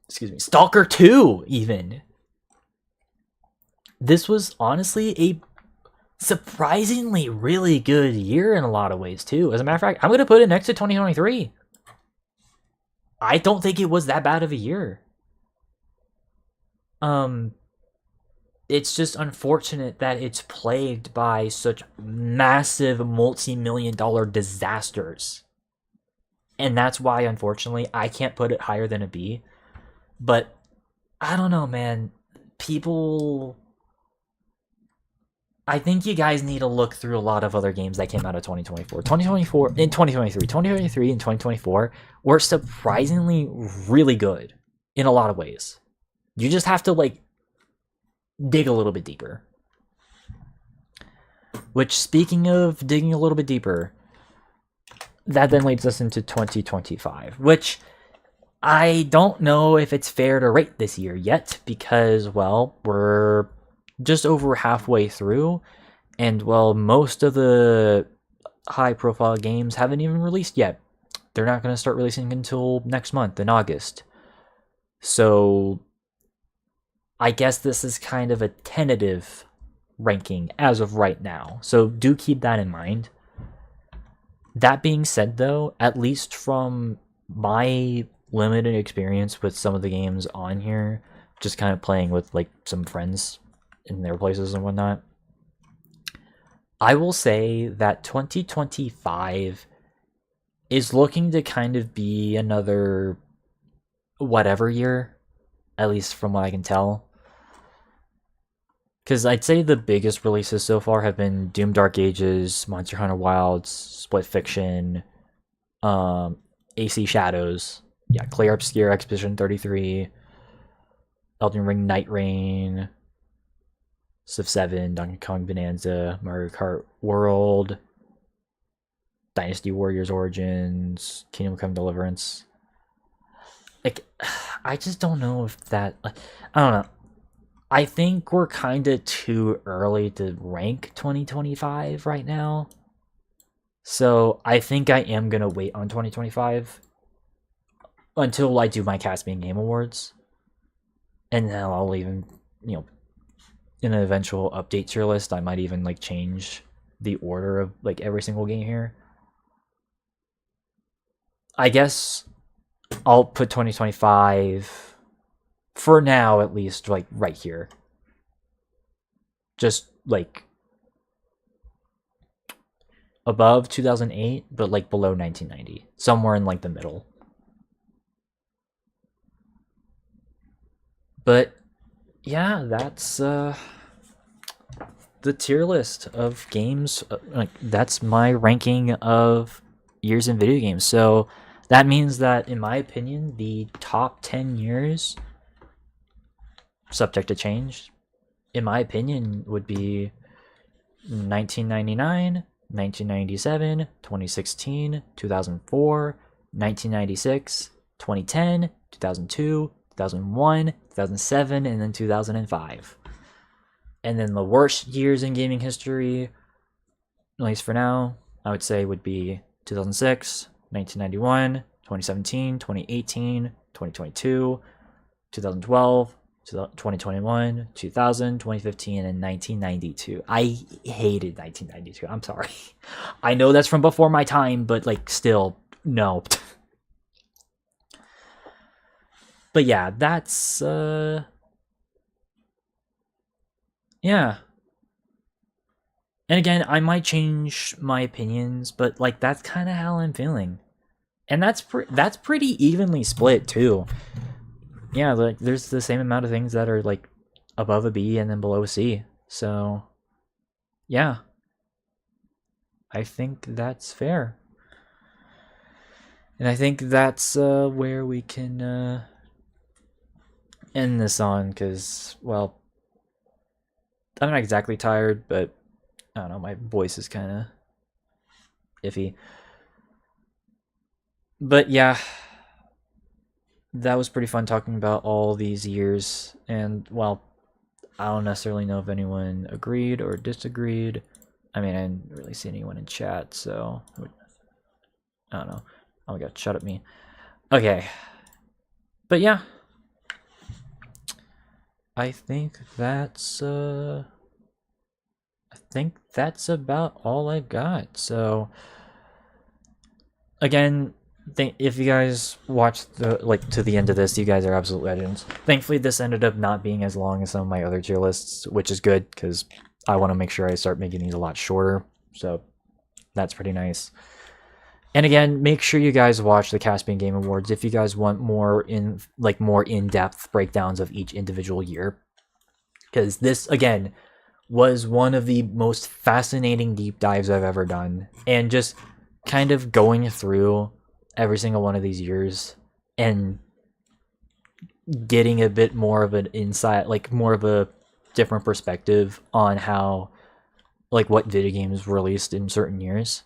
excuse me, Stalker 2 even. This was honestly a surprisingly really good year in a lot of ways too. As a matter of fact, I'm going to put it next to 2023. I don't think it was that bad of a year. It's just unfortunate that it's plagued by such massive multi-million-dollar disasters. And that's why, unfortunately, I can't put it higher than a B. But, I don't know, man. People... I think you guys need to look through a lot of other games that came out of 2023 and 2024 were surprisingly really good in a lot of ways. You just have to, like, dig a little bit deeper. Which, speaking of digging a little bit deeper, that then leads us into 2025, which I don't know if it's fair to rate this year yet, because, well, we're just over halfway through, and, well, most of the high-profile games haven't even released yet. They're not going to start releasing until next month, in August. So I guess this is kind of a tentative ranking as of right now, so do keep that in mind. That being said, though, at least from my limited experience with some of the games on here, just kind of playing with like some friends in their places and whatnot, I will say that 2025 is looking to kind of be another whatever year, at least from what I can tell. Because I'd say the biggest releases so far have been Doom Dark Ages, Monster Hunter Wilds, Split Fiction, AC Shadows, yeah, Clear Obscure Expedition 33, Elden Ring Night Rain, Civ 7, Donkey Kong Bonanza, Mario Kart World, Dynasty Warriors Origins, Kingdom Come Deliverance. Like, I just don't know if that... I don't know. I think we're kind of too early to rank 2025 right now. So I think I am going to wait on 2025 until I do my Caspian Game Awards. And now I'll even, in an eventual update tier list, I might even like change the order of like every single game here. I guess I'll put 2025 for now, at least, like right here. Just like above 2008, but like below 1990, somewhere in like the middle. But yeah, that's the tier list of games. Like that's my ranking of years in video games. So that means that, in my opinion, the top 10 years, subject to change, in my opinion, would be 1999, 1997, 2016, 2004, 1996, 2010, 2002, 2001, 2007, and then 2005. And then the worst years in gaming history, at least for now, I would say would be 2006, 1991, 2017, 2018, 2022, 2012, 2021, 2000, 2015, and 1992. I hated 1992. I'm sorry. I know that's from before my time, but like still, no. But yeah, that's yeah. And again, I might change my opinions, but like that's kind of how I'm feeling. And that's pretty evenly split too. Yeah, like there's the same amount of things that are like above a B and then below a C. So yeah, I think that's fair. And I think that's where we can end this on, because, well, I'm not exactly tired, but I don't know, my voice is kind of iffy. But yeah, that was pretty fun talking about all these years. And, well, I don't necessarily know if anyone agreed or disagreed. I mean, I didn't really see anyone in chat, so I don't know. Oh my god, shut up, me. Okay. But yeah, I think that's about all I've got. So again, if you guys watched to the end of this, you guys are absolute legends. Thankfully, this ended up not being as long as some of my other tier lists, which is good because I want to make sure I start making these a lot shorter. So that's pretty nice. And again, make sure you guys watch the Caspian Game Awards if you guys want more in-depth breakdowns of each individual year. Because this, again, was one of the most fascinating deep dives I've ever done. And just kind of going through every single one of these years and getting a bit more of an insight, like more of a different perspective on how, like, what video games were released in certain years.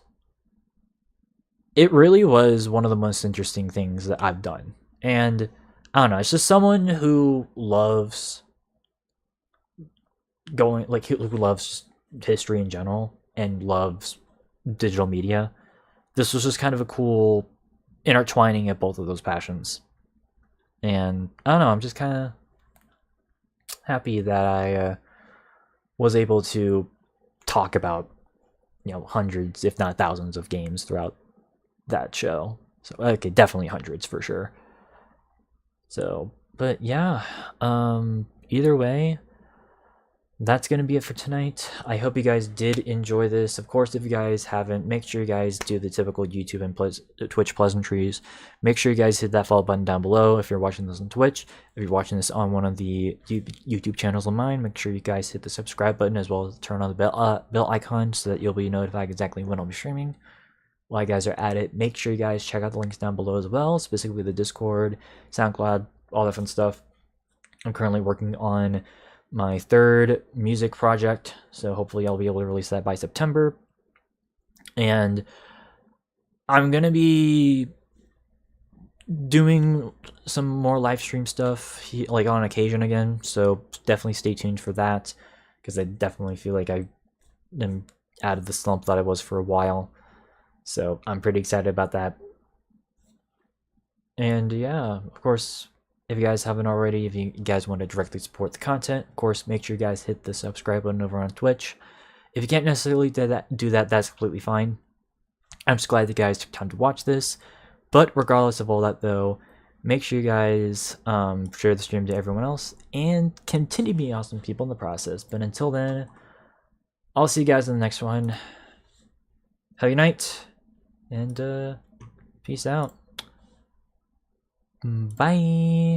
It really was one of the most interesting things that I've done. And I don't know, it's just someone who loves who loves history in general and loves digital media. This was just kind of a cool intertwining of both of those passions. And I don't know, I'm just kind of happy that I was able to talk about, hundreds, if not thousands of games throughout that show. So okay, definitely hundreds for sure. So, but yeah, either way, that's going to be it for tonight. I hope you guys did enjoy this. Of course, if you guys haven't, make sure you guys do the typical YouTube and Twitch pleasantries. Make sure you guys hit that follow button down below if you're watching this on Twitch. If you're watching this on one of the YouTube channels of mine, make sure you guys hit the subscribe button as well as turn on the bell icon so that you'll be notified exactly when I'll be streaming. While you guys are at it, make sure you guys check out the links down below as well, specifically the Discord, SoundCloud, all that fun stuff. I'm currently working on my third music project, so hopefully I'll be able to release that by September. And I'm gonna be doing some more live stream stuff, like on occasion again, so definitely stay tuned for that, because I definitely feel like I am out of the slump that I was for a while. So I'm pretty excited about that. And yeah, of course, If you guys haven't already, if you guys want to directly support the content, of course, make sure you guys hit the subscribe button over on Twitch. If you can't necessarily do that, that's completely fine. I'm just glad you guys took time to watch this. But regardless of all that, though, make sure you guys share the stream to everyone else and continue being awesome people in the process. But until then, I'll see you guys in the next one. Have a good night, and peace out. Bye.